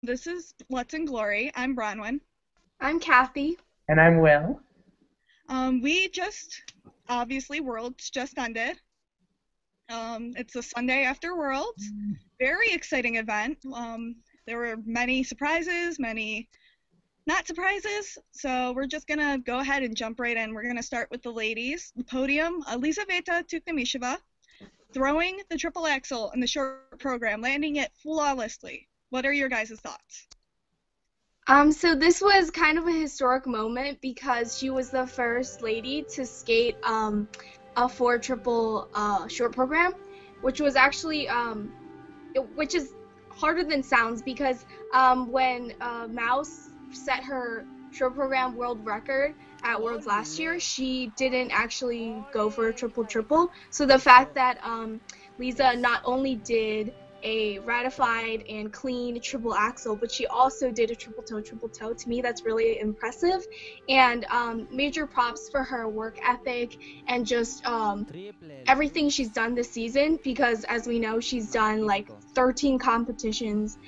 This is Lutz and Glory. I'm Bronwyn. I'm Kathy. And I'm Will. We just, obviously, Worlds just ended. It's the Sunday after Worlds. Very exciting event. There were many surprises, many not surprises. So we're just going to go ahead and jump right in. We're going to start with the ladies. The podium, Elizaveta Tuktamisheva, throwing the triple axel in the short program, landing it flawlessly. What are your guys' thoughts? So this was kind of a historic moment because she was the first lady to skate a 4 triple short program, which was actually which is harder than sounds because when Mouse set her short program world record at Worlds last year, she didn't actually go for a triple. So the fact that Lisa not only did a ratified and clean triple axel, but she also did a triple toe. To me, that's really impressive, and major props for her work ethic and just everything she's done this season, because as we know, she's done like 13 competitions.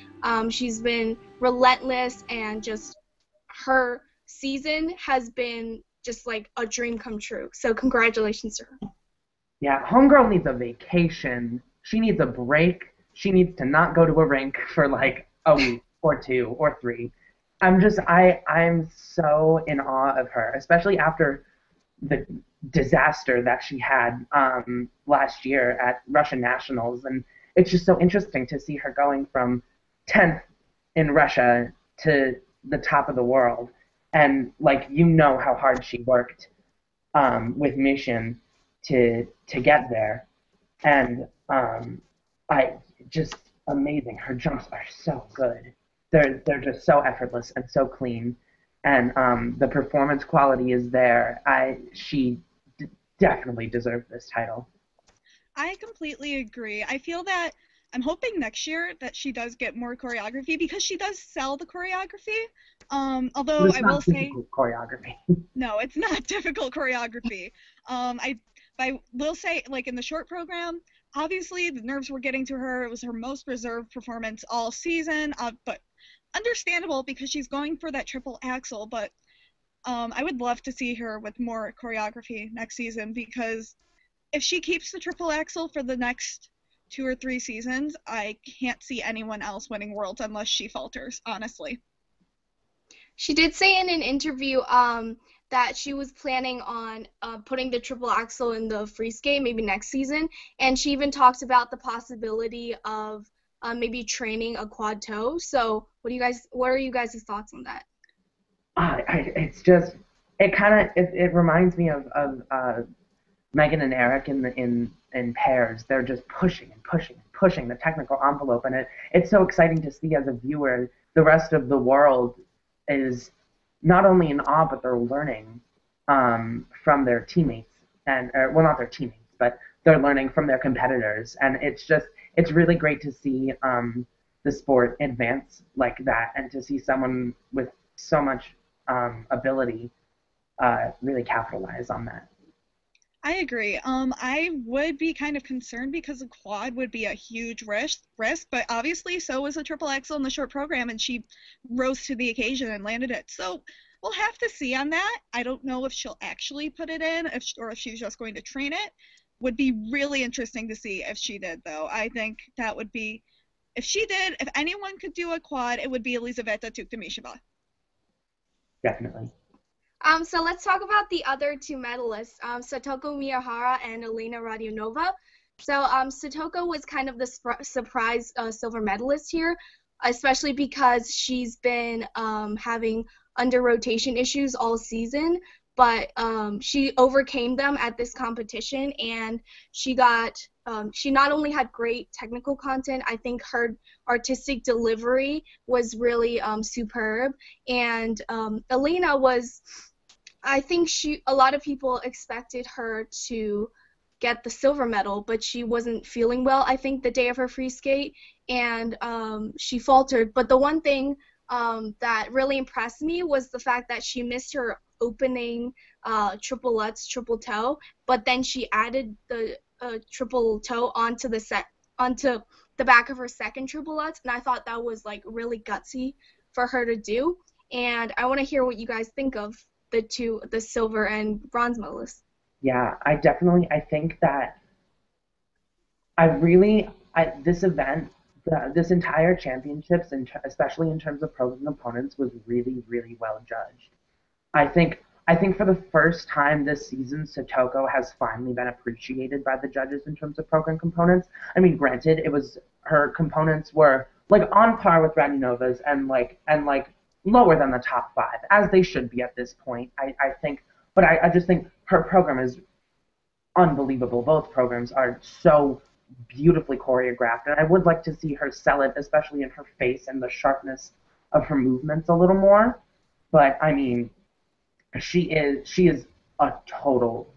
She's been relentless, and just her season has been just like a dream come true. So congratulations to her. Yeah, homegirl needs a vacation. She needs a break. She needs to not go to a rink for like a week or 2 or 3. I'm so in awe of her, especially after the disaster that she had last year at Russian Nationals. And it's just so interesting to see her going from 10th in Russia to the top of the world. And like, you know how hard she worked with Mission to get there. And just amazing. Her jumps are so good. They're just so effortless and so clean, and the performance quality is there. She definitely deserved this title. I completely agree. I feel that I'm hoping next year that she does get more choreography, because she does sell the choreography. Although I will say, choreography. No, it's not difficult choreography. I will say, like in the short program, obviously the nerves were getting to her. It was her most reserved performance all season, but understandable because she's going for that triple axel. But I would love to see her with more choreography next season, because if she keeps the triple axel for the next 2 or 3 seasons, I can't see anyone else winning Worlds unless she falters, honestly. She did say in an interview that she was planning on putting the triple axel in the free skate maybe next season, and she even talked about the possibility of maybe training a quad toe. So what are you guys' thoughts on that? It reminds me of Megan and Eric in pairs. They're just pushing and pushing and pushing the technical envelope, and it's so exciting to see as a viewer. The rest of the world is not only in awe, but they're learning from their teammates, well, not their teammates, but they're learning from their competitors, and it's really great to see the sport advance like that, and to see someone with so much ability really capitalize on that. I agree. I would be kind of concerned because a quad would be a huge risk, but obviously so was a triple axel in the short program, and she rose to the occasion and landed it. So we'll have to see on that. I don't know if she'll actually put it in, or if she's just going to train it. Would be really interesting to see if she did, though. I think that would be, if she did, if anyone could do a quad, it would be Elizaveta Tuktamisheva. Definitely. So let's talk about the other 2 medalists, Satoko Miyahara and Elena Radionova. So Satoko was kind of the surprise silver medalist here, especially because she's been having under rotation issues all season, but she overcame them at this competition, and she not only had great technical content, I think her artistic delivery was really superb, and Elena was, I think a lot of people expected her to get the silver medal, but she wasn't feeling well, I think, the day of her free skate, and she faltered. But the one thing that really impressed me was the fact that she missed her opening triple Lutz, triple toe, but then she added the triple toe onto the back of her second triple Lutz, and I thought that was like really gutsy for her to do. And I want to hear what you guys think of the silver and bronze medalists. Yeah, I think that this event, this entire championships, and especially in terms of program components, was really, really well judged. I think for the first time this season, Satoko has finally been appreciated by the judges in terms of program components. I mean, granted, her components were like on par with Radionova's and like lower than the top 5, as they should be at this point. I think, but I just think her program is unbelievable. Both programs are so beautifully choreographed, and I would like to see her sell it, especially in her face and the sharpness of her movements a little more. But I mean, she is a total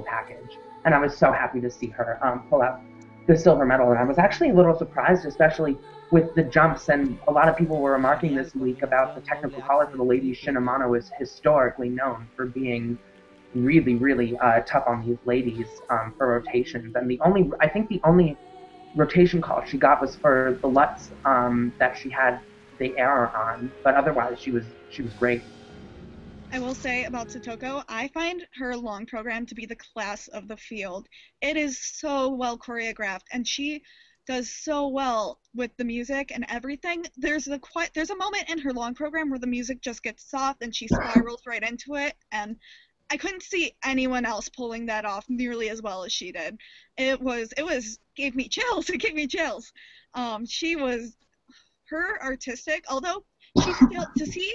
package, and I was so happy to see her pull out the silver medal. And I was actually a little surprised, especially with the jumps, and a lot of people were remarking this week about the technical collar for the ladies. Shinamano is historically known for being really, really tough on these ladies for rotations. And I think the only rotation call she got was for the Lutz that she had the error on, but otherwise she was great. I will say about Satoko, I find her long program to be the class of the field. It is so well choreographed, and she does so well with the music and everything. There's a moment in her long program where the music just gets soft and she spirals right into it, and I couldn't see anyone else pulling that off nearly as well as she did. It gave me chills. It gave me chills. Her artistic, although she still, to see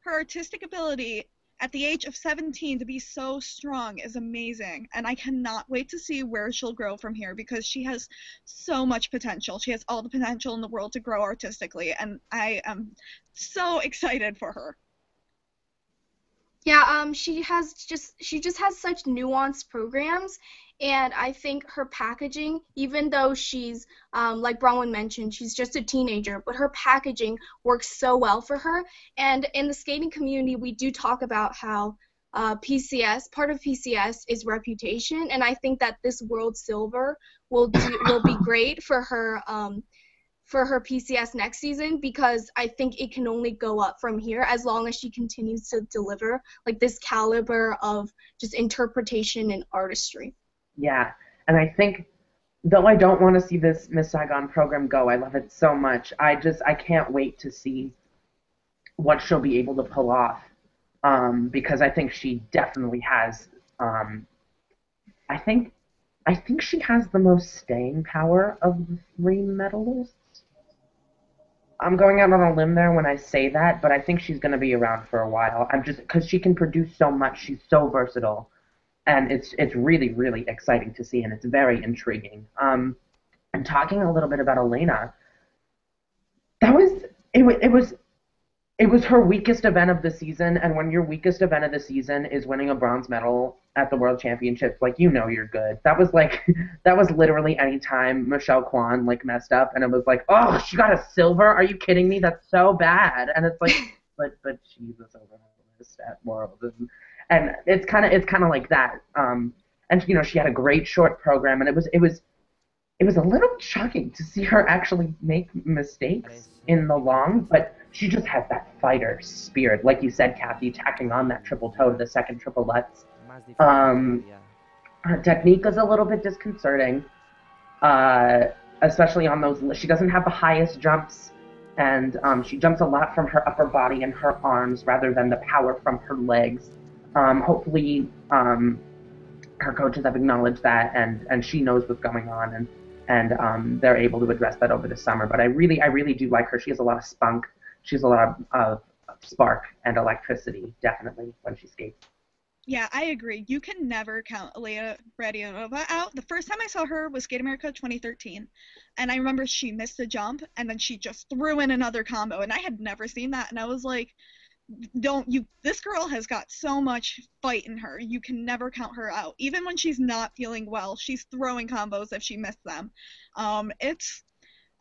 her artistic ability at the age of 17 to be so strong is amazing, and I cannot wait to see where she'll grow from here, because she has so much potential. She has all the potential in the world to grow artistically, and I am so excited for her. Yeah, she just has such nuanced programs, and I think her packaging, even though she's, like Bronwyn mentioned, she's just a teenager, but her packaging works so well for her. And in the skating community, we do talk about how part of PCS is reputation, and I think that this World Silver will be great for her PCS next season, because I think it can only go up from here as long as she continues to deliver like this caliber of just interpretation and artistry. Yeah, and I think, though I don't want to see this Miss Saigon program go, I love it so much. I can't wait to see what she'll be able to pull off, because I think she definitely has. I think she has the most staying power of the 3 medalists. I'm going out on a limb there when I say that, but I think she's going to be around for a while. Because she can produce so much. She's so versatile, and it's really, really exciting to see, and it's very intriguing. And talking a little bit about Elena, it was her weakest event of the season, and when your weakest event of the season is winning a bronze medal at the World Championships, like, you're good. That was literally any time Michelle Kwan messed up, and it was like, oh, she got a silver? Are you kidding me? That's so bad. And it's like, but she's a silver medalist at Worlds, and it's kind of like that. And she had a great short program, and it was a little shocking to see her actually make mistakes in the long, but she just has that fighter spirit, like you said, Kathy, tacking on that triple toe to the second triple Lutz. Her technique is a little bit disconcerting, especially on those. She doesn't have the highest jumps, and she jumps a lot from her upper body and her arms rather than the power from her legs. Hopefully, her coaches have acknowledged that, and she knows what's going on, and they're able to address that over the summer. But I really do like her. She has a lot of spunk. She has a lot of spark and electricity, definitely, when she skates. Yeah, I agree. You can never count Elena Radionova out. The first time I saw her was Skate America 2013, and I remember she missed a jump, and then she just threw in another combo, and I had never seen that, and I was like, this girl has got so much fight in her. You can never count her out. Even when she's not feeling well, she's throwing combos if she missed them.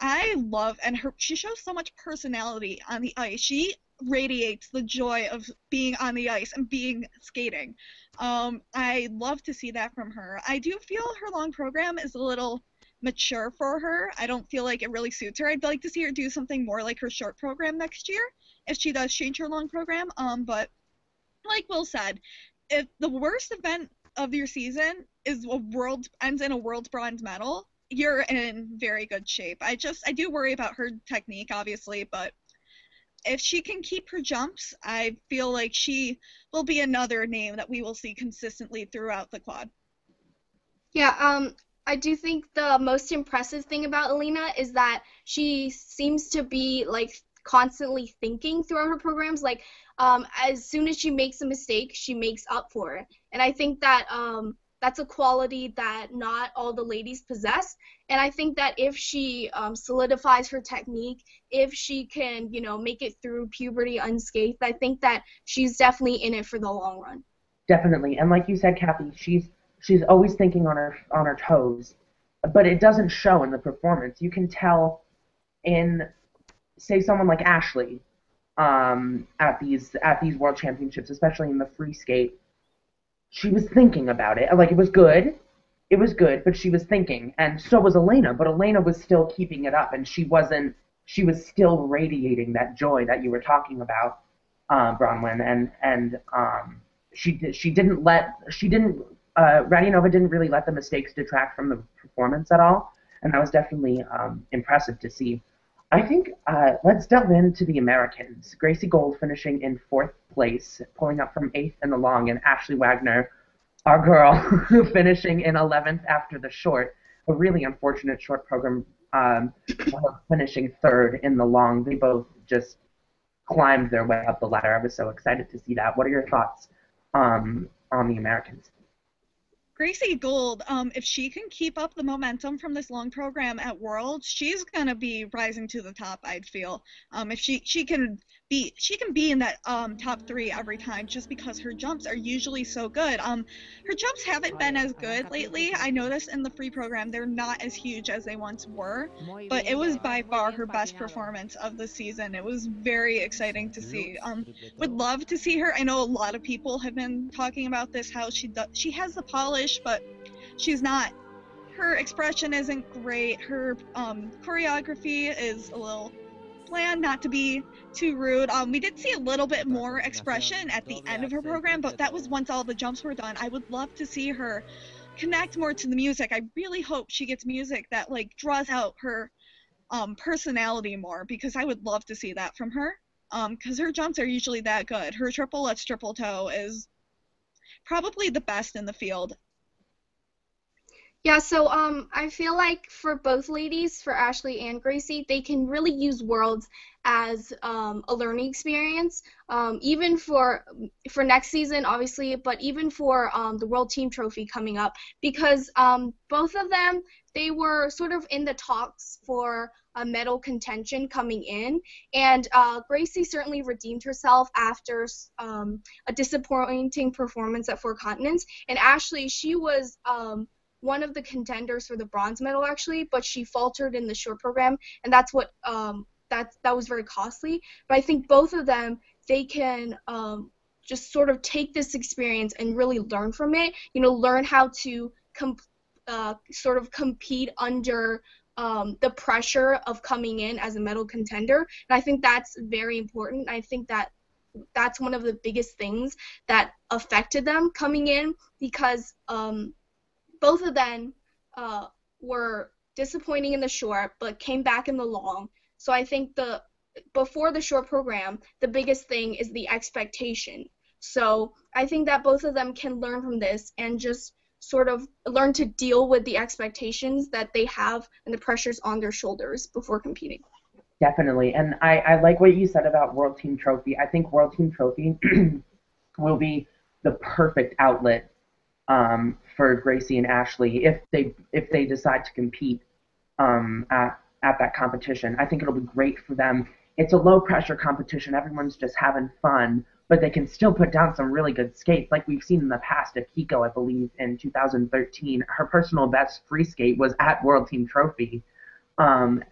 I love, and she shows so much personality on the ice. She radiates the joy of being on the ice and being skating. I love to see that from her. I do feel her long program is a little mature for her. I don't feel like it really suits her. I'd like to see her do something more like her short program next year if she does change her long program. But like Will said, if the worst event of your season is ends in a world bronze medal, you're in very good shape. I do worry about her technique, obviously, but if she can keep her jumps, I feel like she will be another name that we will see consistently throughout the quad. Yeah, I do think the most impressive thing about Alina is that she seems to be like constantly thinking throughout her programs. Like, as soon as she makes a mistake, she makes up for it. And I think that that's a quality that not all the ladies possess. And I think that if she solidifies her technique, if she can, make it through puberty unscathed, I think that she's definitely in it for the long run. Definitely. And like you said, Kathy, she's always thinking on her toes, but it doesn't show in the performance. You can tell in, say, someone like Ashley, at these world championships, especially in the free skate, she was thinking about it. Like, it was good, but she was thinking, and so was Elena. But Elena was still keeping it up, and she wasn't. She was still radiating that joy that you were talking about, Bronwyn, and Radionova didn't really let the mistakes detract from the performance at all, and that was definitely impressive to see. I think let's delve into the Americans. Gracie Gold finishing in 4th place, pulling up from 8th in the long, and Ashley Wagner, our girl, finishing in 11th after the short. A really unfortunate short program, finishing 3rd in the long. They both just climbed their way up the ladder. I was so excited to see that. What are your thoughts on the Americans? Gracie Gold, if she can keep up the momentum from this long program at Worlds, she's gonna be rising to the top. I'd feel if she can be in that top 3 every time, just because her jumps are usually so good. Her jumps haven't been as good lately. I noticed in the free program they're not as huge as they once were, but it was by far her best performance of the season. It was very exciting to see. Would love to see her. I know a lot of people have been talking about this, how she has the polish, but she's not. Her expression isn't great. Her choreography is a little bland, not to be too rude. We did see a little bit more expression at the end of her program, but that was once all the jumps were done. I would love to see her connect more to the music. I really hope she gets music that like draws out her personality more, because I would love to see that from her. Because her jumps are usually that good. Her triple Lutz triple toe is probably the best in the field. Yeah, so I feel like for both ladies, for Ashley and Gracie, they can really use Worlds as a learning experience, even for next season, obviously, but even for the World Team Trophy coming up, because both of them, they were sort of in the talks for a medal contention coming in, and Gracie certainly redeemed herself after a disappointing performance at Four Continents, and Ashley, she was one of the contenders for the bronze medal, actually, but she faltered in the short program, and that's what that was very costly. But I think both of them, they can just sort of take this experience and really learn from it. Learn how to sort of compete under the pressure of coming in as a medal contender, and I think that's very important. I think that's one of the biggest things that affected them coming in, because both of them were disappointing in the short, but came back in the long. So I think before the short program, the biggest thing is the expectation. So I think that both of them can learn from this and just sort of learn to deal with the expectations that they have and the pressures on their shoulders before competing. Definitely. And I like what you said about World Team Trophy. I think World Team Trophy will be the perfect outlet for Gracie and Ashley if they decide to compete at that competition. I think it'll be great for them. It's a low pressure competition. Everyone's just having fun, but they can still put down some really good skates, like we've seen in the past. Akiko, I believe, in 2013, her personal best free skate was at World Team Trophy, and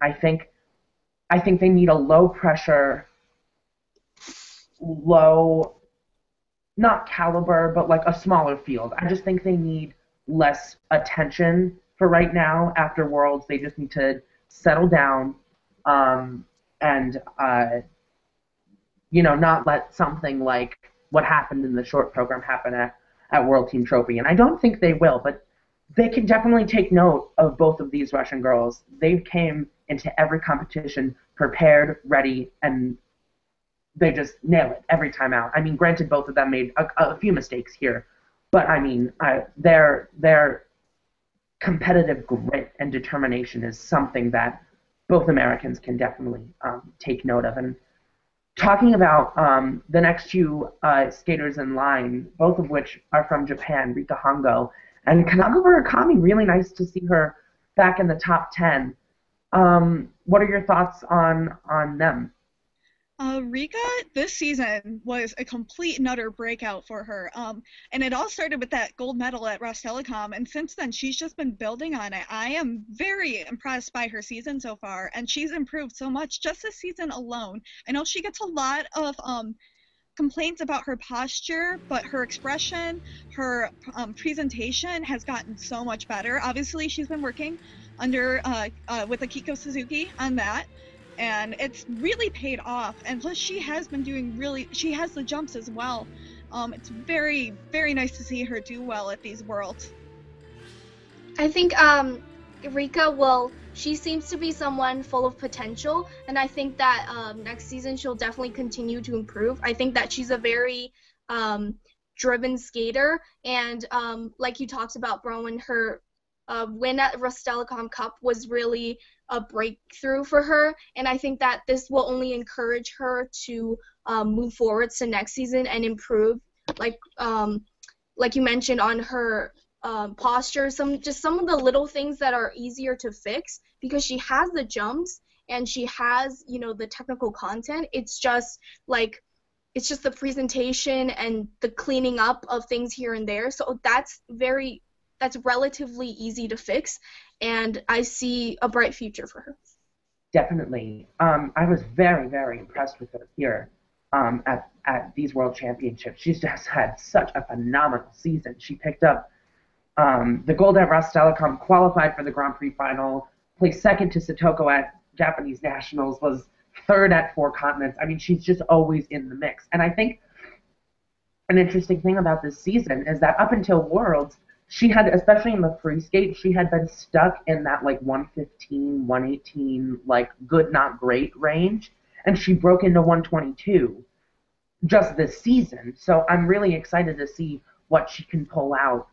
I think they need a low pressure, low, not caliber, but like a smaller field. I just think they need less attention for right now, after Worlds, they just need to settle down, and not let something like what happened in the short program happen at World Team Trophy. And I don't think they will, but they can definitely take note of both of these Russian girls. They came into every competition prepared, ready, and they just nail it every time out. I mean, granted, both of them made a few mistakes here, but I mean, their competitive grit and determination is something that both Americans can definitely take note of. And talking about the next two skaters in line, both of which are from Japan, Rika Hongo and Kanako Murakami, really nice to see her back in the top 10. What are your thoughts on them? Rika, this season was a complete and utter breakout for her. And it all started with that gold medal at Rostelecom, and since then she's just been building on it. I am very impressed by her season so far, and she's improved so much just this season alone. I know she gets a lot of complaints about her posture, but her expression, her presentation has gotten so much better. Obviously, she's been working under with Akiko Suzuki on that, and it's really paid off. And plus, she has been doing she has the jumps as well. It's very, very nice to see her do well at these Worlds. I think Rika she seems to be someone full of potential, and I think that next season she'll definitely continue to improve. I think that she's a very driven skater, and like you talked about, Browen, her win at Rostelecom Cup was really a breakthrough for her, and I think that this will only encourage her to move forwards to next season and improve, like you mentioned, on her posture, some of the little things that are easier to fix, because she has the jumps and she has, the technical content. It's just the presentation and the cleaning up of things here and there. So that's relatively easy to fix, and I see a bright future for her. Definitely. I was very, very impressed with her here at these World Championships. She's just had such a phenomenal season. She picked up the gold at Rostelecom, qualified for the Grand Prix final, placed second to Satoko at Japanese Nationals, was third at Four Continents. I mean, she's just always in the mix. And I think an interesting thing about this season is that up until Worlds, she had, especially in the free skate, she had been stuck in that 115, 118, good, not great range. And she broke into 122 just this season. So I'm really excited to see what she can pull out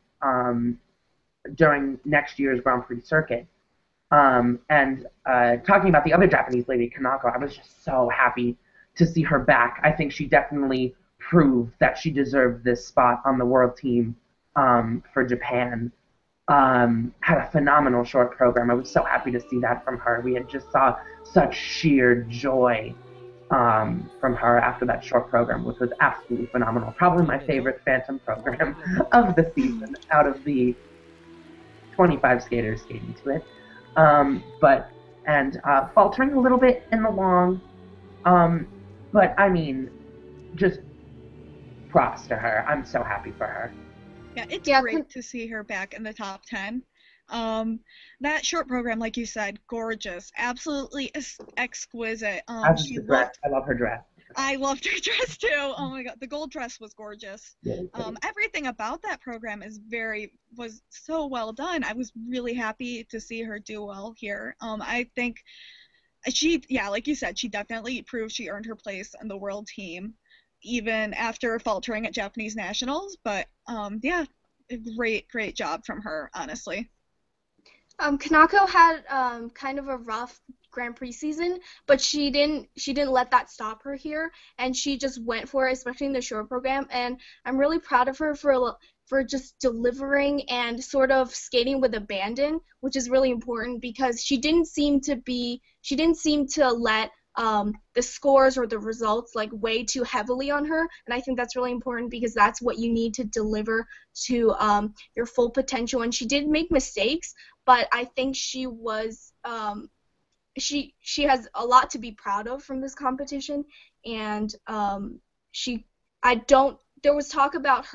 during next year's Grand Prix circuit. And talking about the other Japanese lady, Kanako, I was just so happy to see her back. I think she definitely proved that she deserved this spot on the world team for Japan. Had a phenomenal short program. I was so happy to see that from her. We had just saw such sheer joy from her after that short program, which was absolutely phenomenal. Probably my favorite Phantom program of the season out of the 25 skaters skating to it. Faltering a little bit in the long, but I mean, just props to her. I'm so happy for her. Yeah, it's great to see her back in the top 10. That short program, like you said, gorgeous, absolutely exquisite. I love her dress. I loved her dress too. Oh my god, the gold dress was gorgeous. Yeah, everything about that program was so well done. I was really happy to see her do well here. I think like you said, she definitely proved she earned her place in the world team, even after faltering at Japanese Nationals. But a great job from her, honestly. Kanako had kind of a rough Grand Prix season, but she didn't let that stop her here, and she just went for it, especially in the short program. And I'm really proud of her for just delivering and sort of skating with abandon, which is really important, because she didn't seem to let the scores or the results weigh too heavily on her, and I think that's really important, because that's what you need to deliver to your full potential. And she did make mistakes, but I think she was she has a lot to be proud of from this competition, and I don't there was talk about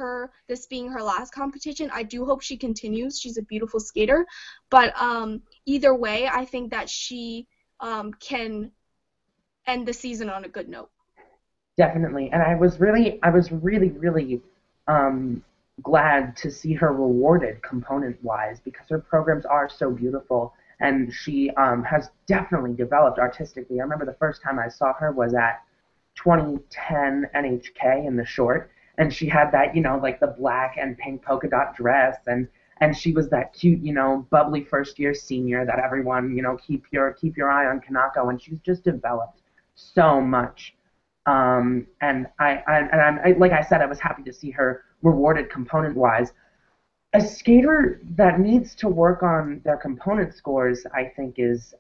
this being her last competition. I do hope she continues. She's a beautiful skater. But either way, I think that she can end the season on a good note. Definitely. And I was really glad to see her rewarded component-wise because her programs are so beautiful. And she has definitely developed artistically. I remember the first time I saw her was at 2010 NHK in the short, and she had that, like the black and pink polka dot dress, and she was that cute, bubbly first year senior that everyone, keep your eye on Kanako, and she's just developed so much. And I like I said, I was happy to see her rewarded component-wise. A skater that needs to work on their component scores, I think, is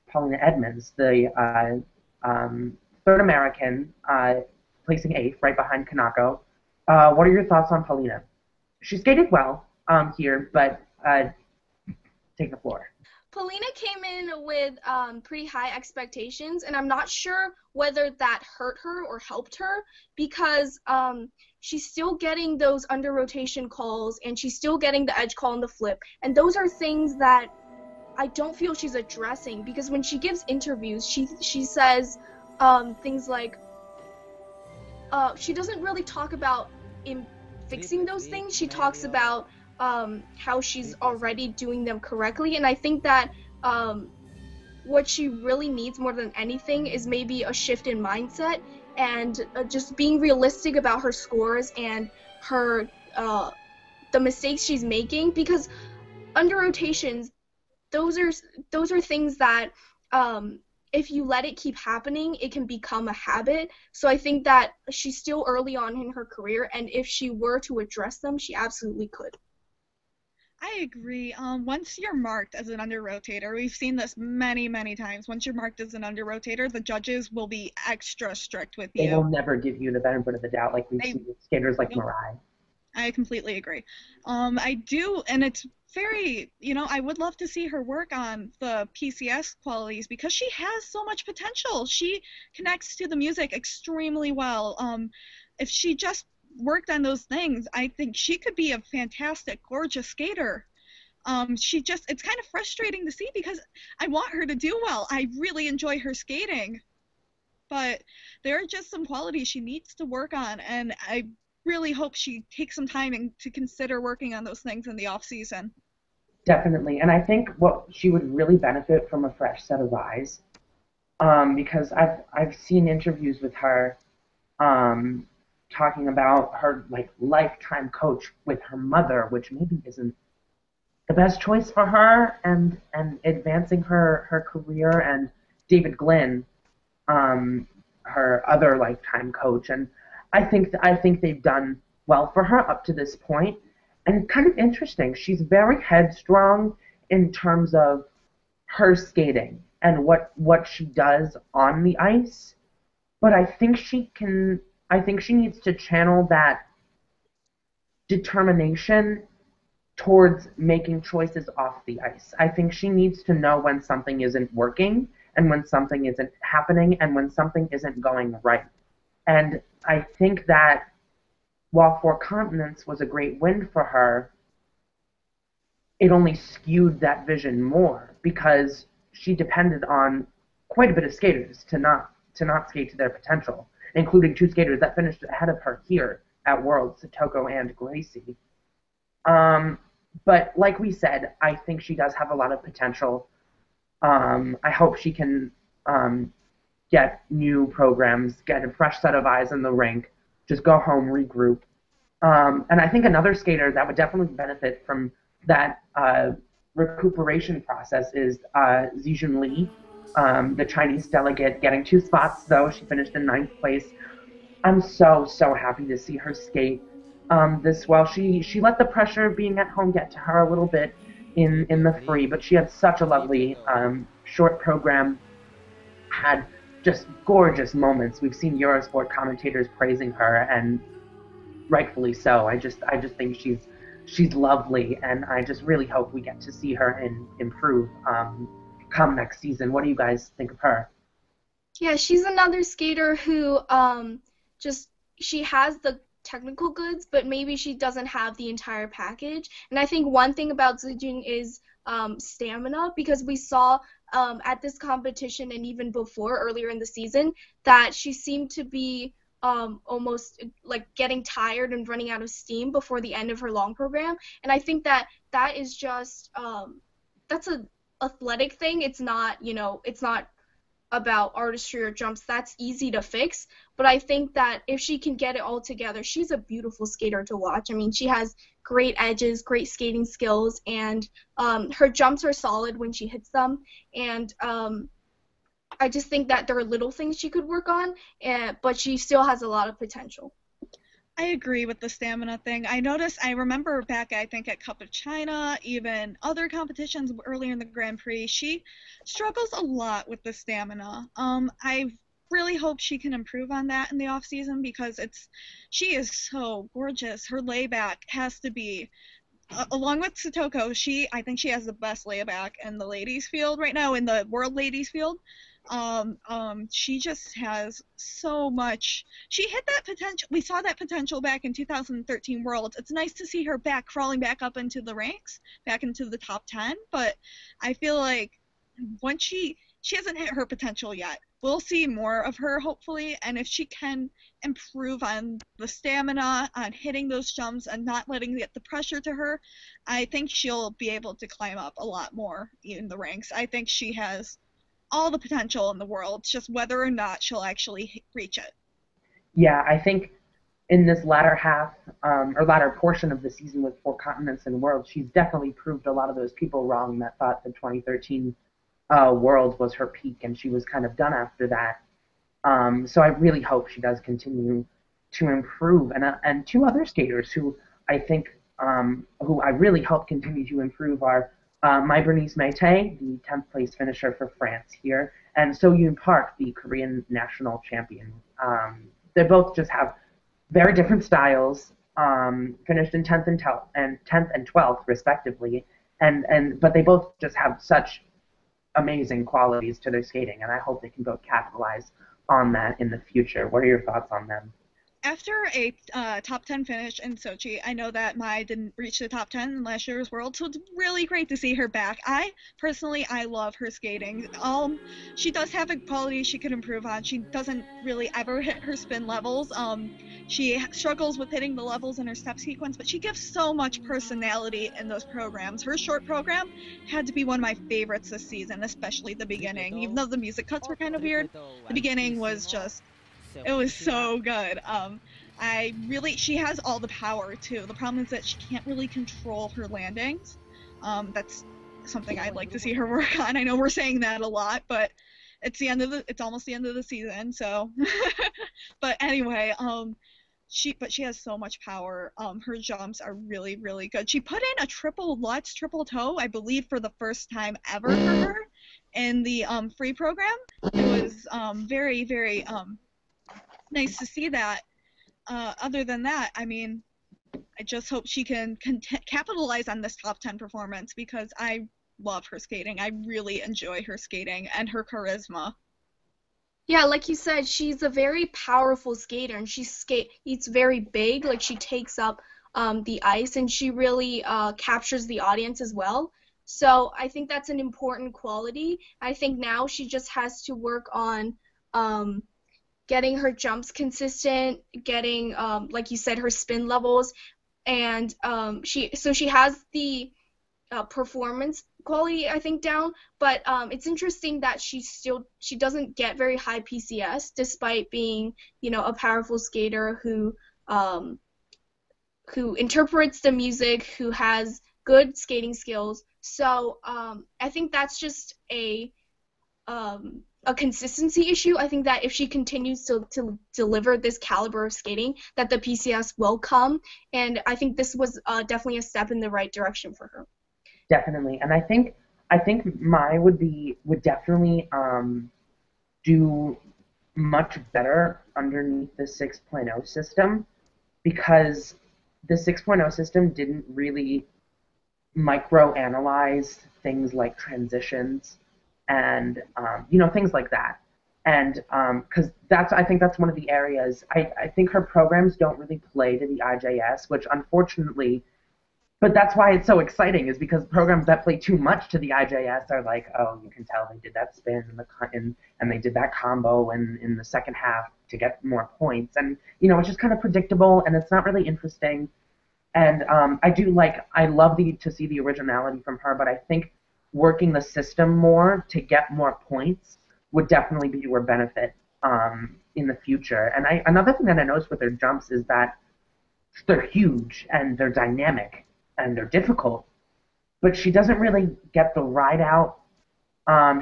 Paulina Edmonds, the third American, placing 8th, right behind Kanako. What are your thoughts on Paulina? She skated well here, but take the floor. Paulina came in with pretty high expectations, and I'm not sure whether that hurt her or helped her because she's still getting those under rotation calls, and she's still getting the edge call and the flip, and those are things that I don't feel she's addressing because when she gives interviews, she says things like she doesn't really talk about fixing those things. She talks about how she's already doing them correctly, and I think that what she really needs more than anything is maybe a shift in mindset and just being realistic about her scores and her the mistakes she's making, because under rotations, those are things that if you let it keep happening, it can become a habit. So I think that she's still early on in her career, and if she were to address them, she absolutely could. I agree. Once you're marked as an under-rotator, we've seen this many, many times. Once you're marked as an under-rotator, the judges will be extra strict with you. They will never give you the benefit of the doubt like we've seen with skaters like Mirai. I completely agree. I do, and it's very, I would love to see her work on the PCS qualities because she has so much potential. She connects to the music extremely well. If she just worked on those things, I think she could be a fantastic, gorgeous skater. It's kind of frustrating to see because I want her to do well. I really enjoy her skating, but there are just some qualities she needs to work on, and I really hope she takes some time to consider working on those things in the off season. Definitely, and I think what she would really benefit from a fresh set of eyes, because I've seen interviews with her, talking about her lifetime coach with her mother, which maybe isn't the best choice for her, and advancing her career, and David Glynn, her other lifetime coach, and I think they've done well for her up to this point. And kind of interesting, she's very headstrong in terms of her skating and what she does on the ice. But I think she needs to channel that determination towards making choices off the ice. I think she needs to know when something isn't working and when something isn't happening and when something isn't going right. And I think that while Four Continents was a great win for her, it only skewed that vision more because she depended on quite a bit of skaters to not skate to their potential, including 2 skaters that finished ahead of her here at Worlds, Satoko and Gracie. But like we said, I think she does have a lot of potential. I hope she can get new programs, get a fresh set of eyes in the rink, just go home, regroup. And I think another skater that would definitely benefit from that recuperation process is Zijun Li, the Chinese delegate, getting 2 spots, though. She finished in 9th place. I'm so happy to see her skate this well. She let the pressure of being at home get to her a little bit in the free, but she had such a lovely short program, had just gorgeous moments. We've seen Eurosport commentators praising her, and rightfully so. I just think she's lovely, and I just really hope we get to see her improve come next season. What do you guys think of her? Yeah, she's another skater who she has the technical goods, but maybe she doesn't have the entire package. And I think one thing about Zijin is stamina, because we saw at this competition and even before earlier in the season that she seemed to be almost like getting tired and running out of steam before the end of her long program. And I think that that is just that's a athletic thing. It's not, it's not about artistry or jumps. That's easy to fix. But I think that if she can get it all together, she's a beautiful skater to watch. I mean, she has great edges, great skating skills, and her jumps are solid when she hits them. And I just think that there are little things she could work on, but she still has a lot of potential. I agree with the stamina thing. I remember back, I think, at Cup of China, even other competitions earlier in the Grand Prix, she struggles a lot with the stamina. I really hope she can improve on that in the off season because she is so gorgeous. Her layback has to be, along with Satoko, I think she has the best layback in the ladies field right now, in the world ladies field. She just has so much. She hit that potential. We saw that potential back in 2013 Worlds. It's nice to see her crawling back up into the ranks, back into the top 10. But I feel like once she hasn't hit her potential yet. We'll see more of her hopefully, and if she can improve on the stamina, on hitting those jumps, and not letting the pressure to her, I think she'll be able to climb up a lot more in the ranks. I think she has all the potential in the world. It's just whether or not she'll actually reach it. Yeah, I think in this latter half, or latter portion of the season with 4 continents and worlds, she's definitely proved a lot of those people wrong that thought the 2013 Worlds was her peak and she was kind of done after that. So I really hope she does continue to improve. And 2 other skaters who I think, who I really hope continue to improve are my Bernice Maite, the 10th place finisher for France here, and So Yoon Park, the Korean national champion. They both just have very different styles, finished in 10th and 12th respectively, but they both just have such amazing qualities to their skating, and I hope they can both capitalize on that in the future. What are your thoughts on them? After a top 10 finish in Sochi, I know that Mai didn't reach the top 10 in last year's World, so it's really great to see her back. I love her skating. She does have a quality she could improve on. She doesn't really ever hit her spin levels. She struggles with hitting the levels in her step sequence, but she gives so much personality in those programs. Her short program had to be one of my favorites this season, especially the beginning. Even though the music cuts were kind of weird, the beginning was just... It was so good. She has all the power too. The problem is that she can't really control her landings. That's something I'd like to see her work on. I know we're saying that a lot, but it's almost the end of the season, so. But anyway, she has so much power. Her jumps are really, really good. She put in a triple Lutz, triple toe, I believe, for the first time ever for her in the free program. It was very, very nice to see that. Other than that, I mean, I just hope she can capitalize on this top 10 performance because I love her skating. I really enjoy her skating and her charisma. Yeah, like you said, she's a very powerful skater, and it's very big. Like, she takes up the ice, and she really captures the audience as well. So I think that's an important quality. I think now she just has to work on getting her jumps consistent, getting, like you said, her spin levels, and she has the performance quality, I think, down, but it's interesting that she doesn't get very high PCS despite being, a powerful skater who interprets the music, who has good skating skills. So I think that's just a consistency issue. I think that if she continues to deliver this caliber of skating, that the PCS will come, and I think this was definitely a step in the right direction for her. Definitely, and I think Mai would definitely do much better underneath the 6.0 system, because the 6.0 system didn't really microanalyze things like transitions and things like that. And because I think that's one of the areas. I think her programs don't really play to the IJS, which unfortunately, but that's why it's so exciting, is because programs that play too much to the IJS are like, oh, you can tell they did that spin and they did that combo in the second half to get more points, and it's just kind of predictable and it's not really interesting. And I love to see the originality from her, but I think working the system more to get more points would definitely be to her benefit in the future. And another thing that I noticed with her jumps is that they're huge and they're dynamic and they're difficult, but she doesn't really get the ride out.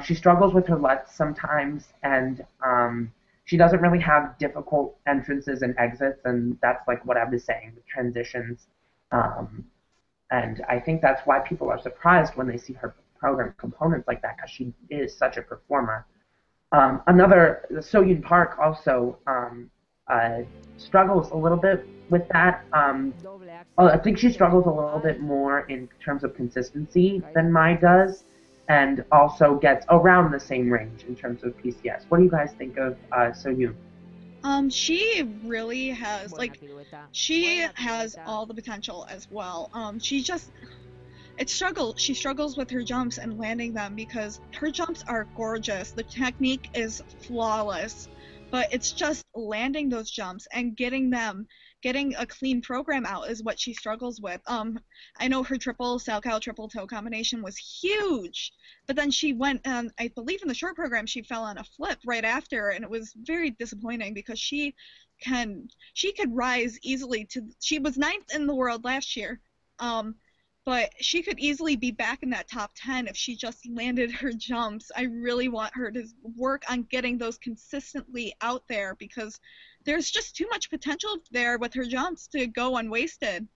She struggles with her Lutz sometimes, and she doesn't really have difficult entrances and exits, and that's like what I was saying, the transitions. And I think that's why people are surprised when they see her program components like that, because she is such a performer. Soyun Park also struggles a little bit with that. I think she struggles a little bit more in terms of consistency than Mai does, and also gets around the same range in terms of PCS. What do you guys think of Soyun? She really has, she has all the potential as well. She struggles with her jumps and landing them because her jumps are gorgeous. The technique is flawless, but it's just landing those jumps and getting a clean program out is what she struggles with. I know her Salchow triple toe combination was huge, but then she went, I believe in the short program, she fell on a flip right after, and it was very disappointing because she could rise easily she was 9th in the world last year, but she could easily be back in that top 10 if she just landed her jumps. I really want her to work on getting those consistently out there because there's just too much potential there with her jumps to go unwasted.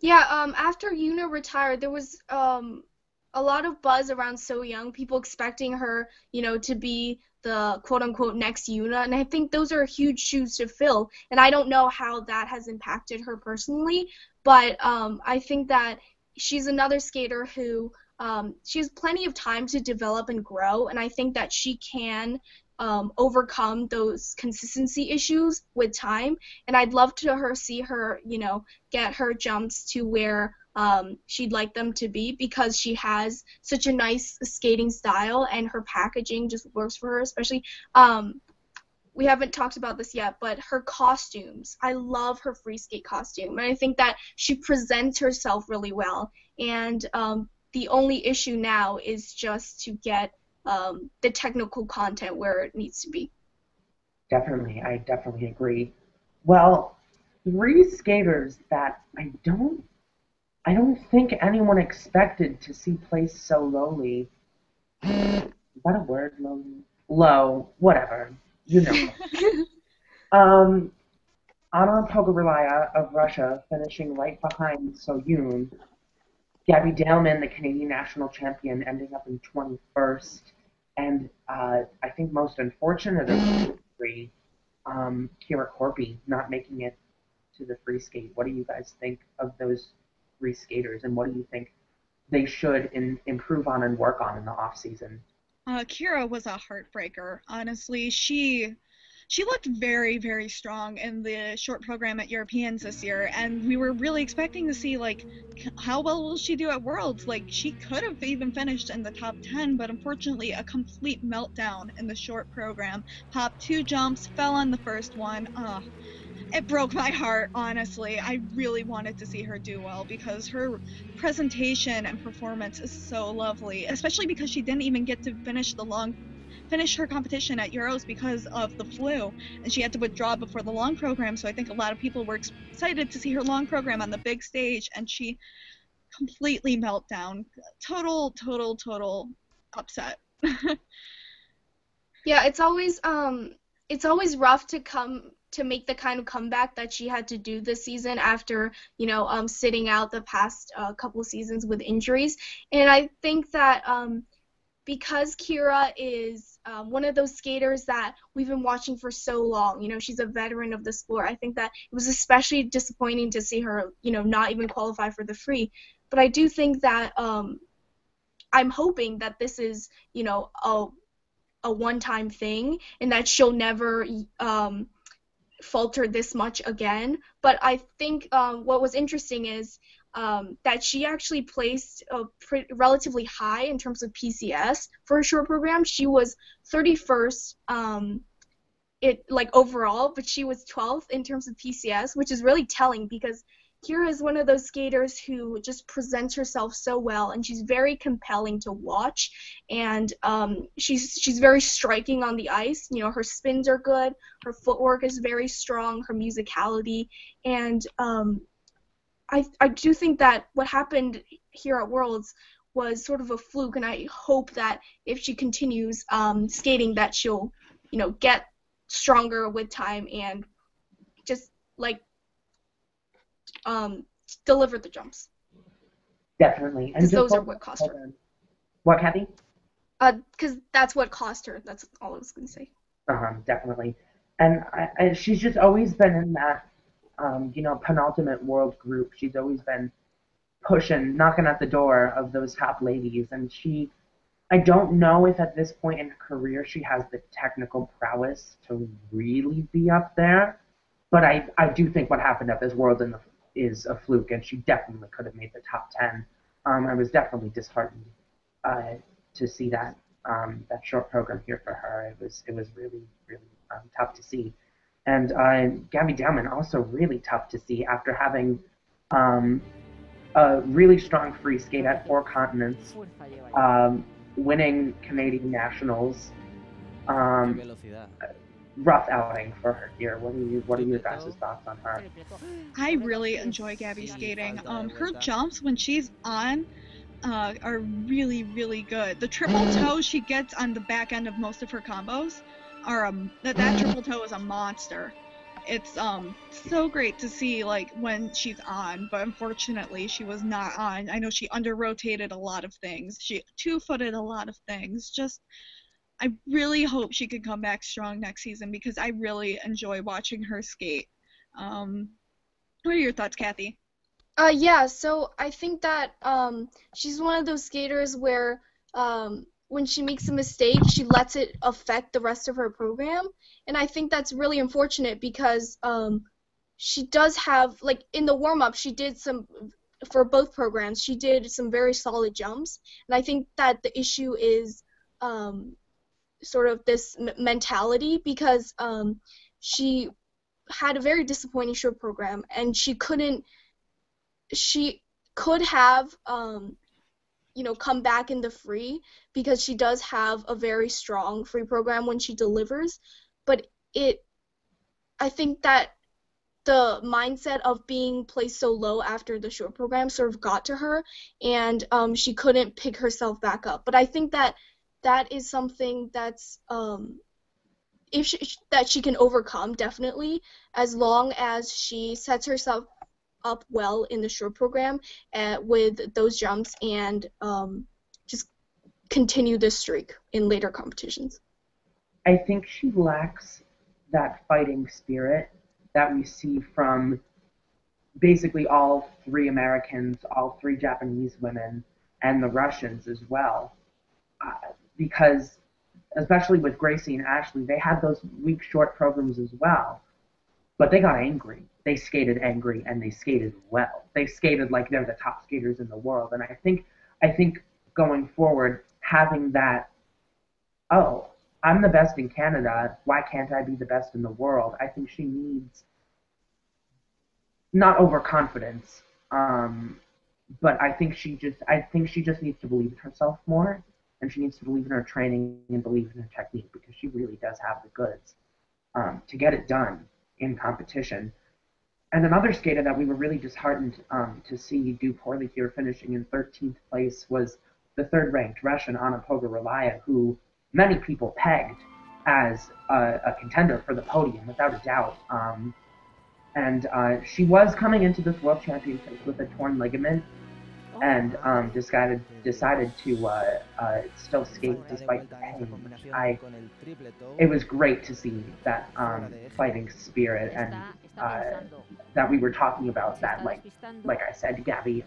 Yeah, after Yuna retired, there was a lot of buzz around So Young, people expecting her, to be the quote-unquote next Yuna, and I think those are huge shoes to fill, and I don't know how that has impacted her personally, but I think that she's another skater who she has plenty of time to develop and grow, and I think that she can overcome those consistency issues with time, and I'd love to see her, get her jumps to where she'd like them to be because she has such a nice skating style and her packaging just works for her, especially we haven't talked about this yet, but her costumes. I love her free skate costume, and I think that she presents herself really well, and the only issue now is just to get the technical content where it needs to be. Definitely, I definitely agree. Well, 3 skaters that I don't think anyone expected to see placed so lowly. Is that a word? Low, whatever. Anna Pogorylia of Russia finishing right behind Soyun. Gabby Daleman, the Canadian national champion, ending up in 21st. And I think most unfortunate of the 3, Kira Korpi not making it to the free skate. What do you guys think of those 3 skaters, and what do you think they should improve on and work on in the off season? Kira was a heartbreaker. Honestly, she looked very, very strong in the short program at Europeans this year, and we were really expecting to see, how well will she do at Worlds? She could have even finished in the top 10, but unfortunately a complete meltdown in the short program. Popped 2 jumps, fell on the first one. It broke my heart, honestly. I really wanted to see her do well because her presentation and performance is so lovely, especially because she didn't even get to finish her competition at Euros because of the flu, and she had to withdraw before the long program, so I think a lot of people were excited to see her long program on the big stage, and she completely meltdown. Total upset. Yeah, it's always rough to make the kind of comeback that she had to do this season after, sitting out the past couple seasons with injuries. And I think that because Kira is one of those skaters that we've been watching for so long, she's a veteran of the sport, I think that it was especially disappointing to see her, not even qualify for the free. But I do think that I'm hoping that this is, a one-time thing and that she'll never falter this much again. But I think what was interesting is that she actually placed relatively high in terms of PCS for a short program. She was 31st overall, but she was 12th in terms of PCS, which is really telling because Kira is one of those skaters who just presents herself so well, and she's very compelling to watch, and she's very striking on the ice. You know, her spins are good, her footwork is very strong, her musicality, and I do think that what happened here at Worlds was sort of a fluke, and I hope that if she continues skating that she'll, get stronger with time and just deliver the jumps. Definitely. Because those are what cost her. What, Kathy? Because that's what cost her. That's all I was going to say. Definitely. And she's just always been in that, penultimate world group. She's always been pushing, knocking at the door of those top ladies. And I don't know if at this point in her career she has the technical prowess to really be up there. But I do think what happened at this World is a fluke, and she definitely could have made the top 10. I was definitely disheartened to see that short program here for her. It was really, really tough to see. And Gabby Dowman also really tough to see after having a really strong free skate at 4 continents, winning Canadian nationals. Rough outing for her here. What are your guys' thoughts on her? I really enjoy Gabby skating. Her jumps when she's on are really, really good. The triple toe she gets on the back end of most of her combos are that triple toe is a monster. It's so great to see when she's on, but unfortunately she was not on. I know she under-rotated a lot of things. She two-footed a lot of things. I really hope she can come back strong next season because I really enjoy watching her skate. What are your thoughts, Kathy? Yeah, so I think that she's one of those skaters where when she makes a mistake, she lets it affect the rest of her program. And I think that's really unfortunate because she does have, in the warm-up, she did for both programs, she did some very solid jumps. And I think that the issue is sort of this mentality because she had a very disappointing short program and she could have come back in the free because she does have a very strong free program when she delivers, but I think that the mindset of being placed so low after the short program sort of got to her and she couldn't pick herself back up. But I think that is something that's that she can overcome definitely as long as she sets herself up well in the short program with those jumps and just continue this streak in later competitions. I think she lacks that fighting spirit that we see from basically all 3 Americans, all 3 Japanese women, and the Russians as well. Because, especially with Gracie and Ashley, they had those weak short programs as well. But they got angry. They skated angry, and they skated well. They skated like they're the top skaters in the world. And I think going forward, having that, oh, I'm the best in Canada, why can't I be the best in the world? I think she needs, not overconfidence, but I think she just needs to believe in herself more. And she needs to believe in her training and believe in her technique because she really does have the goods to get it done in competition. And another skater that we were really disheartened to see do poorly here, finishing in 13th place, was the 3rd-ranked Russian Anna Pogorelaya, who many people pegged as a contender for the podium, without a doubt. And she was coming into this World Championships with a torn ligament, and decided to still skate despite the pain. It was great to see that fighting spirit and that we were talking about that, like I said, Gabby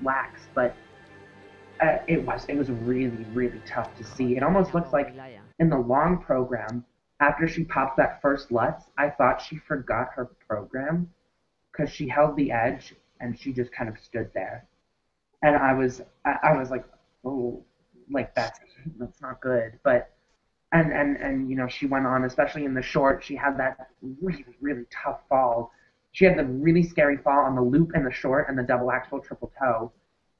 lacks. But It was really really tough to see. It almost looks like in the long program, after she popped that first Lutz, I thought she forgot her program because she held the edge and she just kind of stood there. And I was like, oh, like that's not good. But and she went on, especially in the short. She had that really really tough fall. She had the really scary fall on the loop in the short and the double axel triple toe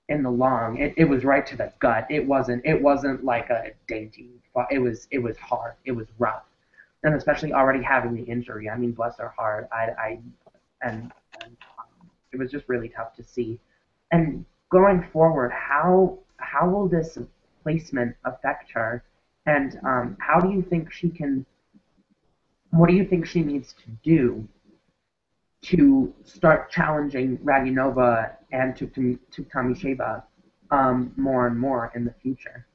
in the long. It was right to the gut. It wasn't like a dainty fall. It was hard. It was rough. And especially already having the injury. I mean, bless her heart. And it was just really tough to see. And going forward, how will this placement affect her? And how do you think she can? What do you think she needs to do to start challenging Radionova and to Tomisheva more and more in the future?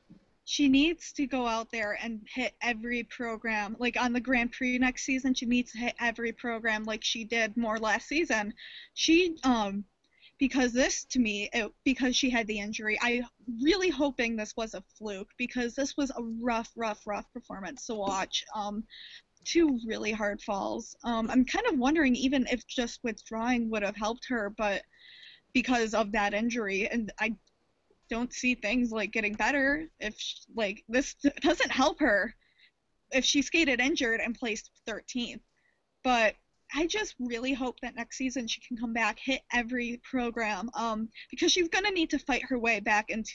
She needs to go out there and hit every program. Like on the Grand Prix next season, she needs to hit every program like she did more last season. She because this to me, because she had the injury, I really hoping this was a fluke because this was a rough performance to watch. Two really hard falls. I'm kind of wondering even if just withdrawing would have helped her, but because of that injury, and I don't see things like getting better if like this doesn't help her if she skated injured and placed 13th. But I just really hope that next season she can come back, hit every program, because she's gonna need to fight her way back into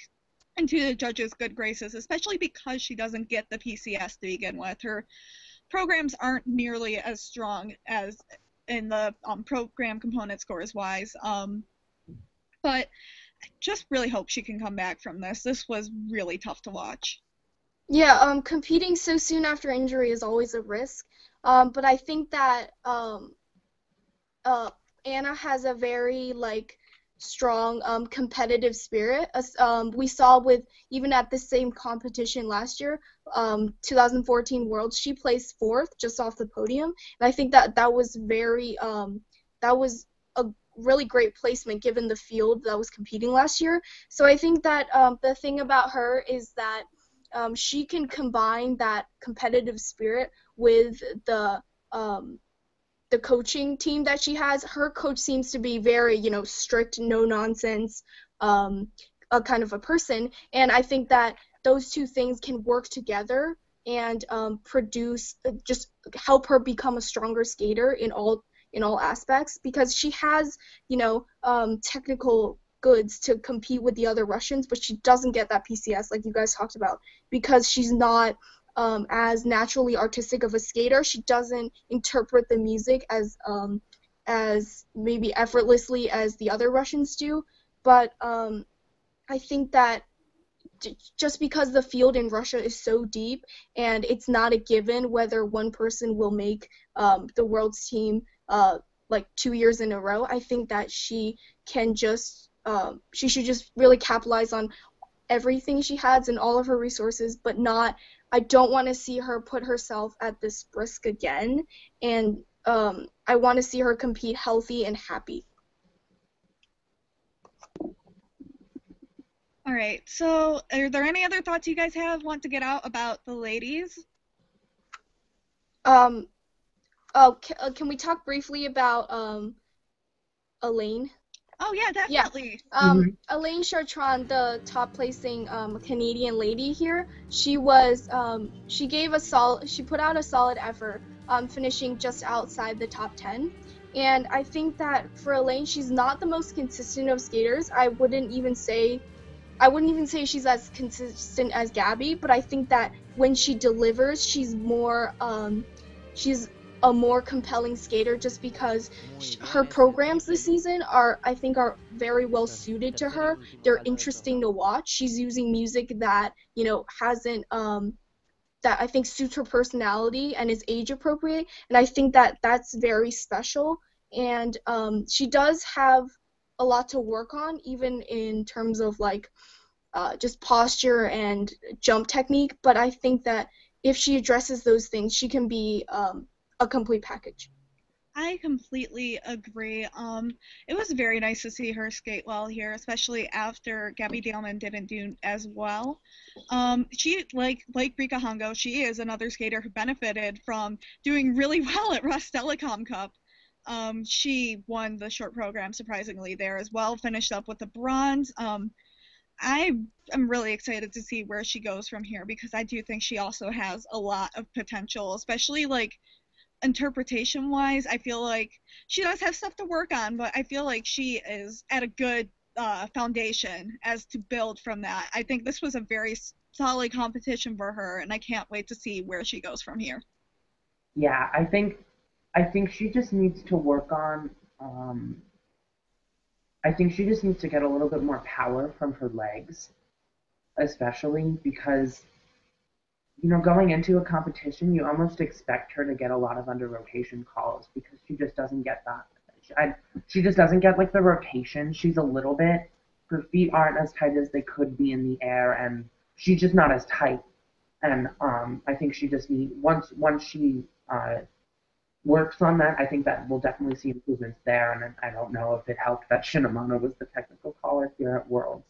the judges' good graces, especially because she doesn't get the PCS to begin with. Her programs aren't nearly as strong as in the program component scores wise. But I just really hope she can come back from this. This was really tough to watch. Yeah, competing so soon after injury is always a risk. But I think that Anna has a very strong competitive spirit. We saw with even at the same competition last year, 2014 Worlds, she placed 4th just off the podium, and I think that was that was a really great placement given the field that was competing last year. So I think that the thing about her is that she can combine that competitive spirit with the coaching team that she has. Her coach seems to be very, strict, no nonsense, a kind of a person, and I think that those two things can work together and produce, just help her become a stronger skater in all aspects, because she has, technical goods to compete with the other Russians, but she doesn't get that PCS like you guys talked about because she's not as naturally artistic of a skater. She doesn't interpret the music as maybe effortlessly as the other Russians do. But I think that just because the field in Russia is so deep and it's not a given whether one person will make the world's team 2 years in a row, I think that she can just she should just really capitalize on everything she has and all of her resources, but not. I don't want to see her put herself at this risk again, and I want to see her compete healthy and happy. All right, so are there any other thoughts you guys want to get out about the ladies? Can we talk briefly about Elaine? Oh yeah, definitely. Yeah. Elaine Chartrand, the top placing Canadian lady here, she put out a solid effort, finishing just outside the top 10. And I think that for Elaine, she's not the most consistent of skaters. I wouldn't even say she's as consistent as Gabby, but I think that when she delivers, she's a more compelling skater just because her programs this season are very well suited to her. They're interesting to watch. She's using music that, hasn't that I think suits her personality and is age appropriate, and I think that that's very special. And she does have a lot to work on, even in terms of just posture and jump technique, but I think that if she addresses those things, she can be a complete package. I completely agree. It was very nice to see her skate well here, especially after Gabby Daleman didn't do as well. She like Rika Hongo, she is another skater who benefited from doing really well at Rust Telecom Cup. She won the short program surprisingly there as well, finished up with the bronze. I am really excited to see where she goes from here because I do think she also has a lot of potential, especially like interpretation wise. I feel like she does have stuff to work on, but I feel like she is at a good foundation as to build from that. I think this was a very solid competition for her, and I can't wait to see where she goes from here. Yeah, I think she just needs to work on. I think she just needs to get a little bit more power from her legs, especially because going into a competition, you almost expect her to get a lot of under rotation calls because she just doesn't get that. She just doesn't get like the rotation. She's a little bit. Her feet aren't as tight as they could be in the air, and she's just not as tight. And I think she just need once she works on that. I think that we'll definitely see improvements there. And I don't know if it helped that Shinamano was the technical caller here at Worlds,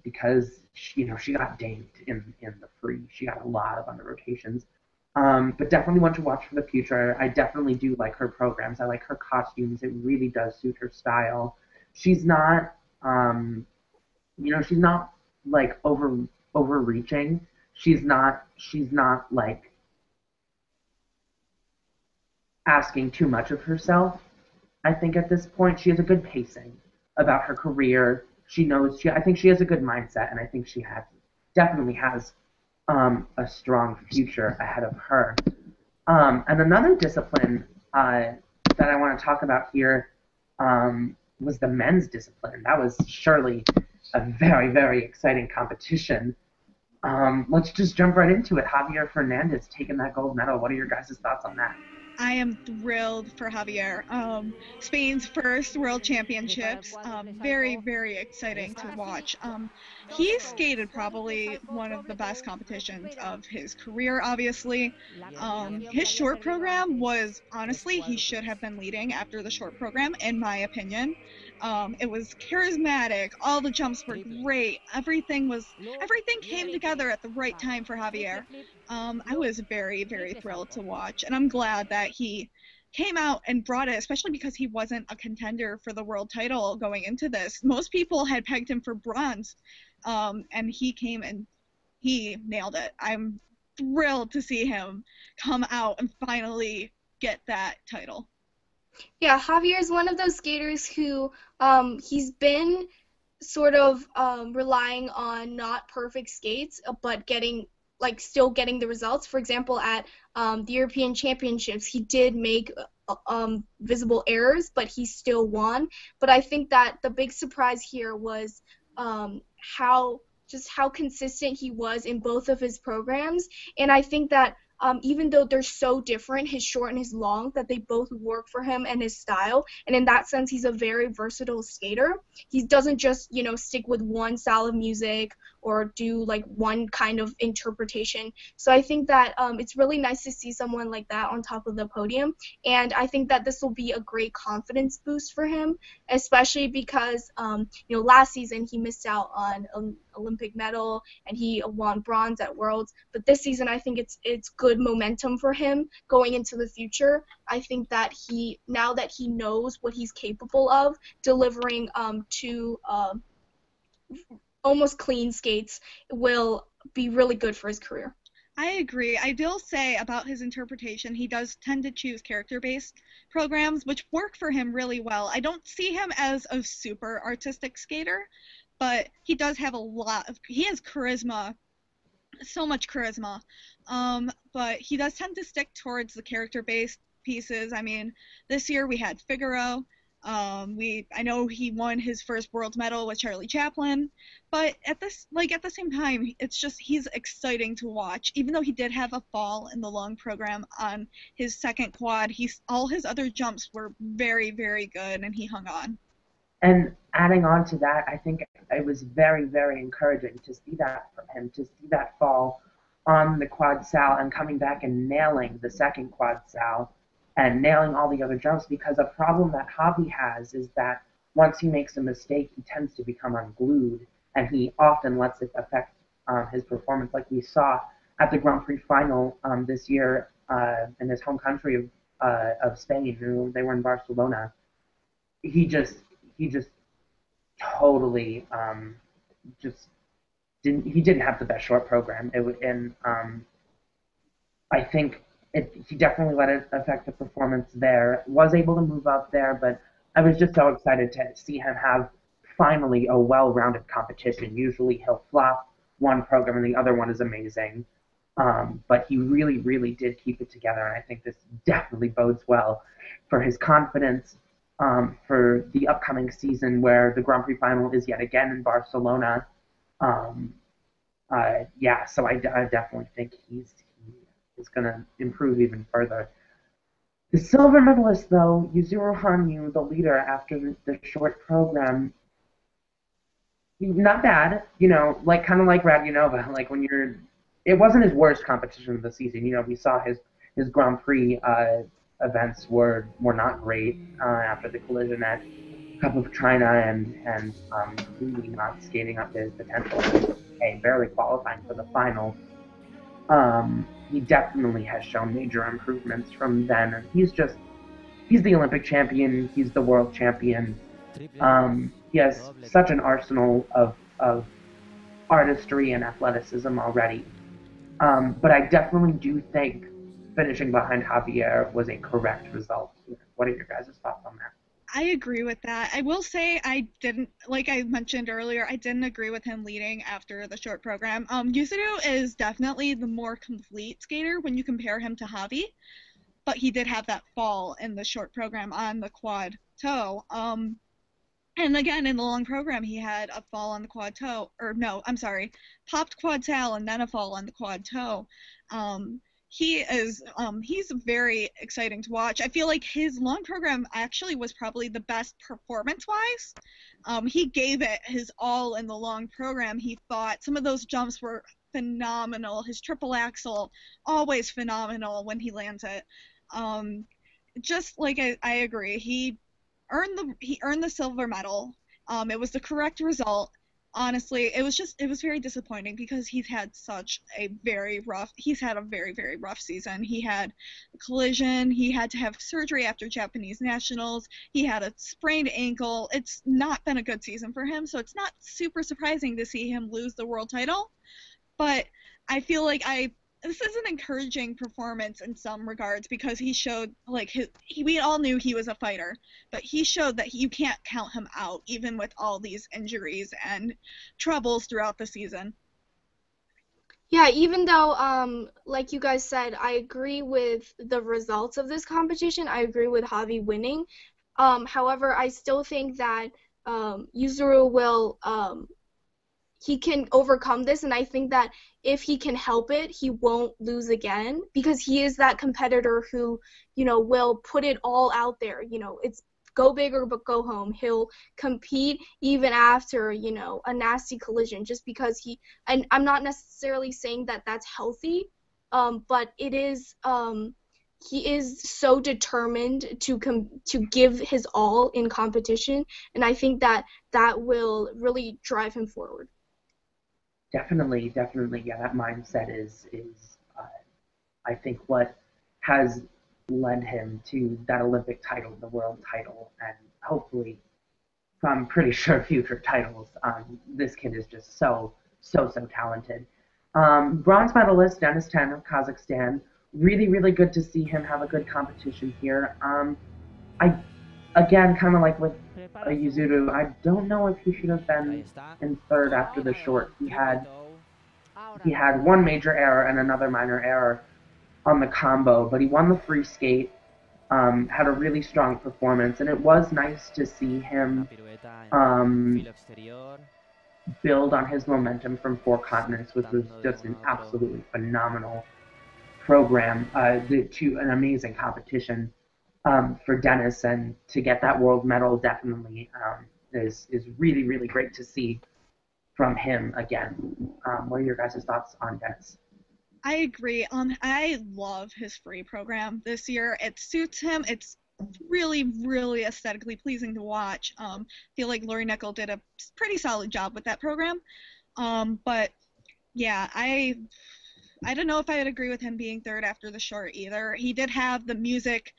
because she got dinged in the free. She got a lot of under rotations. But definitely one to watch for the future. I definitely do like her programs. I like her costumes. It really does suit her style. She's not, she's not like overreaching. She's not like asking too much of herself. I think at this point she has a good pacing about her career. She knows I think she has a good mindset, and I think she definitely has a strong future ahead of her. And another discipline that I want to talk about here was the men's discipline. That was surely a very, very exciting competition. Let's just jump right into it. Javier Fernandez taking that gold medal. What are your guys' thoughts on that? I am thrilled for Javier. Spain's first World Championships. Very, very exciting to watch. He skated probably one of the best competitions of his career, obviously. His short program was, honestly, he should have been leading after the short program, in my opinion. It was charismatic. All the jumps were great. Everything came together at the right time for Javier. I was very, very thrilled to watch, and I'm glad that he came out and brought it, especially because he wasn't a contender for the world title going into this. Most people had pegged him for bronze, and he came and he nailed it. I'm thrilled to see him come out and finally get that title. Yeah, Javier is one of those skaters who he's been sort of relying on not perfect skates, but still getting the results. For example, at the European Championships, he did make visible errors, but he still won. But I think that the big surprise here was how consistent he was in both of his programs. And I think that even though they're so different, his short and his long, that they both work for him and his style. And in that sense, he's a very versatile skater. He doesn't just, stick with one style of music or do like one kind of interpretation. So I think that it's really nice to see someone like that on top of the podium. And I think that this will be a great confidence boost for him, especially because, last season he missed out on an Olympic medal and he won bronze at Worlds. But this season, I think it's good momentum for him going into the future. I think that now that he knows what he's capable of, delivering two almost clean skates will be really good for his career. I agree. I will say about his interpretation, he does tend to choose character-based programs, which work for him really well. I don't see him as a super artistic skater, but he does have he has charisma, so much charisma. But he does tend to stick towards the character-based pieces. I mean, this year we had Figaro. I know he won his first world medal with Charlie Chaplin, but at the same time, it's just he's exciting to watch. Even though he did have a fall in the long program on his second quad, all his other jumps were very, very good, and he hung on. And adding on to that, I think it was very, very encouraging to see that from him, to see that fall on the quad sal and coming back and nailing the second quad sal. and nailing all the other jumps, because a problem that Javi has is that once he makes a mistake, he tends to become unglued, and he often lets it affect his performance, like we saw at the Grand Prix final this year in his home country of Spain. They were in Barcelona. He just totally just didn't have the best short program. And I think he definitely let it affect the performance there. Was able to move up there, but I was just so excited to see him have finally a well-rounded competition. Usually he'll flop one program and the other one is amazing. But he really, really did keep it together, and I think this definitely bodes well for his confidence for the upcoming season, where the Grand Prix final is yet again in Barcelona. So I definitely think he is going to improve even further. The silver medalist, though, Yuzuru Hanyu, the leader after the short program, not bad, like kind of like Radionova, like when it wasn't his worst competition of the season. We saw his Grand Prix events were not great after the collision at Cup of China and really not skating up to his potential. Barely qualifying for the final. He definitely has shown major improvements from then, and he's the Olympic champion, he's the world champion. He has such an arsenal of artistry and athleticism already. But I definitely do think finishing behind Javier was a correct result. What are your guys' thoughts on that? I agree with that. I will say like I mentioned earlier, I didn't agree with him leading after the short program. Yuzuru is definitely the more complete skater when you compare him to Javi, but he did have that fall in the short program on the quad toe. And again, in the long program, he had a fall on the quad toe, popped quad tail and then a fall on the quad toe. He's very exciting to watch. I feel like his long program actually was probably the best performance-wise. He gave it his all in the long program. He thought some of those jumps were phenomenal. His triple axel, always phenomenal when he lands it. Just like I agree, he earned the silver medal. It was the correct result. Honestly, it was very disappointing because he's had a very, very rough season. He had a collision, he had to have surgery after Japanese nationals, he had a sprained ankle. It's not been a good season for him, so it's not super surprising to see him lose the world title. But I feel like this is an encouraging performance in some regards, because he showed, we all knew he was a fighter, but he showed that you can't count him out even with all these injuries and troubles throughout the season. Yeah, even though, like you guys said, I agree with the results of this competition. I agree with Javi winning. However, I still think that Yuzuru will he can overcome this, and I think that if he can help it, he won't lose again, because he is that competitor who, will put it all out there. It's go big or go home. He'll compete even after, a nasty collision, just because and I'm not necessarily saying that that's healthy, but it is, he is so determined to give his all in competition, and I think that will really drive him forward. Definitely, yeah. That mindset is I think what has led him to that Olympic title, the world title, and hopefully, I'm pretty sure, future titles. This kid is just so talented. Bronze medalist Denis Ten of Kazakhstan. Really, really good to see him have a good competition here. Again, kind of like with Yuzuru, I don't know if he should have been in third after the short. He had one major error and another minor error on the combo, but he won the free skate, had a really strong performance, and it was nice to see him build on his momentum from Four Continents, which was just an absolutely phenomenal program, to an amazing competition. For Denis, and to get that world medal definitely is really, really great to see from him again. What are your guys' thoughts on Denis? I agree. I love his free program this year. It suits him. It's really, really aesthetically pleasing to watch. Feel like Lori Nickel did a pretty solid job with that program. But yeah, I don't know if I'd agree with him being third after the short either. He did have the music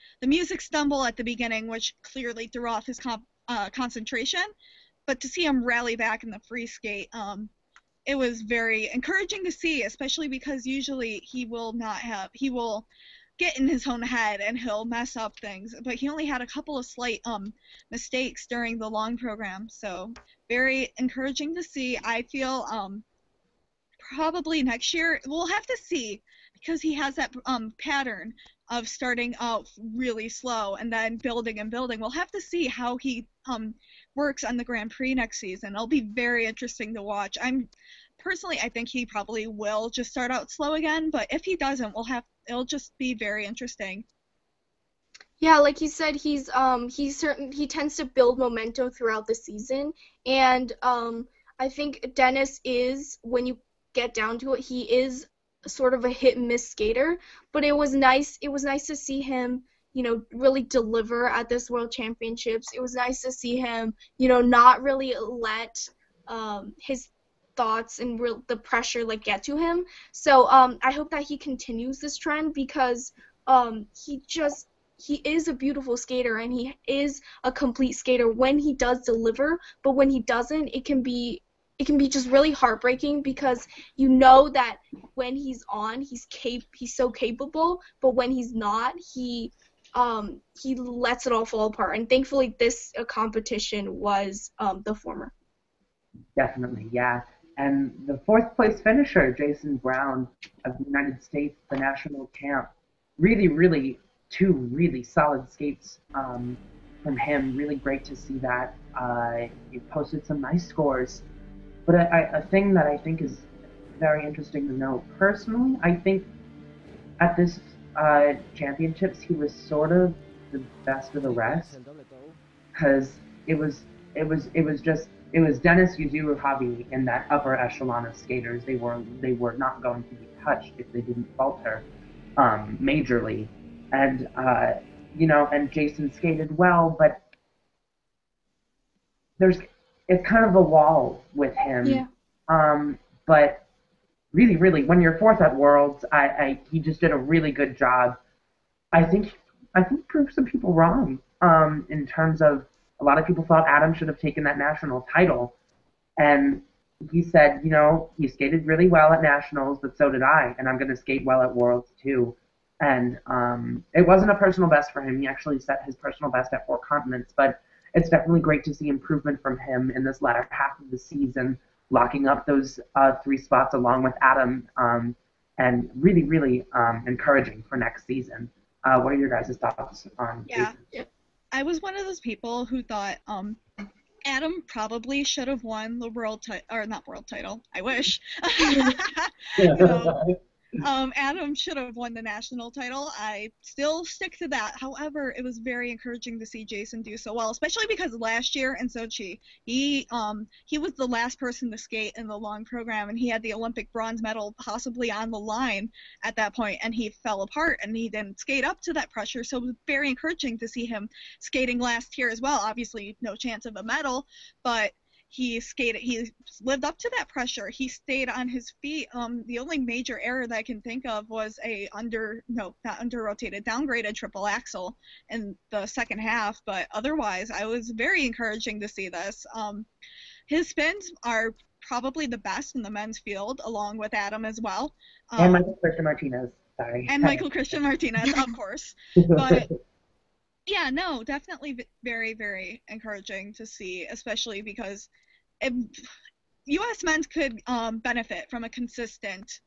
stumble at the beginning, which clearly threw off his concentration. But to see him rally back in the free skate, it was very encouraging to see, especially because usually he will get in his own head and he'll mess up things. But he only had a couple of slight mistakes during the long program, so very encouraging to see. I feel probably next year we'll have to see because he has that pattern of starting out really slow and then building and building. We'll have to see how he works on the Grand Prix next season. It'll be very interesting to watch. I think he probably will just start out slow again, but if he doesn't, it'll just be very interesting. Yeah, like you said, he tends to build momentum throughout the season, and I think Dennis is, when you get down to it, he is sort of a hit and miss skater, but it was nice to see him, really deliver at this World Championships. It was nice to see him, not really let his thoughts and the pressure get to him. So I hope that he continues this trend because he is a beautiful skater and he is a complete skater when he does deliver, but when he doesn't, it can be just really heartbreaking because you know that when he's on, he's so capable, but when he's not, he lets it all fall apart. And thankfully, this competition was the former. Definitely, yeah. And the fourth place finisher, Jason Brown of the United States, the national champ, really two really solid skates from him. Really great to see that. He posted some nice scores. But a thing that I think is very interesting to note, personally, I think at this championships he was sort of the best of the rest, because it was Dennis, Yuzuru, Javi in that upper echelon of skaters. They were not going to be touched if they didn't falter majorly, and and Jason skated well, but it's kind of a wall with him. Yeah. But really, when you're fourth at Worlds, he just did a really good job. I think proved some people wrong. In terms of, a lot of people thought Adam should have taken that national title, and he said, he skated really well at nationals, but so did I, and I'm going to skate well at Worlds too. And it wasn't a personal best for him. He actually set his personal best at 4 continents, but it's definitely great to see improvement from him in this latter half of the season, locking up those 3 spots along with Adam, and really encouraging for next season. What are your guys' thoughts on Yeah. Jason? I was one of those people who thought Adam probably should have won the not world title. I wish. Adam should have won the national title. I still stick to that. However, it was very encouraging to see Jason do so well, especially because last year in Sochi, he was the last person to skate in the long program, and he had the Olympic bronze medal possibly on the line at that point, and he fell apart, and he didn't skate up to that pressure. So it was very encouraging to see him skating last year as well. Obviously, no chance of a medal, but he lived up to that pressure. He stayed on his feet. The only major error that I can think of was not under-rotated, downgraded triple axel in the second half, but otherwise, I was very encouraging to see this. His spins are probably the best in the men's field, along with Adam as well. And Michael Christian Martinez, sorry. And Michael Christian Martinez, of course. But yeah, no, definitely very, very encouraging to see, especially because U.S. men's could benefit from a consistent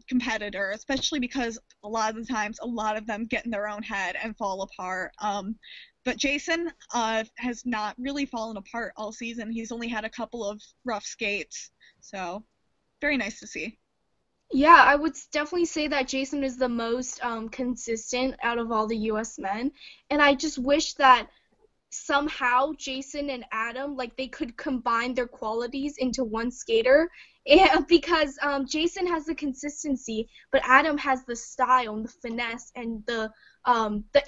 competitor, especially because a lot of the times, a lot of them get in their own head and fall apart. But Jason has not really fallen apart all season. He's only had a couple of rough skates, so very nice to see. Yeah, I would definitely say that Jason is the most consistent out of all the U.S. men, and I just wish that somehow Jason and Adam, like, they could combine their qualities into one skater. And because Jason has the consistency, but Adam has the style and the finesse and the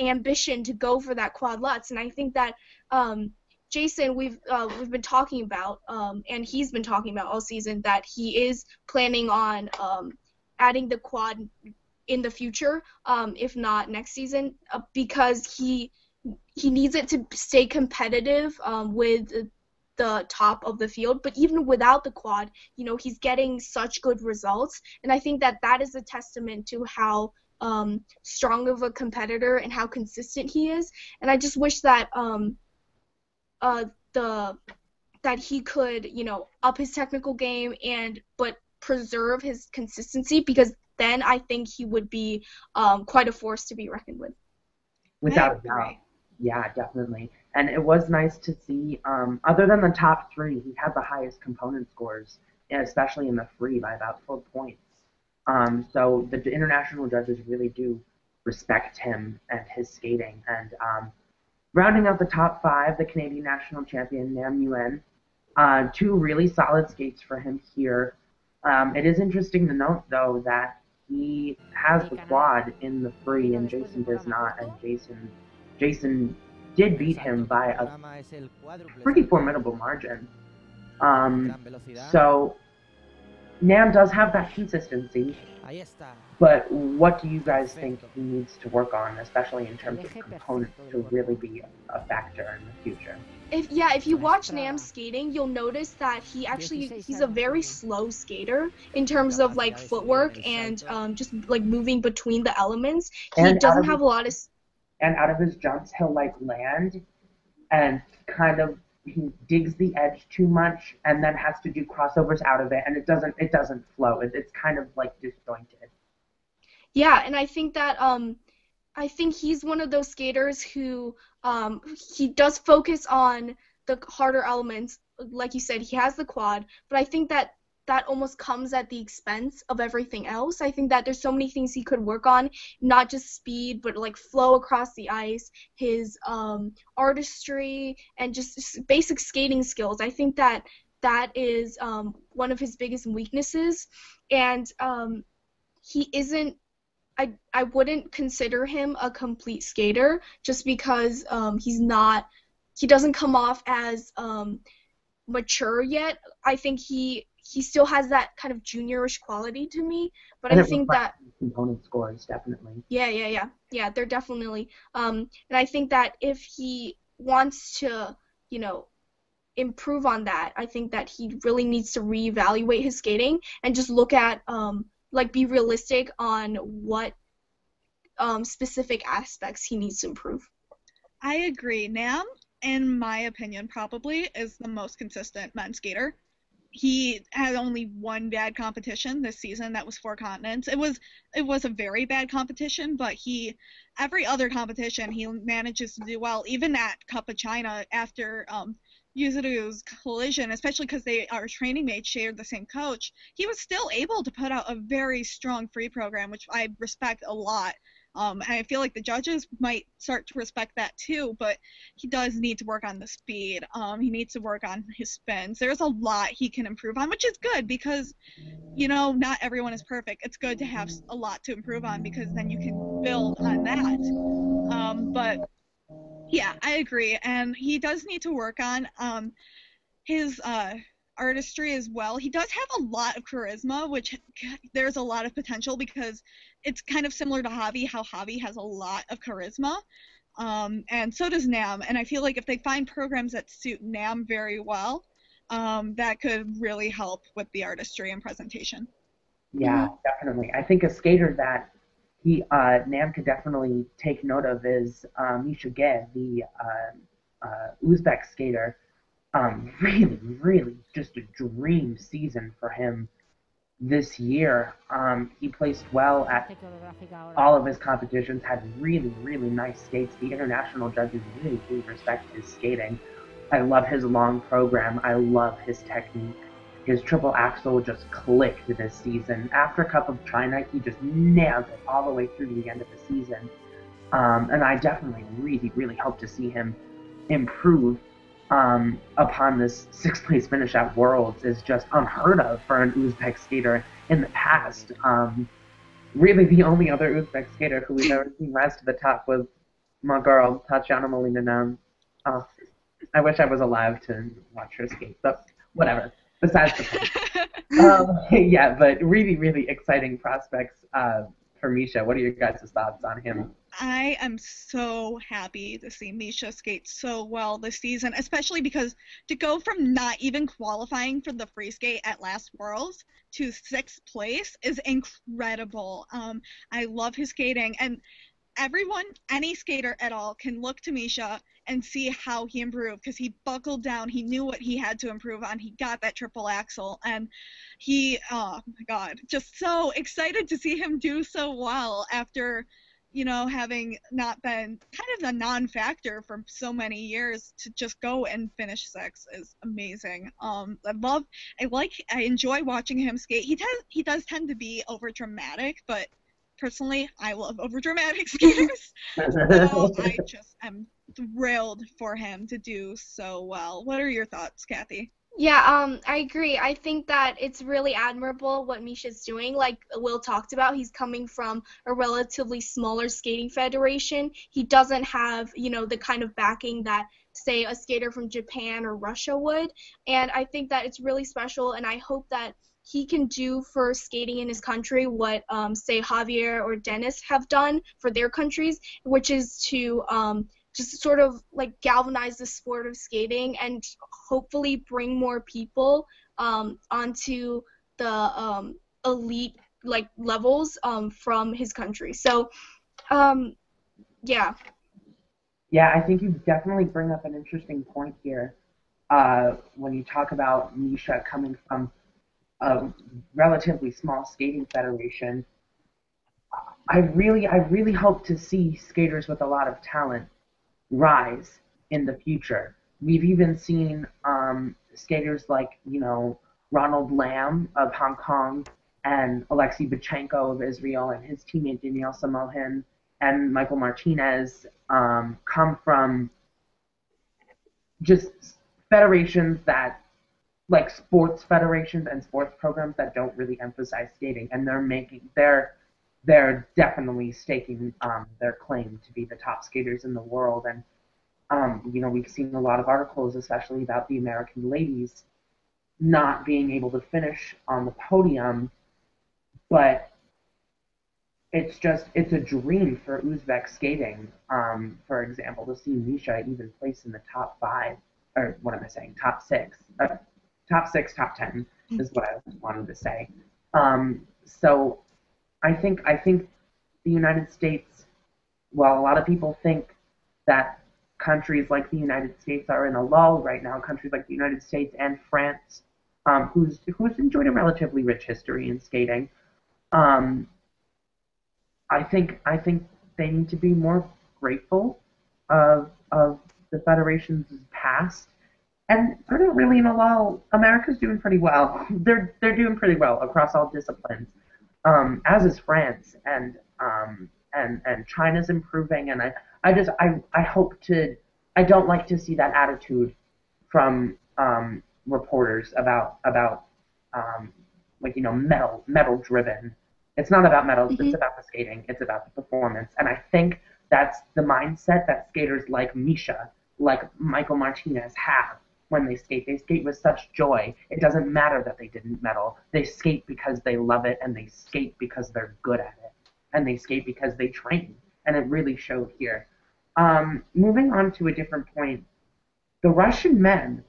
ambition to go for that quad Lutz. And I think that Jason, we've been talking about, and he's been talking about all season, that he is planning on adding the quad in the future, if not next season, because he needs it to stay competitive with the top of the field. But even without the quad, he's getting such good results, and I think that that is a testament to how strong of a competitor and how consistent he is. And I just wish that that he could, up his technical game but preserve his consistency, because then I think he would be quite a force to be reckoned with. Without a doubt. Yeah, definitely. And it was nice to see, other than the top three, he had the highest component scores, especially in the free, by about 4 points. So the international judges really do respect him and his skating. And rounding out the top five, the Canadian national champion, Nam Nguyen. 2 really solid skates for him here. It is interesting to note, though, that he has the quad in the free and Jason does not, and Jason did beat him by a pretty formidable margin. So Nam does have that consistency, but what do you guys think he needs to work on, especially in terms of components, to really be a factor in the future? If you watch Nam skating, you'll notice that he's a very slow skater in terms of like footwork and just like moving between the elements. He doesn't have a lot of. And out of his jumps, he'll like land and kind of he digs the edge too much and then has to do crossovers out of it, and it doesn't flow. It's kind of like disjointed. Yeah, and I think that I think he's one of those skaters who he does focus on the harder elements. Like you said, he has the quad, but I think that almost comes at the expense of everything else. I think that there's so many things he could work on, not just speed, but like flow across the ice, his artistry, and just basic skating skills. I think that is one of his biggest weaknesses, and he isn't. I wouldn't consider him a complete skater just because he doesn't come off as mature yet. I think he still has that kind of juniorish quality to me, but I think that component scores definitely. Yeah, they're definitely. And I think that if he wants to, improve on that, I think that he really needs to reevaluate his skating and just look at be realistic on what specific aspects he needs to improve. I agree. Nam, in my opinion, probably is the most consistent men's skater. He had only one bad competition this season. That was 4 continents. It was a very bad competition, but every other competition he manages to do well. Even at Cup of China after Yuzuru's collision, especially because they are training mates, shared the same coach, he was still able to put out a very strong free program, which I respect a lot. And I feel like the judges might start to respect that too, but he does need to work on the speed. He needs to work on his spins. There's a lot he can improve on, which is good because, not everyone is perfect. It's good to have a lot to improve on because then you can build on that. But yeah, I agree. And he does need to work on his artistry as well. He does have a lot of charisma, which there's a lot of potential because it's kind of similar to Javi, how Javi has a lot of charisma. And so does Nam. And I feel like if they find programs that suit Nam very well, that could really help with the artistry and presentation. Yeah, definitely. I think a skater that Nam could definitely take note of is Mishige, the Uzbek skater. Really, really just a dream season for him this year. He placed well at all of his competitions, had really, really nice skates. The international judges really do respect his skating. I love his long program. I love his technique. His triple axel just clicked this season. After Cup of China, he just nailed it all the way through to the end of the season. And I definitely really, really hope to see him improve upon this sixth place finish at Worlds is just unheard of for an Uzbek skater in the past. Really, the only other Uzbek skater who we've ever seen rise to the top was my girl, Tatiana Molina. I wish I was alive to watch her skate, but whatever. Besides the point. Yeah, but really, really exciting prospects for Misha. What are your guys' thoughts on him? I am so happy to see Misha skate so well this season, especially because to go from not even qualifying for the free skate at last Worlds to 6th place is incredible. I love his skating, and everyone, any skater at all, can look to Misha and see how he improved because he buckled down. He knew what he had to improve on. He got that triple axel, and he, oh my God, just so excited to see him do so well after, having not been kind of a non-factor for so many years. To just go and finish 6th is amazing. I enjoy watching him skate. He does tend to be over dramatic, but personally, I love overdramatic skaters, so I just am thrilled for him to do so well. What are your thoughts, Kathy? Yeah, I agree. I think that it's really admirable what Misha's doing. Like Will talked about, he's coming from a relatively smaller skating federation. He doesn't have, the kind of backing that, say, a skater from Japan or Russia would. And I think that it's really special, and I hope that he can do for skating in his country what, say, Javier or Dennis have done for their countries, which is to just sort of like galvanize the sport of skating and hopefully bring more people onto the elite levels from his country. So, yeah. Yeah, I think you definitely bring up an interesting point here when you talk about Misha coming from a relatively small skating federation. I really hope to see skaters with a lot of talent rise in the future. We've even seen skaters like, Ronald Lamb of Hong Kong and Alexei Bachenko of Israel and his teammate Daniel Samohin and Michael Martinez come from just federations that, like sports federations and sports programs that don't really emphasize skating, and they're definitely staking their claim to be the top skaters in the world. And we've seen a lot of articles, especially about the American ladies not being able to finish on the podium, but it's a dream for Uzbek skating, for example, to see Misha even place in the top 5, or what am I saying, top 6, top 10 is what I wanted to say. So I think the United States, while a lot of people think that countries like the United States are in a lull right now, countries like the United States and France, who's enjoyed a relatively rich history in skating, I think they need to be more grateful of the federation's past. And they're not really in a lull. America's doing pretty well. They're doing pretty well across all disciplines, as is France, and China's improving. And I hope to. I don't like to see that attitude from reporters about medal driven. It's not about medals. Mm-hmm. It's about the skating. It's about the performance. And I think that's the mindset that skaters like Misha, like Michael Martinez have. When they skate with such joy. It doesn't matter that they didn't medal. They skate because they love it, and they skate because they're good at it, and they skate because they train, and it really showed here. Moving on to a different point, the Russian men,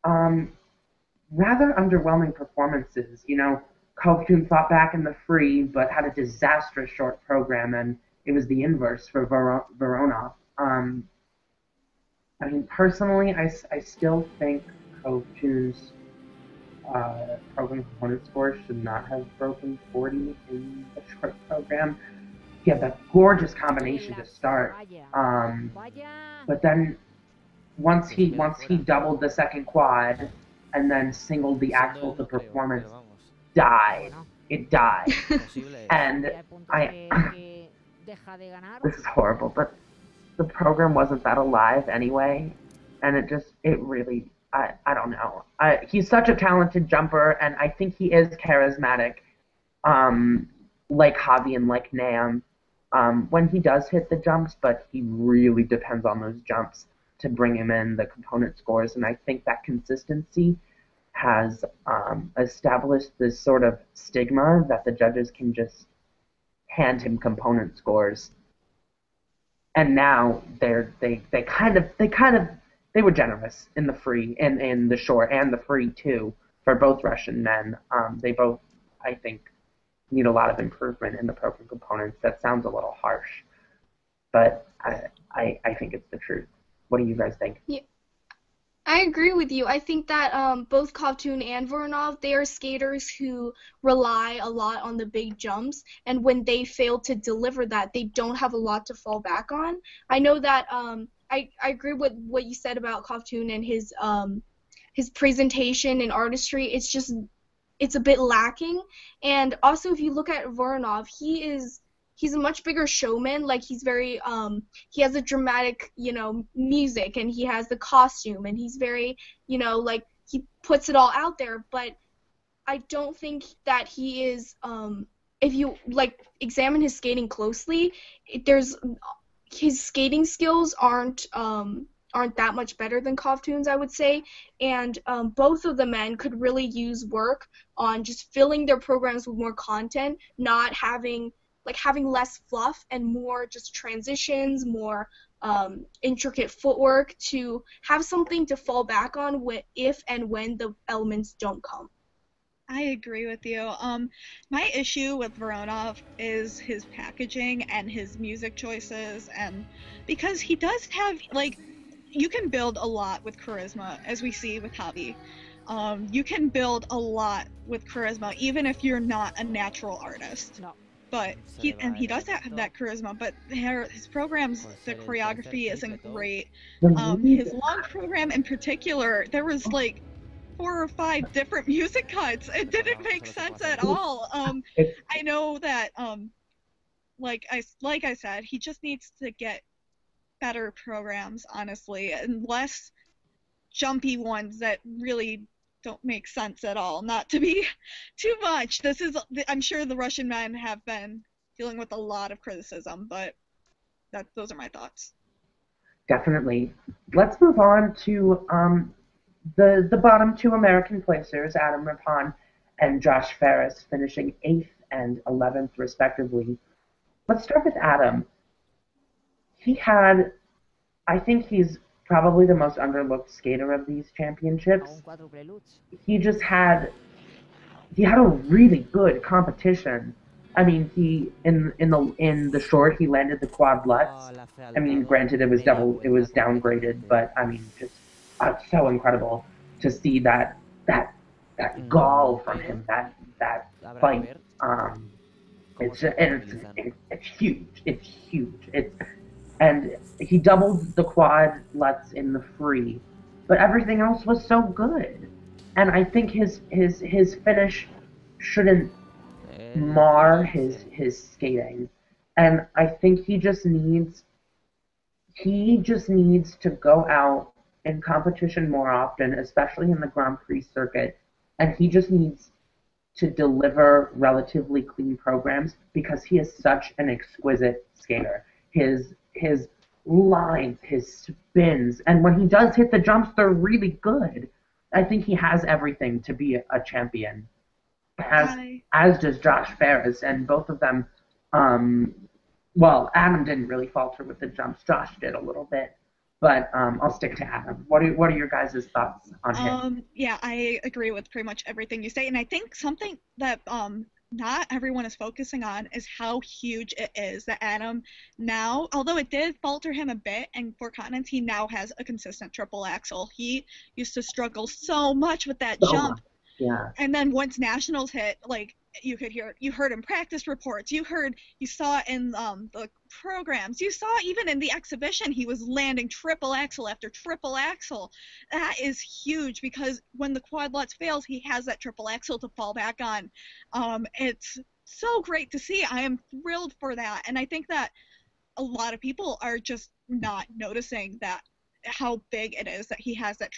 rather underwhelming performances. Kovtun fought back in the free, but had a disastrous short program, and it was the inverse for Voronov. I mean, personally, I still think Kovtun's program component score should not have broken 40 in the short program. He had that gorgeous combination to start, but then once he doubled the second quad and then singled the axle, the performance died. It died, and this is horrible, but the program wasn't that alive anyway, and it really, I don't know. He's such a talented jumper, and I think he is charismatic, um, like Javi and like Nam, when he does hit the jumps, but he really depends on those jumps to bring him in the component scores, and I think that consistency has established this sort of stigma that the judges can just hand him component scores, and now they were generous in the free and in the short and the free too for both Russian men. They both, I think, need a lot of improvement in the program components. That sounds a little harsh, but I think it's the truth. What do you guys think? Yeah, I agree with you. I think that both Kovtun and Voronov, they are skaters who rely a lot on the big jumps, and when they fail to deliver that, they don't have a lot to fall back on. I know that I agree with what you said about Kovtun and his presentation and artistry. It's a bit lacking. And also, if you look at Voronov, he's a much bigger showman. Like, he's very he has a dramatic, music, and he has the costume, and he's very, like, he puts it all out there. But I don't think that he is if you like examine his skating closely, his skating skills aren't that much better than Kovtun's, I would say, and both of the men could really use work on just filling their programs with more content, not having less fluff and more just transitions, more intricate footwork, to have something to fall back on if and when the elements don't come. I agree with you. My issue with Voronov is his packaging and his music choices, and because he does have, like, you can build a lot with charisma, as we see with Javi. You can build a lot with charisma, even if you're not a natural artist. But he does have that charisma, but his programs, the choreography isn't great. His long program in particular, there was like 4 or 5 different music cuts. It didn't make sense at all. I know that, like I said, he just needs to get better programs, honestly, and less jumpy ones that really don't make sense at all. Not to be too much. I'm sure the Russian men have been dealing with a lot of criticism, but those are my thoughts. Definitely. Let's move on to the bottom 2 American placers, Adam Rippon and Josh Ferris, finishing 8th and 11th respectively. Let's start with Adam. I think he's probably the most underlooked skater of these championships. He had a really good competition. I mean, in the short he landed the quad Lutz. I mean, granted it was downgraded, but I mean, just so incredible to see that gall from him, that fight. It's huge. It's huge. And he doubled the quad Lutz in the free, but everything else was so good. And I think his finish shouldn't mar his skating. And I think he just needs to go out in competition more often, especially in the Grand Prix circuit. And he just needs to deliver relatively clean programs because he is such an exquisite skater. His lines, his spins, and when he does hit the jumps, they're really good. I think he has everything to be a champion, as does Josh Ferris, and both of them. Well, Adam didn't really falter with the jumps. Josh did a little bit, but I'll stick to Adam. What are your guys' thoughts on him? Yeah, I agree with pretty much everything you say, and I think something that not everyone is focusing on is how huge it is that Adam now, although it did falter him a bit in 4 continents, he now has a consistent triple axel. He used to struggle so much with that jump. Yeah. And then once nationals hit, like, you heard in practice reports, you saw in the programs, you saw even in the exhibition, he was landing triple axel after triple axel. That is huge because when the quad Lutz fails, he has that triple axel to fall back on. It's so great to see. I am thrilled for that, and I think that a lot of people are just not noticing that how big it is that he has that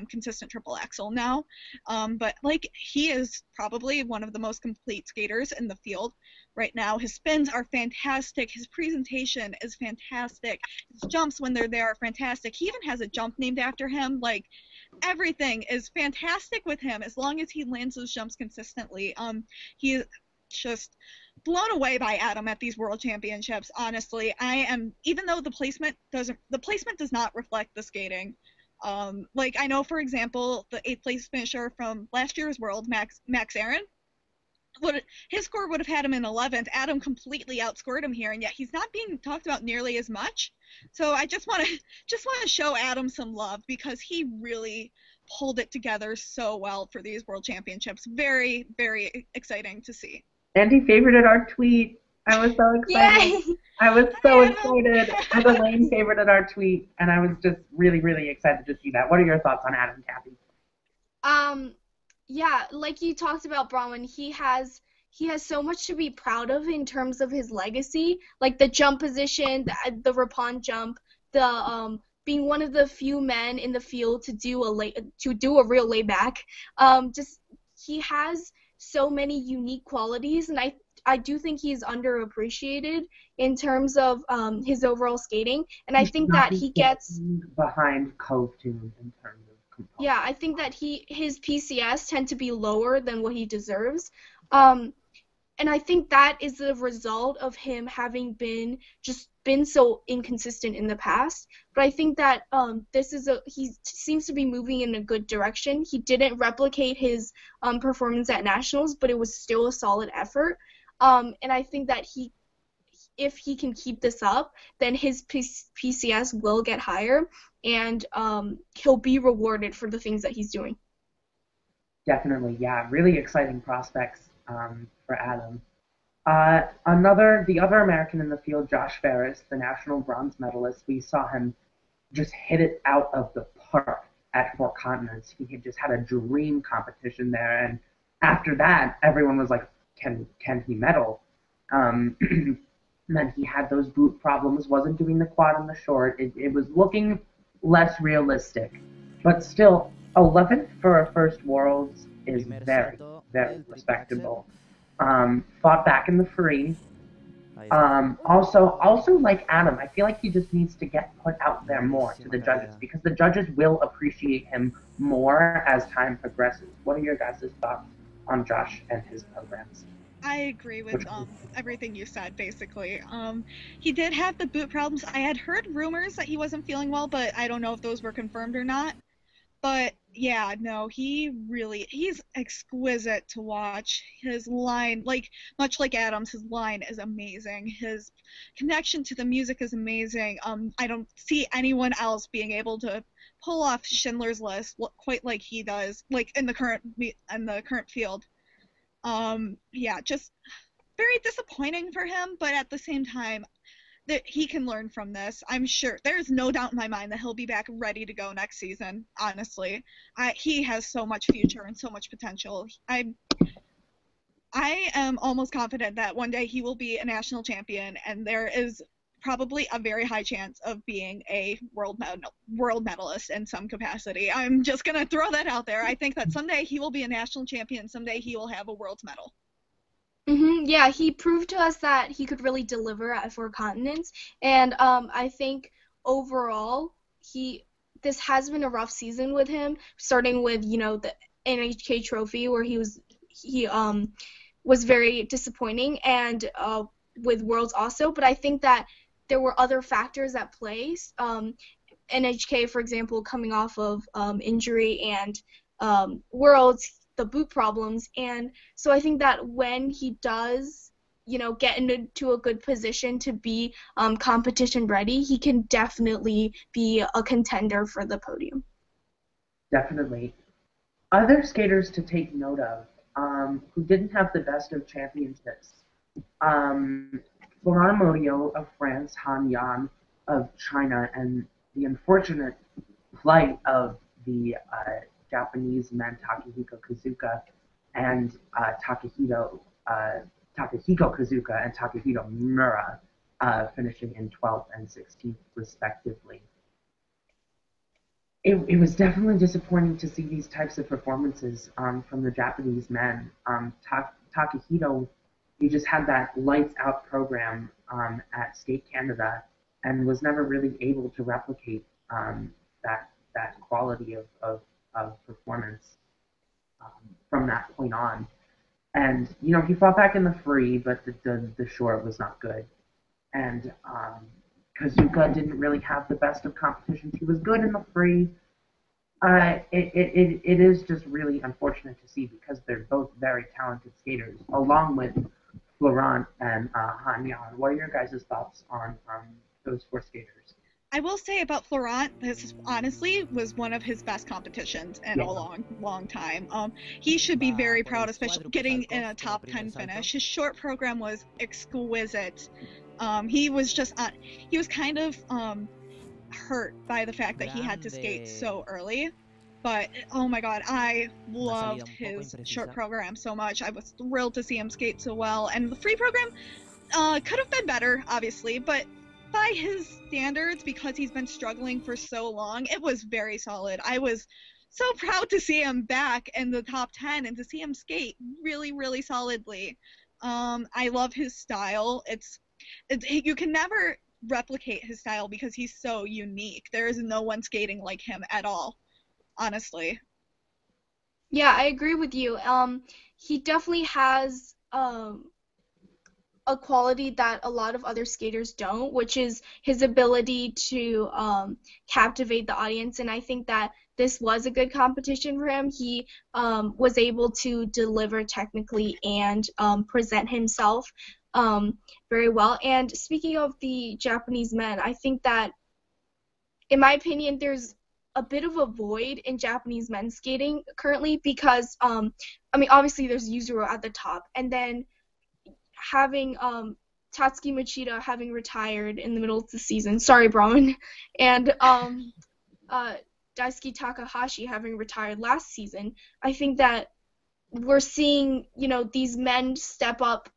consistent triple axel now. But like, he is probably one of the most complete skaters in the field right now. His spins are fantastic. His presentation is fantastic. His jumps when they're there are fantastic. He even has a jump named after him. Like, everything is fantastic with him as long as he lands those jumps consistently. He is just blown away by Adam at these World Championships. Honestly, I am. Even though the placement does not reflect the skating. Like, I know, for example, the 8th place finisher from last year's World, Max Aaron, his score would have had him in 11th. Adam completely outscored him here, and yet he's not being talked about nearly as much. So I just want to show Adam some love, because he really pulled it together so well for these World Championships. Very, very exciting to see. And he favorited our tweet. I was so excited. Yay! I was so excited. And Elaine favorited our tweet, and I was just really, really excited to see that. What are your thoughts on Adam, Kathy? Yeah, like you talked about, Bronwyn, he has so much to be proud of in terms of his legacy, like the jump position, the Rapon jump, the being one of the few men in the field to do a real layback. Just, he has so many unique qualities, and I do think he's underappreciated in terms of his overall skating, and I think that he gets behind Cove Tune in terms of components. Yeah, I think that his PCS tend to be lower than what he deserves, and I think that is the result of him having been so inconsistent in the past. But I think that he seems to be moving in a good direction. He didn't replicate his performance at Nationals, but it was still a solid effort. And I think that if he can keep this up, then his PCS will get higher, and he'll be rewarded for the things that he's doing. Definitely, yeah. Really exciting prospects for Adam. The other American in the field, Josh Ferris, the national bronze medalist, we saw him just hit it out of the park at Four Continents. He had just had a dream competition there, and after that, everyone was like, can he medal? Then he had those boot problems, wasn't doing the quad and the short. It was looking less realistic, but still, 11th for a first Worlds is very, very respectable. Fought back in the free. Also like Adam, I feel like he just needs to get put out there more to the judges, because the judges will appreciate him more as time progresses. What are your guys' thoughts on Josh and his programs? I agree with everything you said, basically. He did have the boot problems. I had heard rumors that he wasn't feeling well, but I don't know if those were confirmed or not. But yeah, no, he's exquisite to watch. His line, like, much like Adams, his line is amazing. His connection to the music is amazing. I don't see anyone else being able to pull off Schindler's List quite like he does, like in the current field. Yeah, just very disappointing for him, but at the same time, that he can learn from this. I'm sure there's no doubt in my mind that he'll be back ready to go next season. Honestly, he has so much future and so much potential. I am almost confident that one day he will be a national champion, and there is probably a very high chance of being a world medalist in some capacity. I'm just gonna throw that out there. I think that someday he will be a national champion. Someday he will have a world's medal. Yeah, he proved to us that he could really deliver at Four Continents, and I think overall this has been a rough season with him, starting with the NHK Trophy, where he was very disappointing, and with Worlds also. But I think that there were other factors at play. NHK, for example, coming off of injury, and Worlds, the boot problems, and so I think that when he does, get into a good position to be competition ready, he can definitely be a contender for the podium. Definitely. Other skaters to take note of who didn't have the best of championships. Florent Modio of France, Han Yan of China, and the unfortunate plight of the Japanese men Takehiko Kazuka and Takehiko Kazuka and Takehito Mura, finishing in 12th and 16th respectively. it was definitely disappointing to see these types of performances from the Japanese men. Takahito, he just had that lights out program at Skate Canada and was never really able to replicate that quality of performance from that point on. And he fought back in the free, but the short was not good. And Kazuka didn't really have the best of competitions. He was good in the free. It is just really unfortunate to see because they're both very talented skaters, along with Florent and Hanyan. What are your guys' thoughts on those four skaters? I will say about Florent, this honestly was one of his best competitions in Yeah. a long, long time. He should be very proud, especially getting in a top 10 finish. His short program was exquisite. He was he was kind of hurt by the fact that he had to skate so early. But oh my god, I loved his short program so much. I was thrilled to see him skate so well. And the free program could have been better, obviously, but by his standards, because he's been struggling for so long, it was very solid. I was so proud to see him back in the top 10 and to see him skate really, really solidly. I love his style. You can never replicate his style because he's so unique. There is no one skating like him at all, honestly. Yeah, I agree with you. He definitely has a quality that a lot of other skaters don't, which is his ability to captivate the audience. And I think that this was a good competition for him. He was able to deliver technically and present himself very well. And speaking of the Japanese men, I think that, in my opinion, there's a bit of a void in Japanese men's skating currently because, I mean, obviously there's Yuzuru at the top, and then having Tatsuki Machida having retired in the middle of the season, sorry, Braun, and Daisuke Takahashi having retired last season, I think that we're seeing, these men step up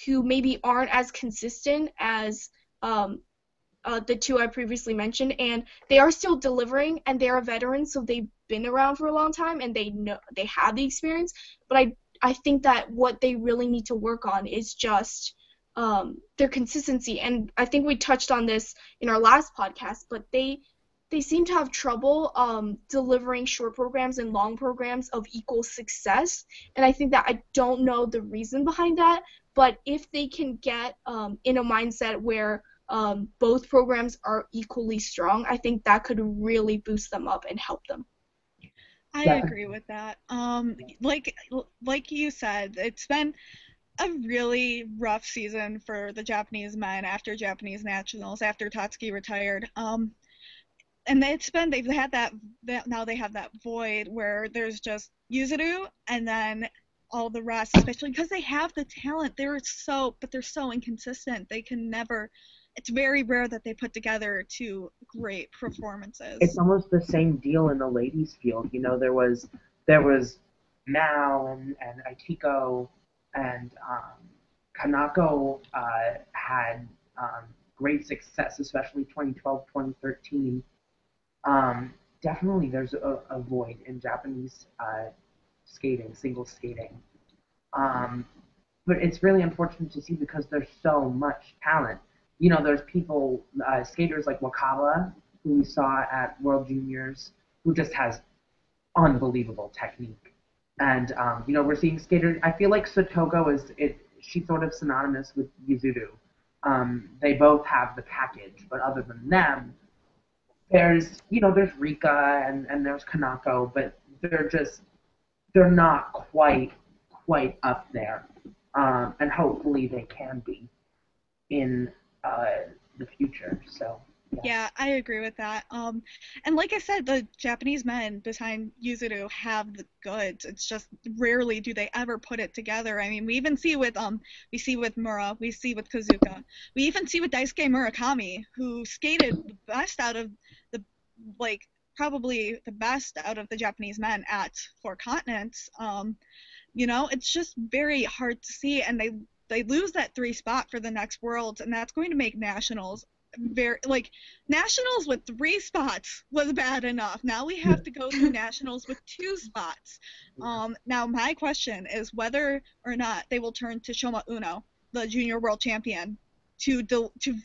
who maybe aren't as consistent as the two I previously mentioned, and they are still delivering, and they are veterans, so they've been around for a long time, and they have the experience, but I think that what they really need to work on is just their consistency. And I think we touched on this in our last podcast, but they seem to have trouble delivering short programs and long programs of equal success. And I think that I don't know the reason behind that, but if they can get in a mindset where both programs are equally strong, I think that could really boost them up and help them. I agree with that. Like you said, it's been a really rough season for the Japanese men after Japanese nationals, after Tatsuki retired. And they've had that now they have that void where there's just Yuzuru and then all the rest, especially because they have the talent. But they're so inconsistent. They can never. It's very rare that they put together two great performances. It's almost the same deal in the ladies' field. There was Mao and Aikiko and Kanako had great success, especially 2012, 2013. Definitely, there's a void in Japanese skating, single skating. But it's really unfortunate to see because there's so much talent. There's people, skaters like Wakawa, who we saw at World Juniors, who just has unbelievable technique. And, we're seeing skaters, I feel like Sotogo she's sort of synonymous with Yuzuru. They both have the package, but other than them, there's Rika and there's Kanako, but they're not quite up there. And hopefully they can be in the future. So yeah, I agree with that. And like I said, the Japanese men behind Yuzuru have the goods. It's just rarely do they ever put it together. I mean, we see with Mura, we see with Kazuka, we even see with Daisuke Murakami, who skated the best out of probably the best out of the Japanese men at Four Continents. It's just very hard to see, and they lose that 3 spot for the next Worlds, and that's going to make nationals very like nationals with 3 spots was bad enough. Now we have to go through nationals with 2 spots. Now my question is whether or not they will turn to Shoma Uno, the junior world champion, to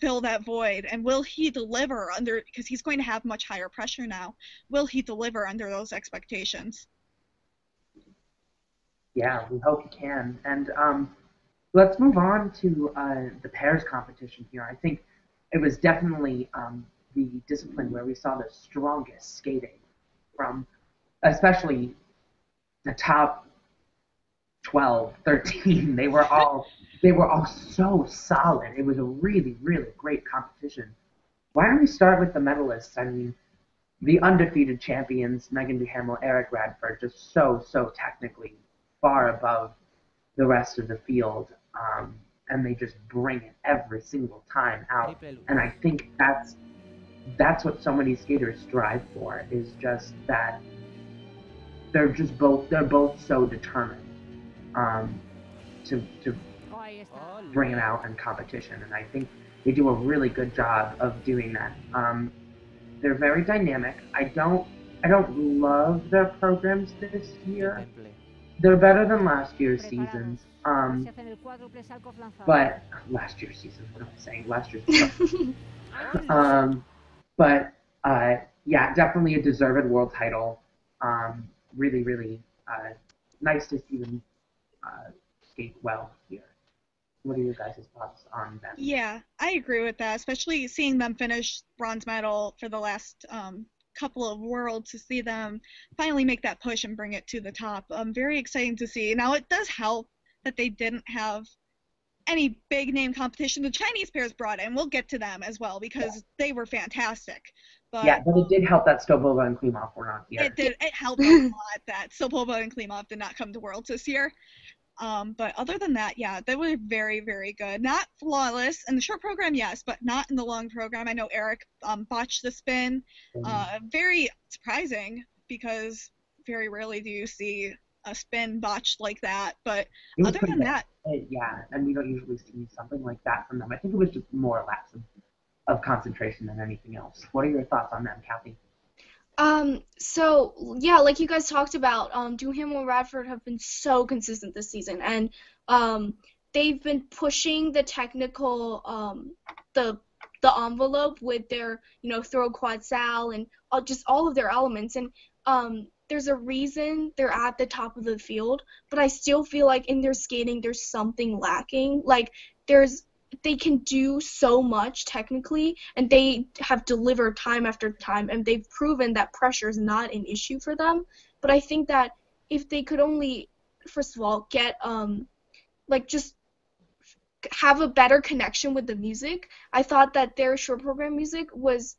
fill that void, and will he deliver under, because he's going to have much higher pressure now. Will he deliver under those expectations? Yeah, we hope he can. And let's move on to the pairs competition here. I think it was definitely the discipline where we saw the strongest skating from, especially the top 12, 13. They were all so solid. It was a really, really great competition. Why don't we start with the medalists? I mean, the undefeated champions, Megan Duhamel, Eric Radford, just so technically far above the rest of the field, and they just bring it every single time out. And I think that's what so many skaters strive for, is just that they're both so determined to bring it out in competition, and I think they do a really good job of doing that. They're very dynamic. I don't love their programs this year. They're better than last year's seasons. But last year's season, what am I saying? Last year's but yeah, definitely a deserved world title. Really, really nice to see them skate well here. What are your guys' thoughts on them? Yeah, I agree with that, especially seeing them finish bronze medal for the last couple of worlds, to see them finally make that push and bring it to the top. Very exciting to see. Now, it does help that they didn't have any big name competition. The Chinese pairs brought in. We'll get to them as well because they were fantastic. But it did help that Stopova and Klimov were not here. It helped a lot that Stopova and Klimov did not come to Worlds this year. But other than that, yeah, they were very, very good. Not flawless in the short program, yes, but not in the long program. I know Eric botched the spin. Very surprising, because very rarely do you see a spin botched like that. But other than that, yeah, and we don't usually see something like that from them. I think it was just more a lapse of concentration than anything else. What are your thoughts on them, Kathy? So yeah, like you guys talked about, Duhamel and Radford have been so consistent this season, and they've been pushing the technical, the envelope with their, throw quad sal and just all of their elements, and there's a reason they're at the top of the field, but I still feel like in their skating there's something lacking. Like they can do so much technically, and they have delivered time after time, and they've proven that pressure is not an issue for them. But I think that if they could only, first of all, get just have a better connection with the music. I thought that their short program music was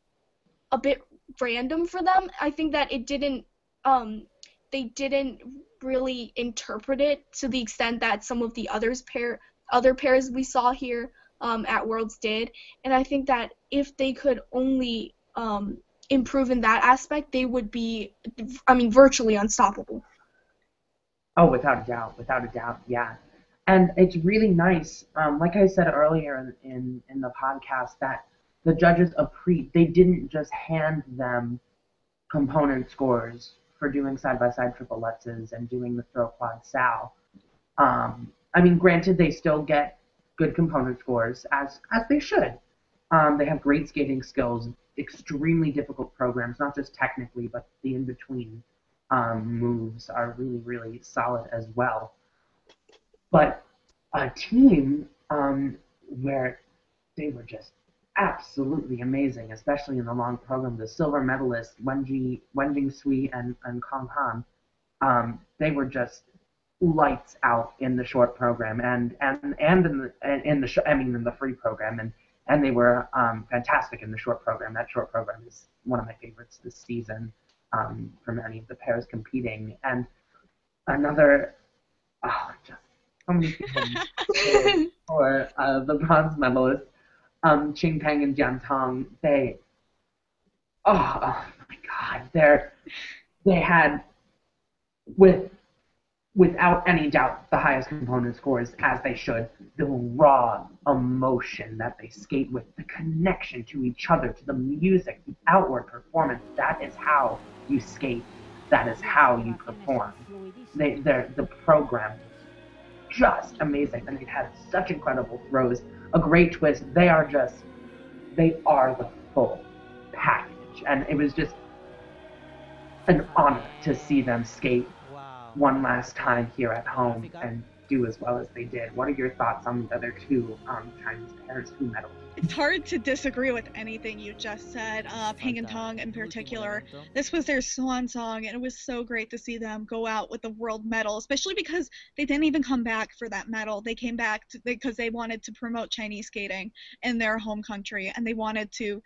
a bit random for them. I think that they didn't really interpret it to the extent that some of the other pairs we saw here at Worlds did, and I think that if they could only improve in that aspect, they would be, virtually unstoppable. Oh, without a doubt, yeah. And it's really nice, like I said earlier in the podcast, that the judges they didn't just hand them component scores for doing side-by-side triple Lutzes and doing the throw quad sal. Granted, they still get good component scores, as they should. They have great skating skills, extremely difficult programs, not just technically, but the in-between moves are really, really solid as well. But a team where they were just absolutely amazing, especially in the long program, the silver medalists, Wenjing Sui and Kong Han, they were just lights out in the short program and in the free program, and they were fantastic in the short program. That short program is one of my favorites this season from any of the pairs competing. And another, just so many things for the bronze medalists, Qing Peng and Jian Tong. Oh my God, they had with without any doubt, the highest component scores, as they should. The raw emotion that they skate with, the connection to each other, to the music, the outward performance. That is how you skate. That is how you perform. The program was just amazing, and they had such incredible throws, a great twist. They are the full package, and it was just an honor to see them skate one last time here at home and do as well as they did. What are your thoughts on the other two Chinese pairs who medaled? It's hard to disagree with anything you just said. Peng and Tong in particular. This was their swan song, and it was so great to see them go out with the world medal, especially because they didn't even come back for that medal. They came back because they wanted to promote Chinese skating in their home country, and they wanted to,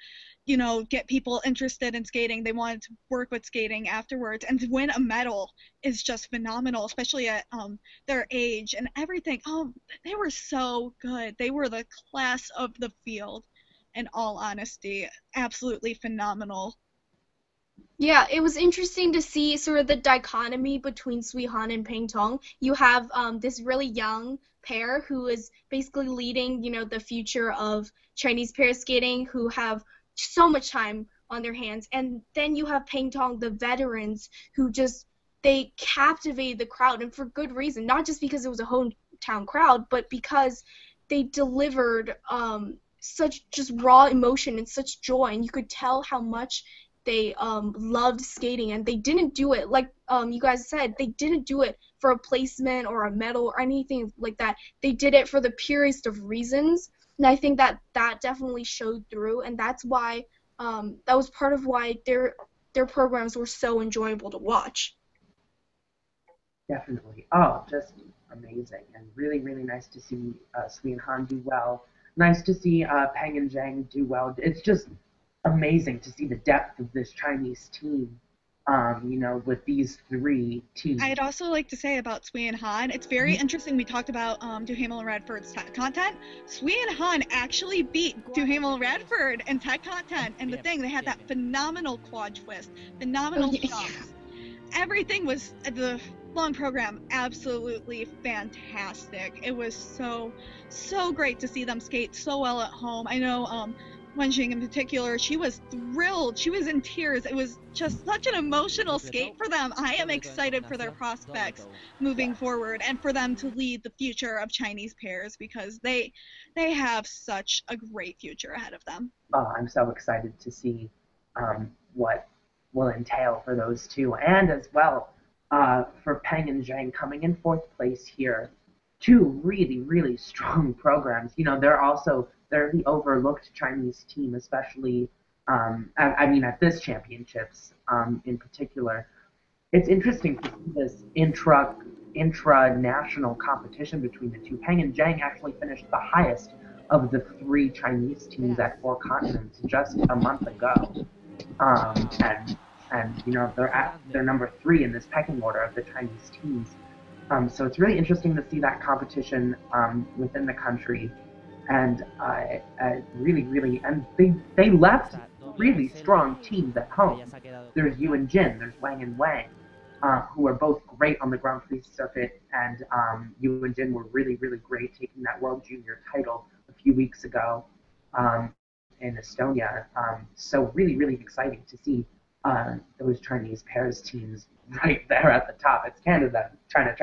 get people interested in skating. They wanted to work with skating afterwards, and to win a medal is just phenomenal, especially at their age and everything. They were so good. They were the class of the field, in all honesty. Absolutely phenomenal. Yeah, it was interesting to see sort of the dichotomy between Sui Han and Peng Tong. You have this really young pair who is basically leading, the future of Chinese pair skating, who have so much time on their hands. And then you have Peng Tong, the veterans, who they captivated the crowd, and for good reason, not just because it was a hometown crowd, but because they delivered such just raw emotion and such joy, and you could tell how much they loved skating, and they didn't do it, like you guys said, they didn't do it for a placement or a medal or anything like that. They did it for the purest of reasons, and I think that definitely showed through, and that's why that was part of why their programs were so enjoyable to watch. Definitely. Oh, just amazing, and really, really nice to see Sui and Han do well. Nice to see Peng and Zhang do well. It's just amazing to see the depth of this Chinese team, with these three teams. I'd also like to say about Sui and Han, it's very interesting. We talked about Duhamel and Radford's tech content. Sui and Han actually beat Duhamel and Radford in tech content, and the thing, they had that phenomenal quad twist, phenomenal jumps. Everything was, the long program, absolutely fantastic. It was so great to see them skate so well at home. I know Wenjing in particular, she was thrilled. She was in tears. It was just such an emotional skate for them. I am excited for their prospects moving forward, and for them to lead the future of Chinese pairs, because they have such a great future ahead of them. Oh, I'm so excited to see what will entail for those two, and as well for Peng and Zhang coming in fourth place here. Two really, really strong programs. They're the overlooked Chinese team, especially, at this championships in particular. It's interesting to see this intra-national competition between the two. Peng and Zhang actually finished the highest of the three Chinese teams at four continents just a month ago. They're number 3 in this pecking order of the Chinese teams. So it's really interesting to see that competition within the country, and they left really strong teams at home. There's Yu and Jin, there's Wang and Wang, who are both great on the Grand Prix circuit, and Yu and Jin were really, really great, taking that World Junior title a few weeks ago in Estonia. So really, really exciting to see those Chinese pairs teams right there at the top. It's Canada, China,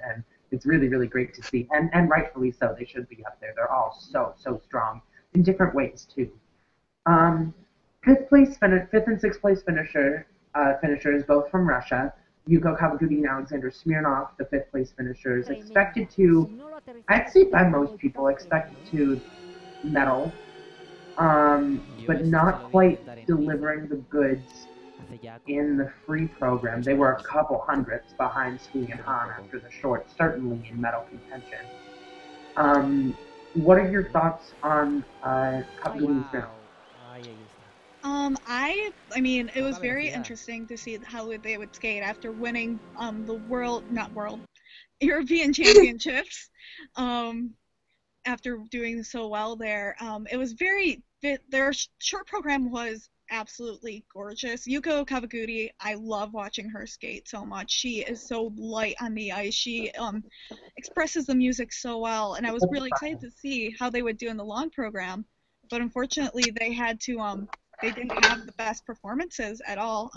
and it's really, really great to see, and rightfully so. They should be up there. They're all so strong in different ways too. Fifth and sixth place finishers, both from Russia. Yuko Kawaguchi and Alexander Smirnov, the fifth place finishers, expected to, I'd say by most people, expected to medal, but not quite delivering the goods in the free program. They were a couple hundredths behind Sui and Han after the short, certainly in medal contention. What are your thoughts on Kawaguchi's medal? It was very interesting to see how they would skate after winning European Championships. After doing so well there, it was their short program was absolutely gorgeous. Yuko Kawaguchi, I love watching her skate so much. She is so light on the ice. She expresses the music so well, and I was really excited to see how they would do in the long program. But unfortunately, they didn't have the best performances at all.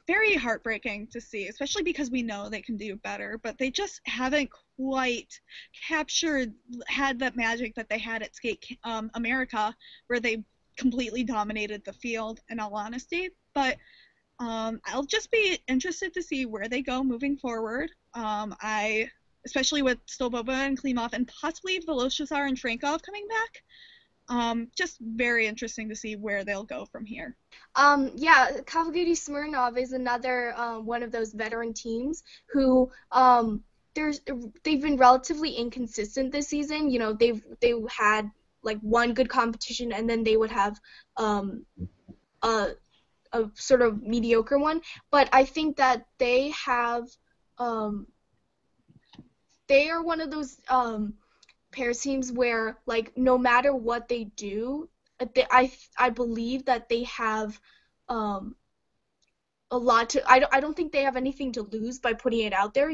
Very heartbreaking to see, especially because we know they can do better, but they just haven't quite had that magic that they had at Skate America, where they completely dominated the field, in all honesty. But I'll just be interested to see where they go moving forward. Especially with Stolboba and Klimov and possibly Voloshazar and Trankov coming back. Just very interesting to see where they'll go from here. Yeah, Kawaguchi Smirnov is another one of those veteran teams who they've been relatively inconsistent this season. You know, they had like one good competition and then they would have a sort of mediocre one. But I think that they have they are one of those pairs teams where, like, no matter what they do, I believe that they have a lot to. I don't think they have anything to lose by putting it out there.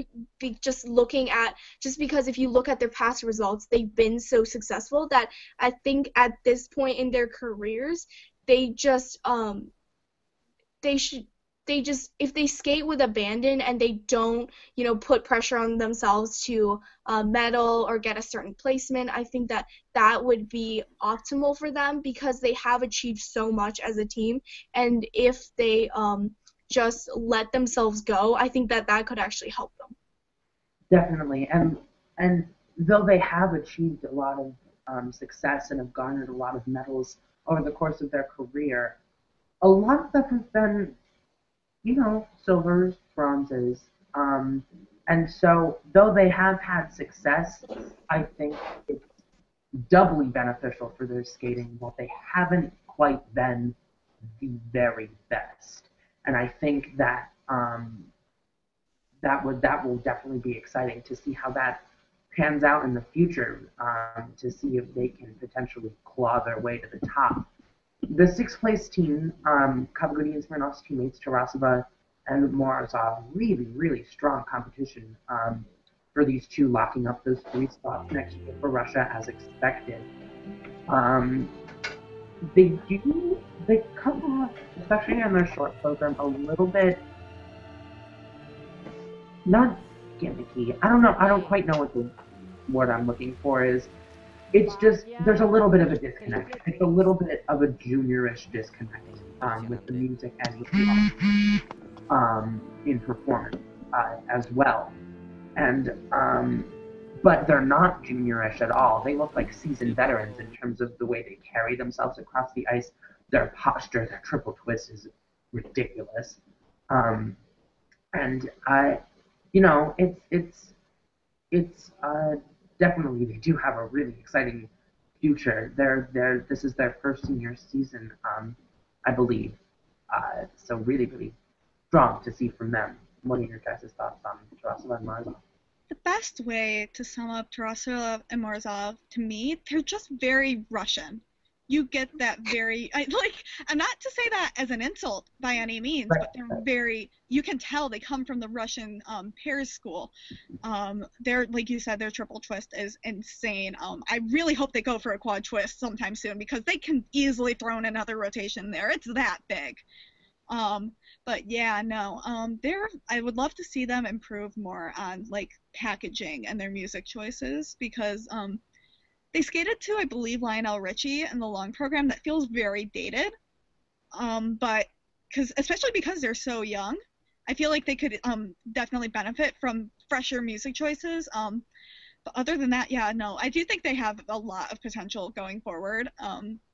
Just because if you look at their past results, they've been so successful that I think at this point in their careers, they just if they skate with abandon and they don't, put pressure on themselves to medal or get a certain placement, I think that would be optimal for them because they have achieved so much as a team. And if they just let themselves go, I think that could actually help them. Definitely. And though they have achieved a lot of success and have garnered a lot of medals over the course of their career, a lot of them have been, silvers, bronzes. And so, though they have had success, I think it's doubly beneficial for their skating while they haven't quite been the very best. And I think that that will definitely be exciting to see how that pans out in the future, to see if they can potentially claw their way to the top. The sixth place team, Kawaguchi and Smirnov's teammates, Tarasova and Morozov, really, really strong competition for these two, locking up those 3 spots next year for Russia as expected. They come off, especially in their short program, a little bit, not gimmicky. I don't know. I don't quite know what the word I'm looking for is. It's just, there's a little bit of a disconnect. It's a little bit of a juniorish disconnect with the music and with the in performance as well. And but they're not juniorish at all. They look like seasoned veterans in terms of the way they carry themselves across the ice. Their posture, their triple twist is ridiculous. And it's definitely, they do have a really exciting future. This is their first senior season, I believe. So really, really strong to see from them. What are your guys' thoughts on Tarasova and Morozov? The best way to sum up Tarasova and Morozov, to me, they're just very Russian. You get that I'm not to say that as an insult by any means, but they're very, you can tell they come from the Russian pairs school. They're, like you said, their triple twist is insane. I really hope they go for a quad twist sometime soon because they can easily throw in another rotation there. It's that big. But yeah, no, I would love to see them improve more on like packaging and their music choices because they skated to, I believe, Lionel Richie in the long program that feels very dated. But especially because they're so young, I feel like they could definitely benefit from fresher music choices. But other than that, yeah, no, I do think they have a lot of potential going forward.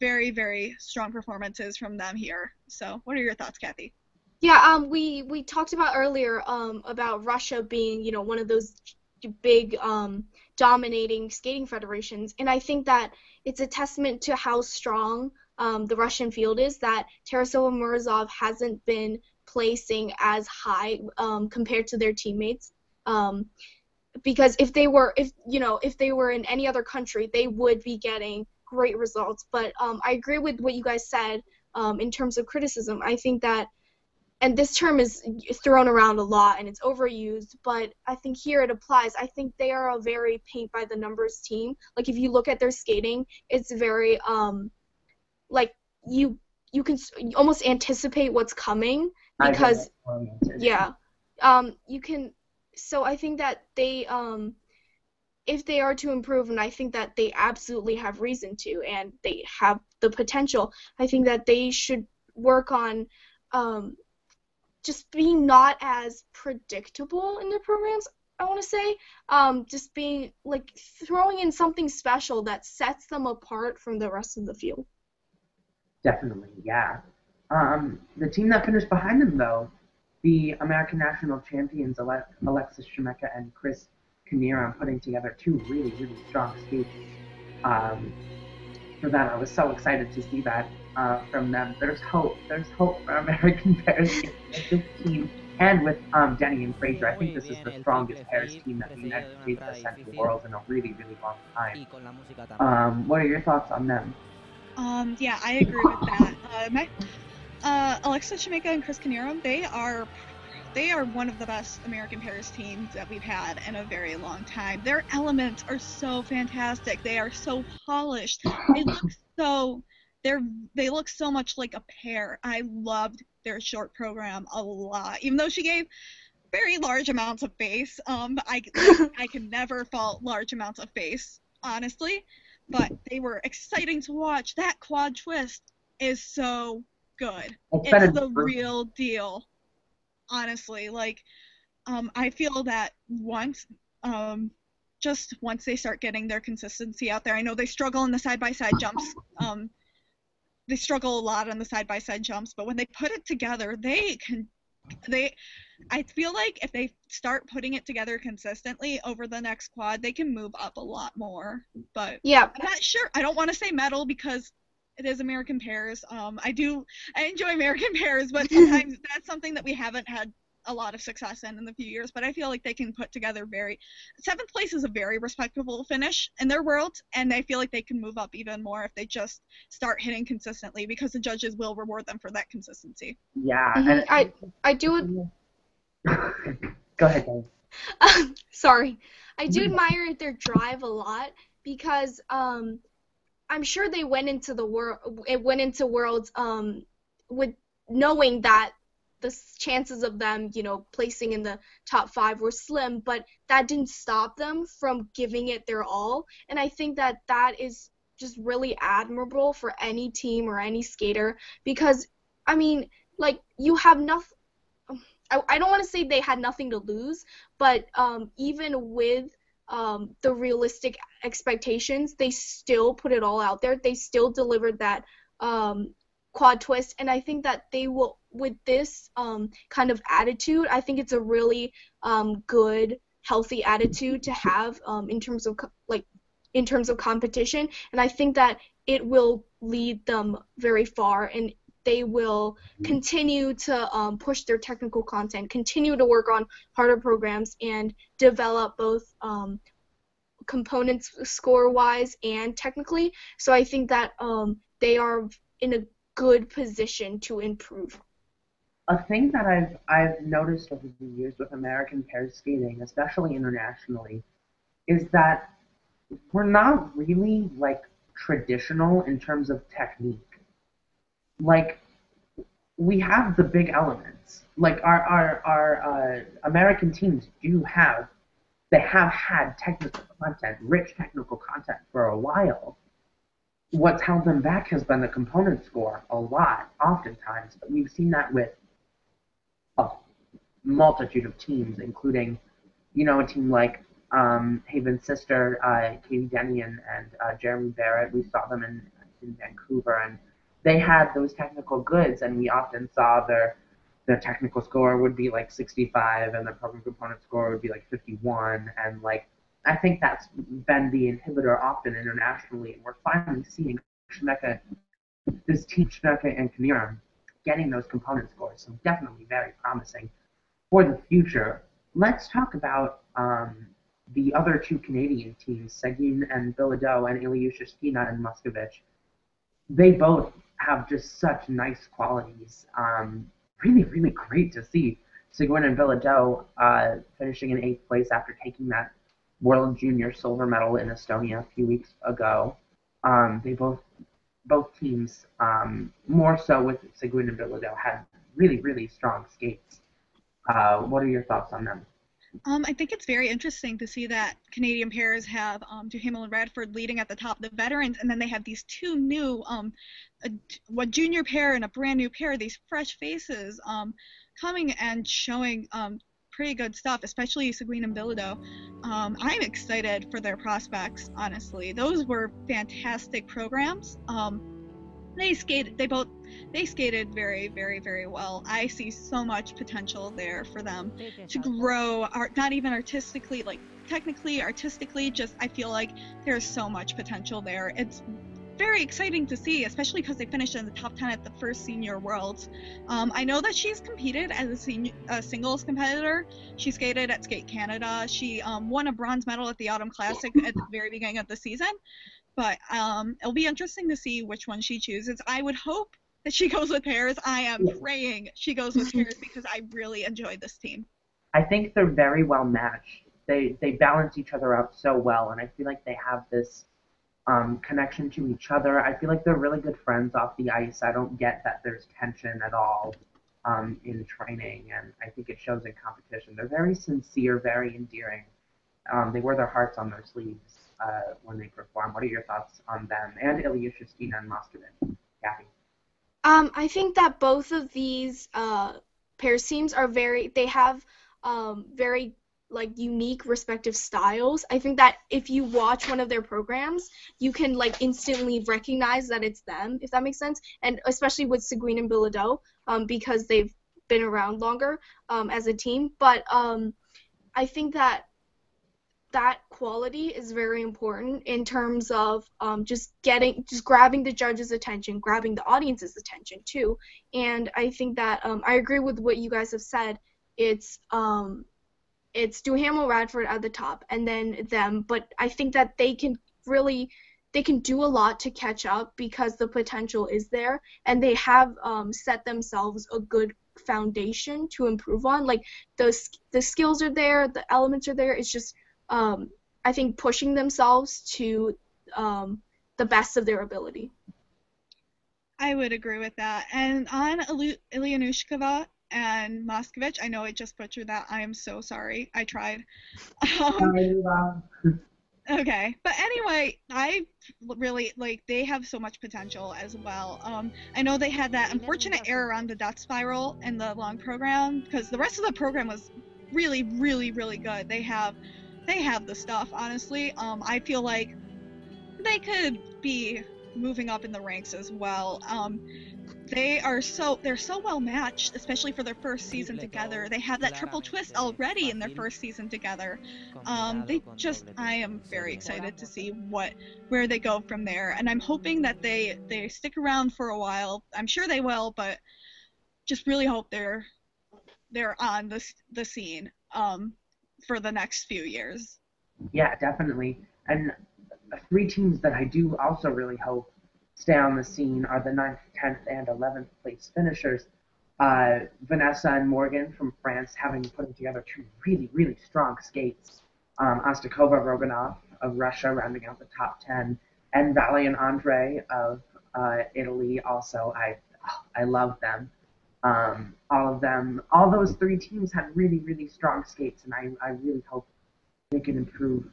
Very, very strong performances from them here. So what are your thoughts, Kathy? Yeah, we talked about earlier about Russia being, one of those big dominating skating federations, and I think that it's a testament to how strong the Russian field is that Tarasova and Morozov hasn't been placing as high compared to their teammates. Because if they were in any other country, they would be getting great results. But I agree with what you guys said in terms of criticism. I think that, and this term is thrown around a lot and it's overused, but I think here it applies. I think they are a very paint-by-the-numbers team. Like, if you look at their skating, it's very, like, you can almost anticipate what's coming because, yeah, you can, so I think that they, if they are to improve, and I think that they absolutely have reason to, and they have the potential, I think that they should work on just being not as predictable in their programs, I want to say. Just being, like, throwing in something special that sets them apart from the rest of the field. Definitely, yeah. The team that finished behind them, though, the American national champions, Alexis Shemeka and Chris Knierim, putting together two really, really strong skates for that. I was so excited to see that from them. There's hope. There's hope for American pairs with this team and with Denny and Fraser. I think this is the strongest pairs team that the United States has sent to the world in a really, really long time. What are your thoughts on them? Yeah, I agree with that. Alexis Shemeka and Chris Knierim, they are one of the best American pairs teams that we've had in a very long time. Their elements are so fantastic. They are so polished. They look so much like a pair. I loved their short program a lot. Even though she gave very large amounts of face, I can never fault large amounts of face, honestly. But they were exciting to watch. That quad twist is so good. It's the real deal. Honestly, like, I feel that once they start getting their consistency out there, I know they struggle in the side-by-side jumps. They struggle a lot on the side-by-side jumps, but when they put it together, I feel like if they start putting it together consistently over the next quad, they can move up a lot more. But yeah, I'm not sure. I don't want to say medal because it is American pairs. I enjoy American pairs, but sometimes that's something that we haven't had a lot of success in the few years. But I feel like they can put together 7th place is a very respectable finish in their world, and I feel like they can move up even more if they just start hitting consistently, because the judges will reward them for that consistency. Yeah, and I do. Go ahead, guys. Sorry, I do admire their drive a lot because I'm sure they went into Worlds with knowing that the chances of them, placing in the top 5 were slim, but that didn't stop them from giving it their all. And I think that is just really admirable for any team or any skater, because, I mean, like, you have nothing. I don't want to say they had nothing to lose, but even with the realistic expectations, they still put it all out there. They still delivered that quad twist, and I think that they will, with this kind of attitude, I think it's a really good, healthy attitude to have in terms of competition, and I think that it will lead them very far, and they will continue to push their technical content, continue to work on harder programs, and develop both components score-wise and technically. So I think that they are in a good position to improve. A thing that I've noticed over the years with American pair skating, especially internationally, is that we're not really, like, traditional in terms of technique. Like, we have the big elements. Like, our American teams have had technical content, rich technical content for a while. What's held them back has been the component score a lot, oftentimes. But we've seen that with a multitude of teams, including, a team like Haven's sister, Katie Denny and Jeremy Barrett. We saw them in Vancouver, and they had those technical goods, and we often saw their technical score would be like 65, and their program component score would be like 51, and like, I think that's been the inhibitor often internationally, and we're finally seeing this team Shemeka and Knierim getting those component scores, so definitely very promising for the future. Let's talk about the other two Canadian teams, Seguin and Bilodeau, and Ilyusha Skina and Muscovich. They both have just such nice qualities. Really, really great to see Seguin and Bilodeau finishing in 8th place after taking that World Junior silver medal in Estonia a few weeks ago. They both teams, more so with Seguin and Bilodeau, had really, really strong skates. What are your thoughts on them? I think it's very interesting to see that Canadian pairs have Duhamel and Radford leading at the top, the veterans, and then they have these two new, a junior pair and a brand new pair, these fresh faces coming and showing pretty good stuff, especially Seguin and Bilodeau. I'm excited for their prospects, honestly. Those were fantastic programs. They skated very, very, very well. I see so much potential there for them to grow, not even artistically, like technically, artistically, just I feel like there's so much potential there. It's very exciting to see, especially because they finished in the top 10 at the first Senior Worlds. I know that she's competed as a singles competitor. She skated at Skate Canada. She won a bronze medal at the Autumn Classic at the very beginning of the season. But it'll be interesting to see which one she chooses. I would hope that she goes with pairs. I am praying she goes with pairs because I really enjoyed this team. I think they're very well matched. They balance each other out so well, and I feel like they have this connection to each other. I feel like they're really good friends off the ice. I don't get that there's tension at all in training, and I think it shows in competition. They're very sincere, very endearing. They wear their hearts on their sleeves when they perform. What are your thoughts on them and Ilya Shustina and Moskovich? Kathy? I think that both of these pairs teams are they have very like unique respective styles. I think that if you watch one of their programs, you can like instantly recognize that it's them, if that makes sense. And especially with Seguin and Bilodeau, because they've been around longer as a team. But I think that quality is very important in terms of just grabbing the judge's attention, grabbing the audience's attention too. And I think that I agree with what you guys have said. It's Duhamel, Radford at the top, and then them. But I think that they can do a lot to catch up because the potential is there, and they have set themselves a good foundation to improve on. Like the skills are there, the elements are there. It's just I think pushing themselves to the best of their ability. I would agree with that. And on Ilyanushkova and Moskovich, I know I just butchered that. I am so sorry. I tried. Okay, but anyway, I really they have so much potential as well. I know they had that unfortunate error on the death spiral in the long program because the rest of the program was really, really, really good. They have the stuff, honestly. I feel like they could be moving up in the ranks as well. They're so well matched, especially for their first season together. They have that triple twist already in their first season together. I am very excited to see where they go from there, and I'm hoping that they stick around for a while. I'm sure they will, but just really hope they're on the scene for the next few years. Yeah, definitely. And 3 teams that I do also really hope stay on the scene are the 9th, 10th, and 11th place finishers. Vanessa and Morgan from France putting together 2 really, really strong skates. Ostakova Roganov of Russia rounding out the top 10, and Vali and Andre of Italy also. I love them. All those 3 teams had really, really strong skates, and I really hope they can improve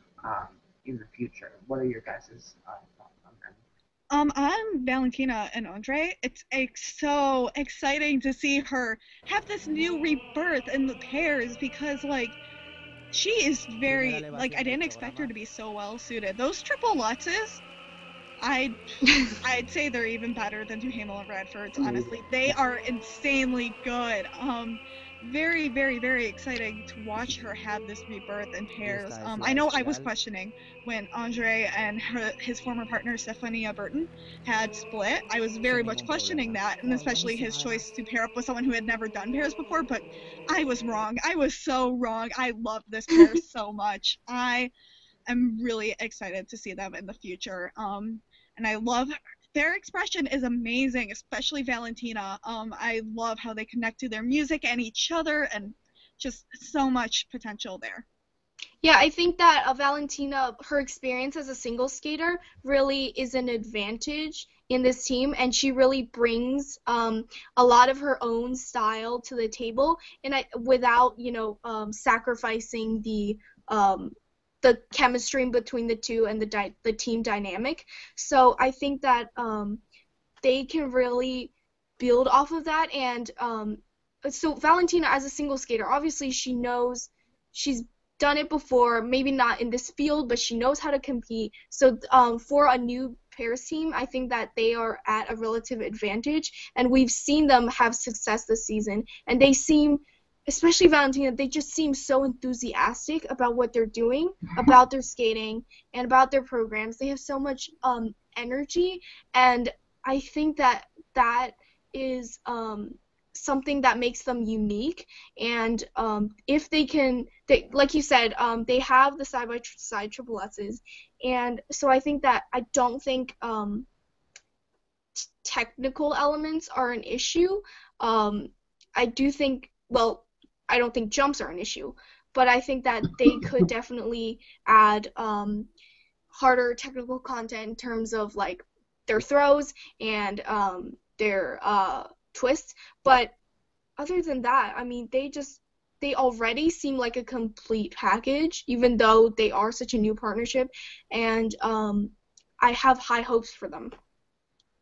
in the future. What are your guys' thoughts on them? On Valentina and Andre, it's so exciting to see her have this new rebirth in the pairs because, she is very, I didn't expect her to be so well suited. Those triple Lutzes, I'd say they're even better than Duhamel and Radford's, honestly. They are insanely good. Very, very, very exciting to watch her have this rebirth in pairs. I know I was questioning when Andre and his former partner Stefania Burton had split. I was very much questioning that, and especially his choice to pair up with someone who had never done pairs before, but I was wrong. I was so wrong. I love this pair so much. I am really excited to see them in the future. And I love their expression is amazing, especially Valentina. I love how they connect to their music and each other, and just so much potential there. Yeah, I think that Valentina, her experience as a single skater really is an advantage in this team, and she really brings a lot of her own style to the table, and without sacrificing the chemistry between the two and the team dynamic. So I think that they can really build off of that, and so Valentina as a single skater, obviously she's done it before, maybe not in this field, but she knows how to compete. So for a new pairs team, I think that they are at a relative advantage, and we've seen them have success this season, and they seem, especially Valentina, they just seem so enthusiastic about what they're doing, about their skating, and about their programs. They have so much energy, and I think that is something that makes them unique, and if like you said, they have the side-by-side triple S's, and so I think that I don't think technical elements are an issue. I do think, well, I don't think jumps are an issue, but I think that they could definitely add harder technical content in terms of like their throws and their twists, but other than that, I mean, they already seem like a complete package, even though they are such a new partnership, and I have high hopes for them.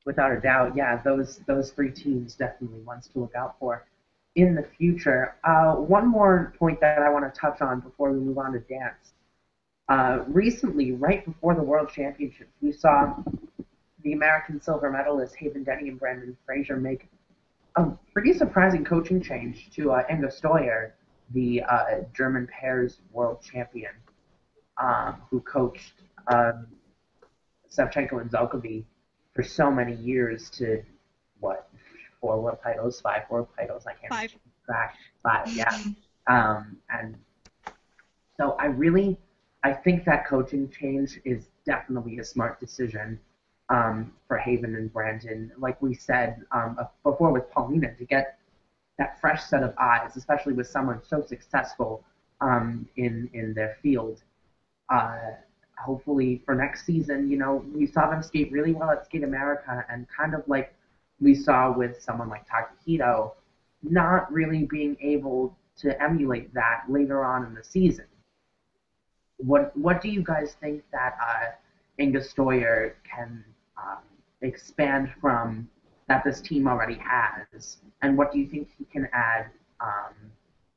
Without a doubt, yeah, those three teams definitely ones to look out for in the future. One more point that I want to touch on before we move on to dance. Recently, right before the World Championships, we saw the American silver medalists Haven Denny and Brandon Fraser make a pretty surprising coaching change to Inga Steuer, the German pairs world champion, who coached Savchenko and Zalkovi for so many years to, what, 4 world titles, 5 world titles, I can't Five. track. 5, yeah. And so I think that coaching change is definitely a smart decision. For Haven and Brandon, like we said before with Paulina, to get that fresh set of eyes, especially with someone so successful in their field. Hopefully for next season, we saw them skate really well at Skate America, and kind of like we saw with someone like Takahito, not really being able to emulate that later on in the season. What do you guys think that Inga Steuer can expand from that this team already has, and what do you think he can add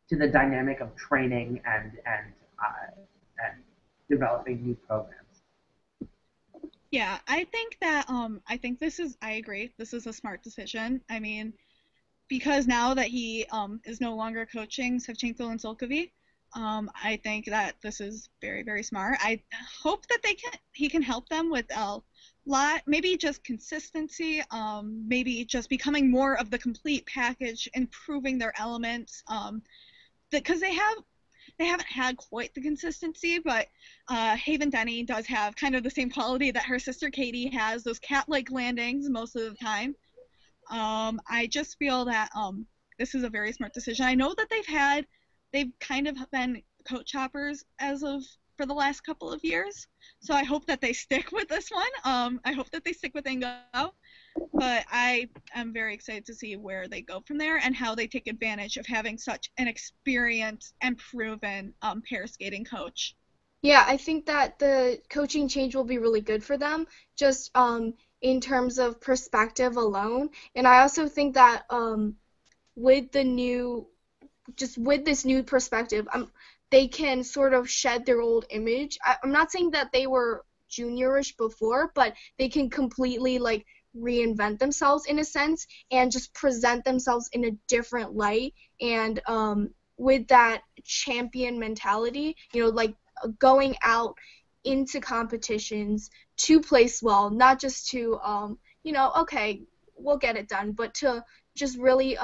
to the dynamic of training and developing new programs? Yeah, I think that I agree. This is a smart decision. I mean, because now that he is no longer coaching Savchenko and Zalkovi, I think that this is very, very smart. I hope that he can help them with a lot, maybe just consistency, maybe just becoming more of the complete package, improving their elements, because they haven't had quite the consistency, but Haven Denny does have kind of the same quality that her sister Katie has, those cat-like landings most of the time. I just feel that this is a very smart decision. I know that they've kind of been coach hoppers for the last couple of years, so I hope that they stick with this one. I hope that they stick with Ingo, but I am very excited to see where they go from there and how they take advantage of having such an experienced and proven pair skating coach. Yeah, I think that the coaching change will be really good for them, just in terms of perspective alone. And I also think that with this new perspective, they can sort of shed their old image. I'm not saying that they were juniorish before, but they can completely like reinvent themselves in a sense and just present themselves in a different light. And with that champion mentality, like going out into competitions to place well, not just to okay, we'll get it done, but to just really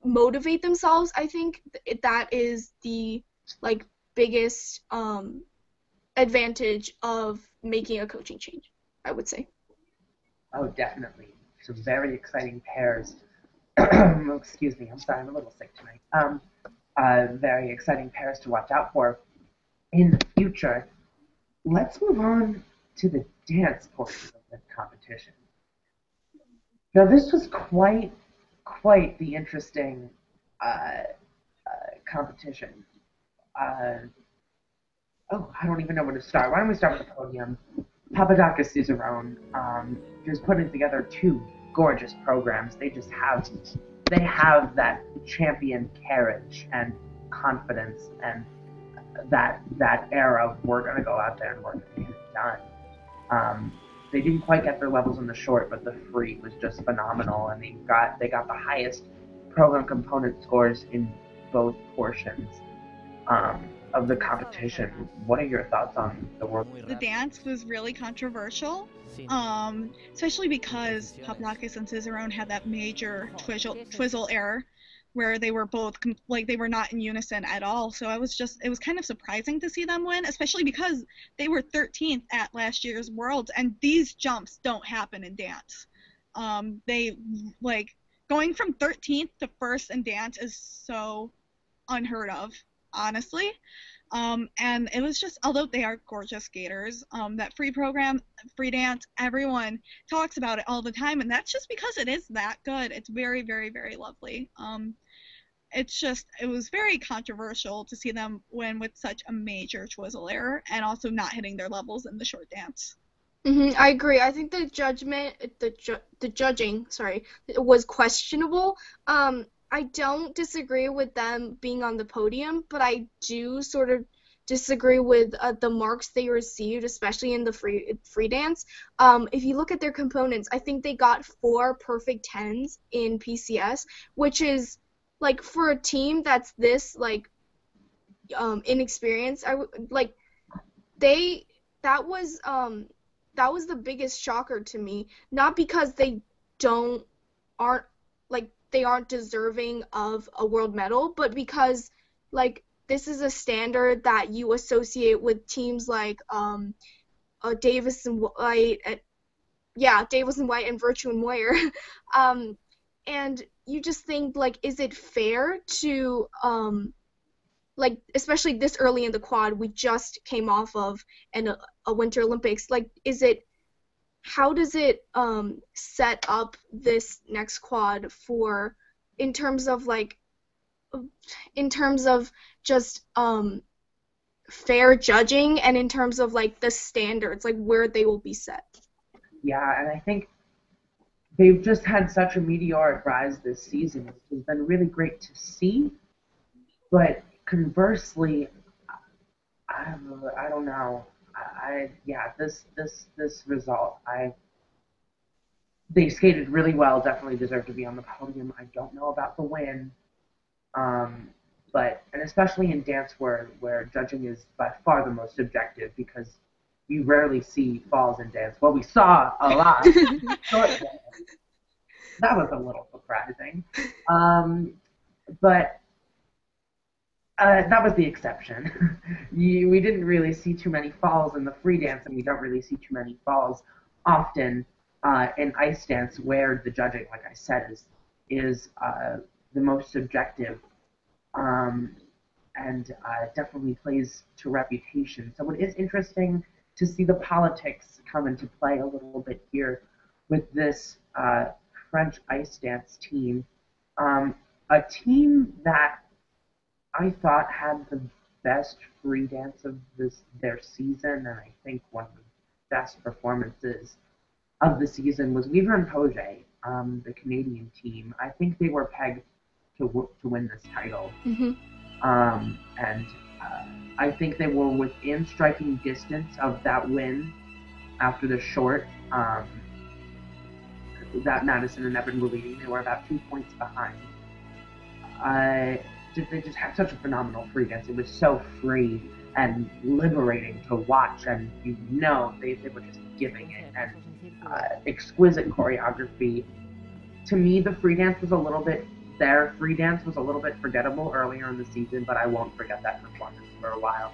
motivate themselves. I think that is the biggest advantage of making a coaching change. I would say. Oh, definitely. Some very exciting pairs. Excuse me, I'm sorry, I'm a little sick tonight. Very exciting pairs to watch out for in the future. Let's move on to the dance portion of the competition. Now, this was quite the interesting uh, competition. Uh, I don't even know where to start. Why don't we start with the podium? Papadakis Cicerone just putting together two gorgeous programs. They have that champion carriage and confidence and that era of we're gonna go out there and we're gonna get it done. They didn't quite get their levels in the short, but the free was just phenomenal, and they got the highest program component scores in both portions of the competition. What are your thoughts on the work? The dance was really controversial, especially because Papadakis and Cicerone had that major twizzle error where they were both they were not in unison at all. So it was kind of surprising to see them win, especially because they were 13th at last year's Worlds, and these jumps don't happen in dance. They going from 13th to first in dance is so unheard of, honestly. And it was just, although they are gorgeous skaters, that free program, free dance, everyone talks about it all the time, and that's just because it is that good. It's very, very, very lovely. It was very controversial to see them win with such a major twizzle error and also not hitting their levels in the short dance. I agree. I think the judging, was questionable. I don't disagree with them being on the podium, but I do sort of disagree with the marks they received, especially in the free dance. If you look at their components, I think they got 4 perfect 10s in PCS, which is for a team that's this inexperienced. That was the biggest shocker to me. Not because they aren't deserving of a world medal, but because this is a standard that you associate with teams like Davis and White and Virtue and Moyer. And you just think is it fair to especially this early in the quad, we just came off of a Winter Olympics, how does it set up this next quad for in terms of just fair judging and in terms of the standards, where they will be set? Yeah, and I think they've just had such a meteoric rise this season, which has been really great to see. But conversely, I don't know. This result, they skated really well. Definitely deserve to be on the podium. I don't know about the win, but especially in dance where judging is by far the most subjective, because you rarely see falls in dance. Well, we saw a lot. That was a little surprising, but. That was the exception. We didn't really see too many falls in the free dance, and we don't really see too many falls often in ice dance, where the judging, like I said, is the most subjective, and definitely plays to reputation. So it is interesting to see the politics come into play a little bit here with this French ice dance team, a team that I thought had the best free dance of their season, and I think one of the best performances of the season was Weaver and Poget, the Canadian team. I think they were pegged to win this title, and I think they were within striking distance of that win after the short. That Madison and Evan were leading. They were about 2 points behind. They just had such a phenomenal free dance. It was so free and liberating to watch, and they were just giving it, and exquisite choreography. To me, the free dance was their free dance was a little bit forgettable earlier in the season, but I won't forget that performance for a while.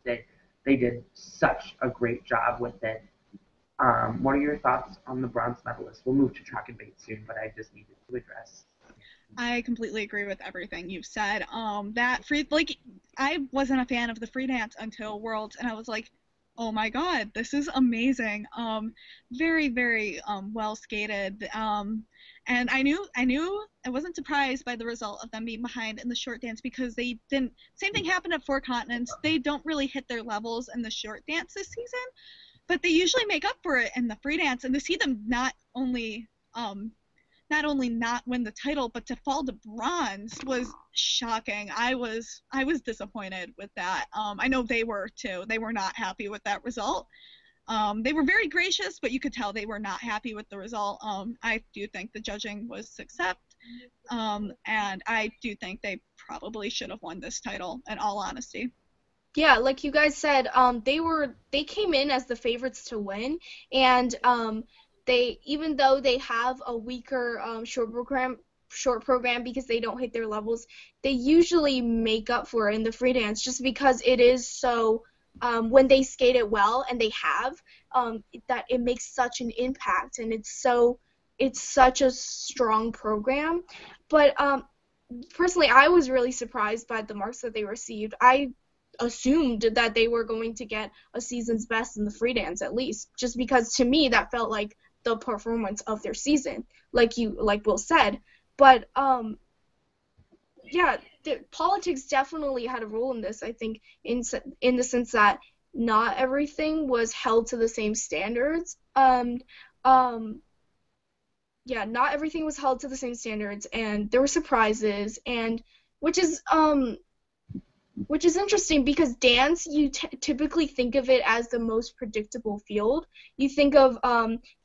They did such a great job with it. What are your thoughts on the bronze medalists? We'll move to track and bait soon, but I just needed to address. I completely agree with everything you've said. That free, like, I wasn't a fan of the free dance until Worlds, and I was like, oh my god, this is amazing. Very, very well skated. And I wasn't surprised by the result of them being behind in the short dance because they didn't. Same thing happened at Four Continents. They don't really hit their levels in the short dance this season, but they usually make up for it in the free dance. And to see them not only not win the title, but to fall to bronze was shocking. I was disappointed with that. I know they were too. They were not happy with that result. They were very gracious, but you could tell they were not happy with the result. I do think the judging was success, and I do think they probably should have won this title, in all honesty. Yeah, like you guys said, they came in as the favorites to win, and they, even though they have a weaker short program because they don't hit their levels, they usually make up for it in the free dance just because it is so, when they skate it well, and they have, that it makes such an impact, and it's such a strong program. But personally, I was really surprised by the marks that they received. I assumed that they were going to get a season's best in the free dance at least, just because to me that felt like the performance of their season, like Will said. But yeah, the politics definitely had a role in this. I think in the sense that not everything was held to the same standards. Yeah, not everything was held to the same standards, and there were surprises, and which is interesting because dance, you typically think of it as the most predictable field. You think of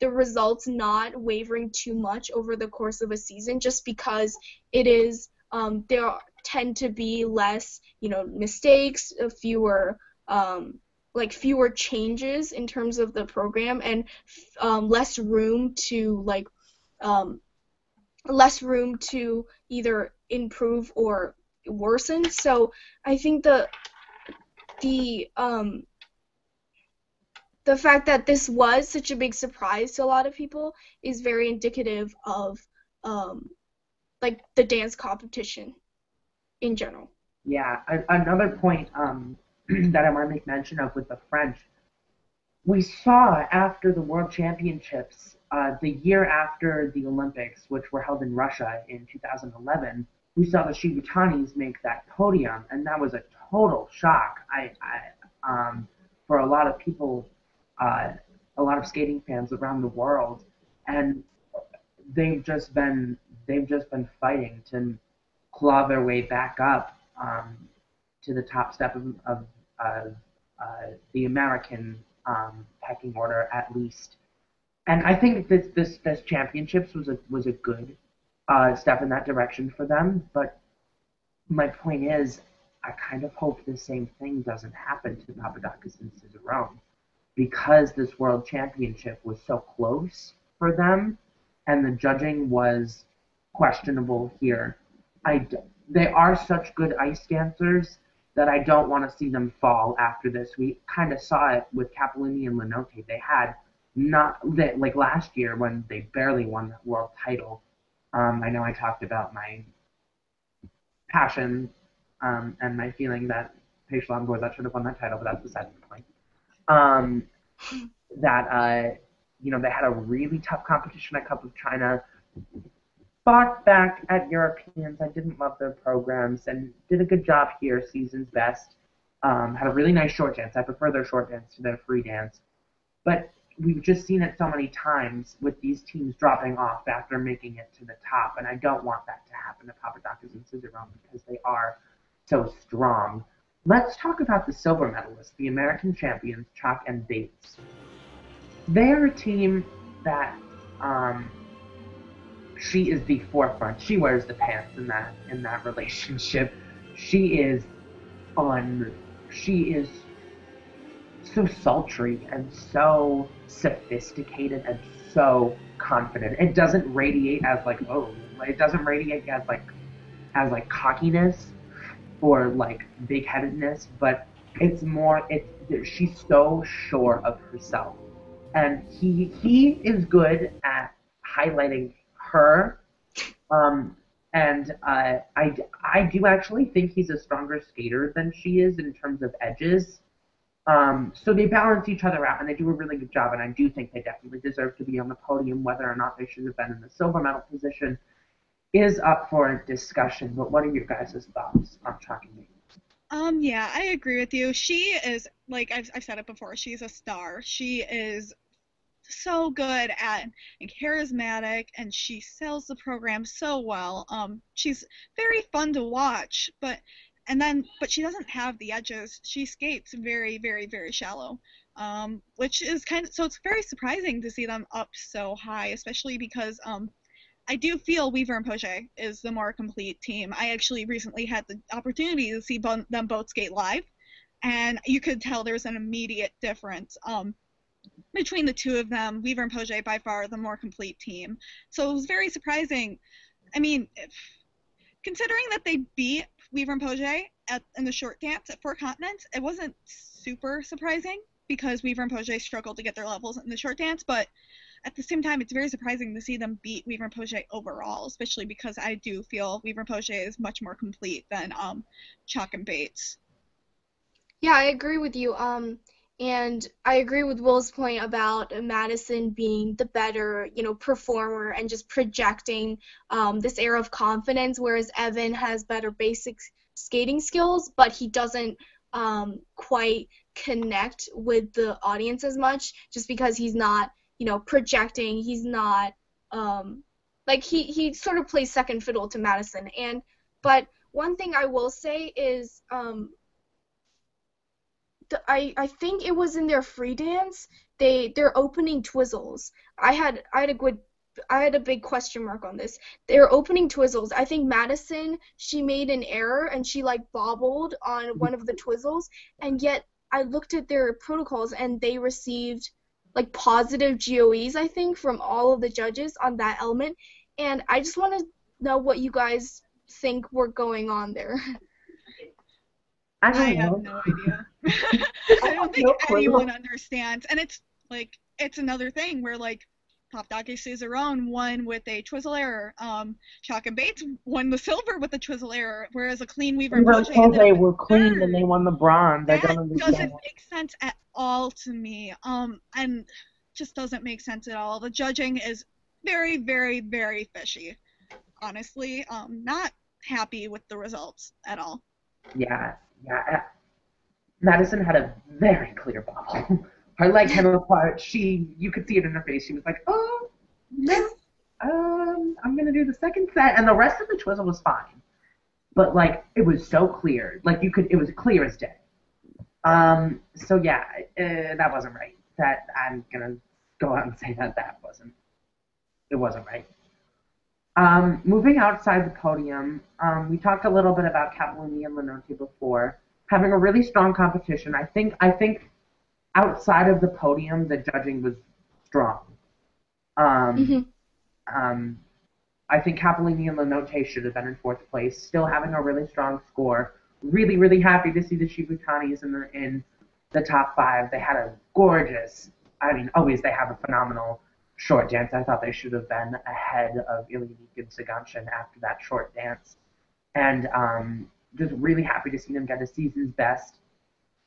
the results not wavering too much over the course of a season just because it is, there tend to be less, mistakes, fewer changes in terms of the program, and less room to either improve or worsen. So I think the fact that this was such a big surprise to a lot of people is very indicative of the dance competition in general. Yeah, another point that I want to make mention of with the French, we saw after the World Championships, the year after the Olympics, which were held in Russia in 2011, we saw the Shibutanis make that podium, and that was a total shock. For a lot of people, a lot of skating fans around the world, and they've just been fighting to claw their way back up to the top step of the American pecking order, at least. And I think this championships was a good step in that direction for them. But my point is, I kind of hope the same thing doesn't happen to Papadakis and Cicerone, because this world championship was so close for them, and the judging was questionable here. They are such good ice dancers that I don't want to see them fall after this. We kind of saw it with Capellini and Lenote. They had like last year when they barely won the world title. I know I talked about my passion and my feeling that Paige Lomgorza should have won that title, but that's beside the point. They had a really tough competition at Cup of China, fought back at Europeans. I didn't love their programs, and did a good job here, season's best. Had a really nice short dance. I prefer their short dance to their free dance. But we've just seen it so many times with these teams dropping off after making it to the top, and I don't want that to happen to Papadakis and Cicerone because they are so strong. Let's talk about the silver medalists, the American champions, Chalk and Bates. They're a team that she is the forefront. She wears the pants in that relationship. She is so sultry and so sophisticated and so confident. It doesn't radiate as it doesn't radiate as cockiness or like big-headedness, but it's more, she's so sure of herself. and he is good at highlighting her. And I do actually think he's a stronger skater than she is in terms of edges. So they balance each other out, and they do a really good job. And I do think they definitely deserve to be on the podium. Whether or not they should have been in the silver medal position is up for discussion. But what are your guys' thoughts on Chalk and Bates? Yeah, I agree with you. She is, like I've said it before, she's a star. She is so good at and charismatic, and she sells the program so well. She's very fun to watch, but she doesn't have the edges. She skates very, very, very shallow. Which is so it's very surprising to see them up so high, especially because I do feel Weaver and Poche is the more complete team. I actually recently had the opportunity to see them both skate live, and you could tell there's an immediate difference between the two of them. Weaver and Poche by far the more complete team. So it was very surprising. I mean, considering that they beat Weaver and Poche in the short dance at Four Continents, it wasn't super surprising because Weaver and Poche struggled to get their levels in the short dance, but at the same time, it's very surprising to see them beat Weaver and Poche overall, especially because I do feel Weaver and Poche is much more complete than Chalk and Bates. Yeah, I agree with you. And I agree with Will's point about Madison being the better, performer and just projecting this air of confidence, whereas Evan has better basic skating skills, but he doesn't quite connect with the audience as much just because he's not projecting. He's not he sort of plays second fiddle to Madison. But one thing I will say is I think it was in their free dance, their opening twizzles. I had a big question mark on this. Their opening twizzles. I think Madison, she made an error and she bobbled on one of the twizzles, and yet I looked at their protocols and they received positive GOEs, I think, from all of the judges on that element. And I just want to know what you guys think were going on there. I have no idea. I don't think anyone understands. And it's another thing where Top Dog Cesarone won with a twizzle error. Chalk and Bates won the silver with a twizzle error, whereas a clean Weaver and Poche were clean and they won the bronze. That doesn't make sense at all to me. And just doesn't make sense at all. The judging is very, very, very fishy. Honestly, not happy with the results at all. Yeah. Madison had a very clear bobble. Her leg came apart. You could see it in her face. She was like, "Oh, no, I'm gonna do the second set," and the rest of the twizzle was fine. But it was so clear. It was clear as day. So yeah, that wasn't right. That I'm gonna go out and say that wasn't right. Moving outside the podium, we talked a little bit about Capellini and Lenotti before having a really strong competition. I think outside of the podium, the judging was strong. I think Capellini and Lenotti should have been in fourth place, still having a really strong score. Really, really happy to see the Shibutanis in the top 5. They had a gorgeous, always they have a phenomenal short dance. I thought they should have been ahead of Ilianik and Saganshin after that short dance. And just really happy to see them get a season's best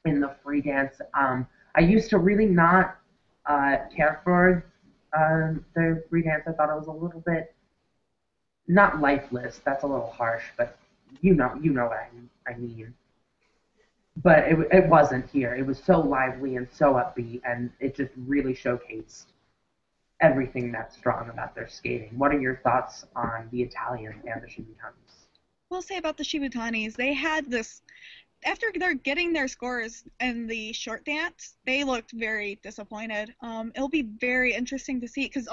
in the free dance. I used to really not care for the free dance. I thought it was a little bit, not lifeless, that's a little harsh, but you know what I mean. But it wasn't here. It was so lively and so upbeat, and it just really showcased everything that's strong about their skating. What are your thoughts on the Italian and the Shibutanis? We'll say about the Shibutanis, they had this, after they're getting their scores in the short dance, they looked very disappointed. It'll be very interesting to see, because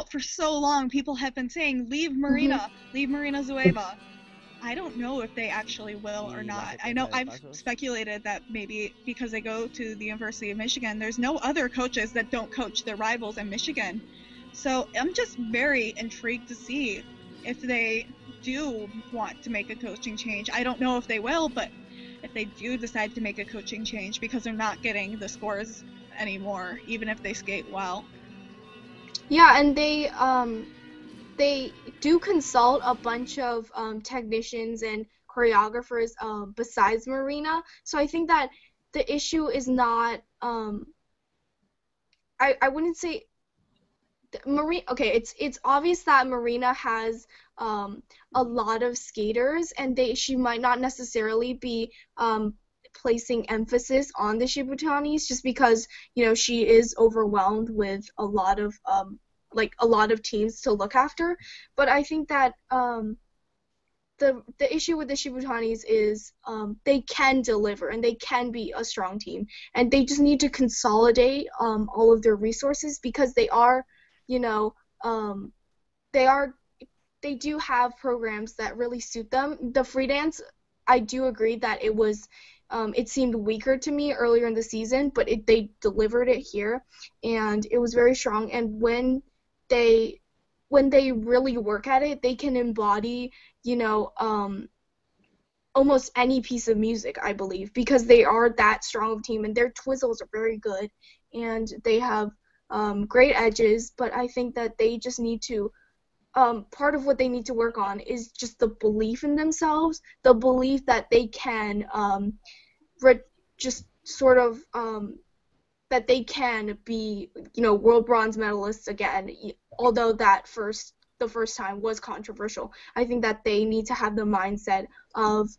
for so long, people have been saying, leave Marina Zueva. I don't know if they actually will or not. I know I've speculated that maybe because they go to the University of Michigan, there's no other coaches that don't coach their rivals in Michigan. So I'm just very intrigued to see if they do want to make a coaching change. I don't know if they will, but if they do decide to make a coaching change because they're not getting the scores anymore, even if they skate well. Yeah, and they do consult a bunch of technicians and choreographers besides Marina. So I think that the issue is not I wouldn't say Marina. Okay, it's obvious that Marina has a lot of skaters, and she might not necessarily be placing emphasis on the Shibutanis just because she is overwhelmed with a lot of a lot of teams to look after. But I think that the issue with the Shibutanis is they can deliver and they can be a strong team, and they just need to consolidate all of their resources because they are, you know, they are they do have programs that really suit them. The free dance, I do agree that it seemed weaker to me earlier in the season, but they delivered it here, and it was very strong. And they when they really work at it, they can embody, almost any piece of music, I believe, because they are that strong of a team, and their twizzles are very good, and they have great edges. But I think that they just need to part of what they need to work on is just the belief in themselves, the belief that they can just sort of that they can be, world bronze medalists again, although the first time was controversial. I think that they need to have the mindset of,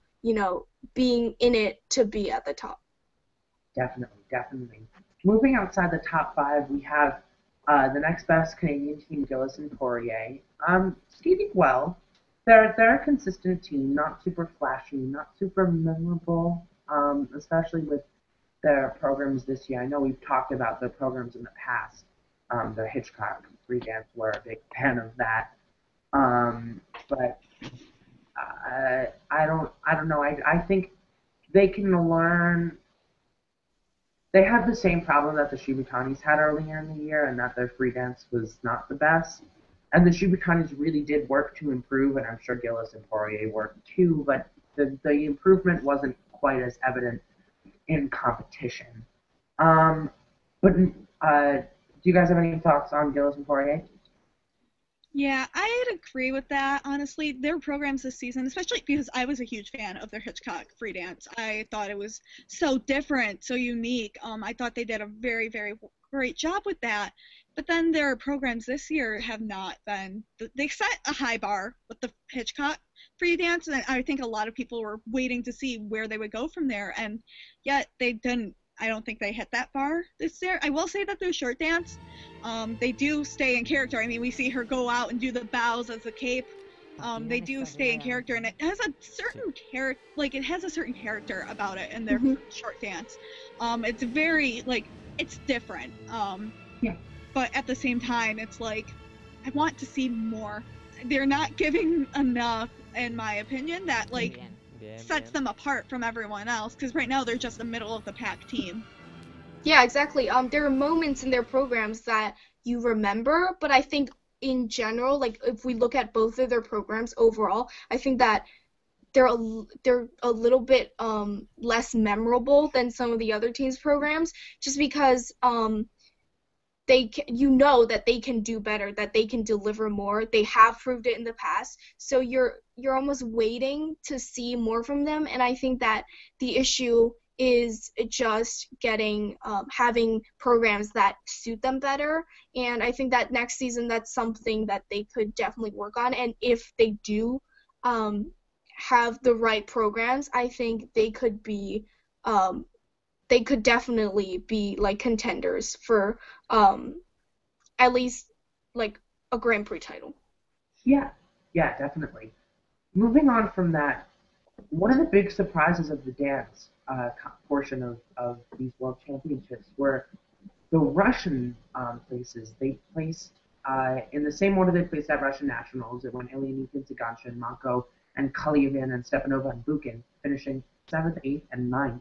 being in it to be at the top. Definitely, definitely. Moving outside the top 5, we have the next best Canadian team, Gillis and Poirier. Skating well. They're a consistent team, not super flashy, not super memorable, especially with their programs this year. I know we've talked about their programs in the past. The Hitchcock free dance, we're a big fan of that. But I don't know. I think they can learn. They have the same problem that the Shibutanis had earlier in the year, and that their free dance was not the best. And the Shibutanis really did work to improve, and I'm sure Gillis and Poirier worked too, but the improvement wasn't quite as evident in competition. But do you guys have any thoughts on Gillis and Poirier? Yeah, I'd agree with that. Honestly, their programs this season, especially because I was a huge fan of their Hitchcock free dance. I thought it was so different, so unique. I thought they did a very, very great job with that. But then their programs this year have not been. They set a high bar with the Hitchcock free dance, and I think a lot of people were waiting to see where they would go from there, and yet they didn't. I don't think they hit that bar this year. I will say that their short dance, they do stay in character. I mean, we see her go out and do the bows as a cape. They do stay in character, and it has a certain character about it in their short dance. It's very it's different. Yeah. But at the same time, it's like I want to see more. They're not giving enough, in my opinion, that sets them apart from everyone else, because right now they're just a middle of the pack team. Yeah, exactly. There are moments in their programs that you remember, but I think in general, if we look at both of their programs overall, I think that they're a little bit less memorable than some of the other teams' programs, just because that they can do better, that they can deliver more. They have proved it in the past, so you're almost waiting to see more from them. And I think that the issue is just having programs that suit them better. And I think that next season, that's something that they could definitely work on. And if they do have the right programs, I think they could definitely be contenders for at least a Grand Prix title. Yeah, definitely. Moving on from that, one of the big surprises of the dance portion of these World Championships were the Russian places. They placed in the same order they placed at Russian Nationals. It went Ilya Ziganshin, Mako, and Kalyavin, and Stepanova and Bukin, finishing 7th, 8th, and 9th,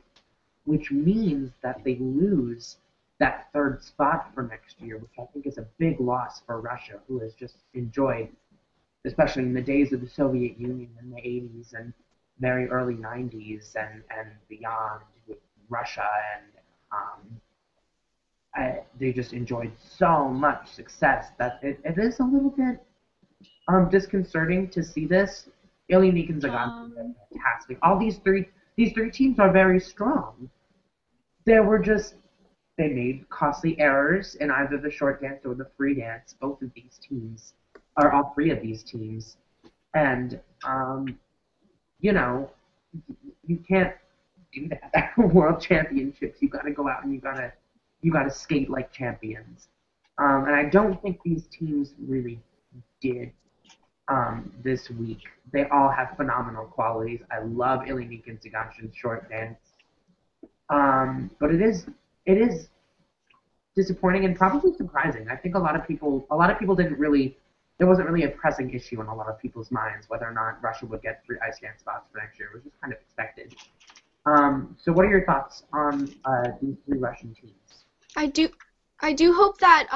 which means that they lose that 3rd spot for next year, which I think is a big loss for Russia, who has just enjoyed, especially in the days of the Soviet Union in the 80s and very early 90s and beyond, with Russia and they just enjoyed so much success that it is a little bit disconcerting to see this. Ilianic and Zagant are fantastic. All these three teams are very strong. There were just they made costly errors in either the short dance or the free dance. Both of these teams, or all three of these teams, and you know, you can't do that at World Championships. You got to go out and you got to skate like champions. And I don't think these teams really did this week. They all have phenomenal qualities. I love Ilianic and Zaganshin's short dance. But it is disappointing and probably surprising. I think a lot of people didn't really. It wasn't really a pressing issue in a lot of people's minds whether or not Russia would get 3 ice dance spots for next year. It was just kind of expected. So what are your thoughts on these 3 Russian teams? I do hope that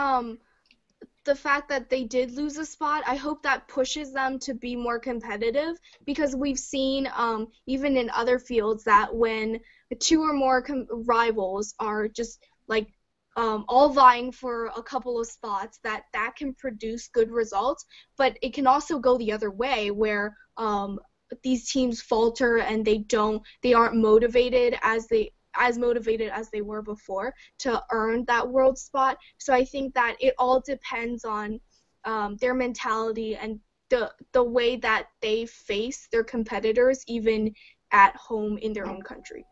the fact that they did lose a spot, I hope that pushes them to be more competitive, because we've seen even in other fields that when 2 or more rivals are just like all vying for a couple of spots, that can produce good results, but it can also go the other way where these teams falter and they aren't motivated as motivated as they were before to earn that world spot. So I think that it all depends on their mentality and the way that they face their competitors even at home in their own country.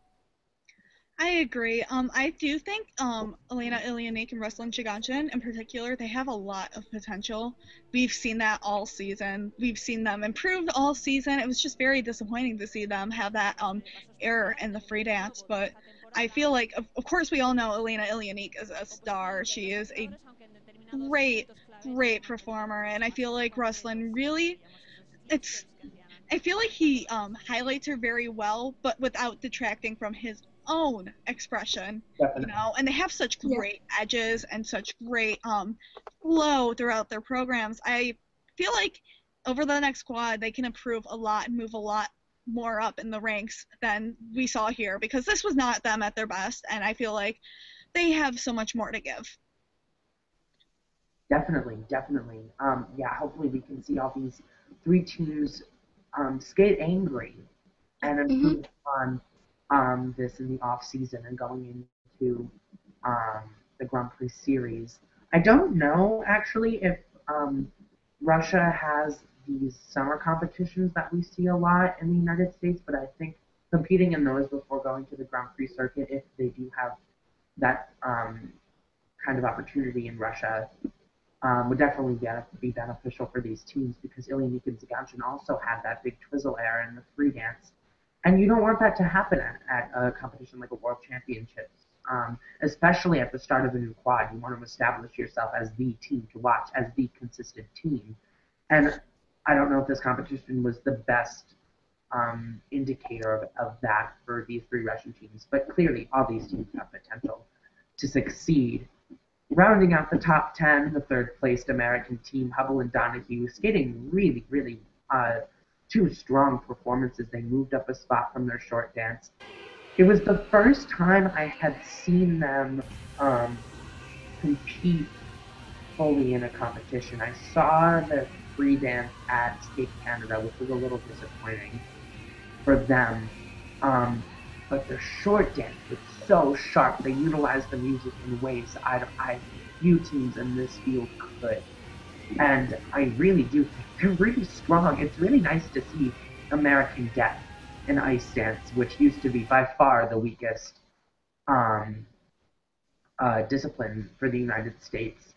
I agree. I do think Elena Ilianic and Ruslan Chiganchin in particular, they have a lot of potential. We've seen that all season. We've seen them improve all season. It was just very disappointing to see them have that error in the free dance. But I feel like, of course, we all know Elena Ilianic is a star. She is a great, great performer, and I feel like Ruslan really, I feel like he highlights her very well, but without detracting from his own expression, Definitely. and they have such great edges and such great flow throughout their programs. I feel like over the next quad they can improve a lot and move a lot more up in the ranks than we saw here, because this was not them at their best, and I feel like they have so much more to give. Definitely. Yeah, hopefully we can see all these 3 teams skate angry and improve on this in the off season and going into the Grand Prix series. I don't know actually if Russia has these summer competitions that we see a lot in the United States, but I think competing in those before going to the Grand Prix circuit, if they do have that kind of opportunity in Russia, would definitely be beneficial for these teams, because Ilianic and Zaganshin also had that big twizzle error in the free dance. And you don't want that to happen at a competition like a World Championships, especially at the start of a new quad. You want to establish yourself as the team to watch, as the consistent team. And I don't know if this competition was the best indicator of that for these 3 Russian teams, but clearly all these teams have potential to succeed. Rounding out the top 10, the 3rd-placed American team, Hubble and Donahue, skating really, really 2 strong performances. They moved up a spot from their short dance. It was the first time I had seen them compete fully in a competition. I saw the free dance at Skate Canada, which was a little disappointing for them. But their short dance was so sharp. They utilized the music in ways few teams in this field could. And I really do think they're really strong. It's really nice to see American depth in ice dance, which used to be by far the weakest discipline for the United States,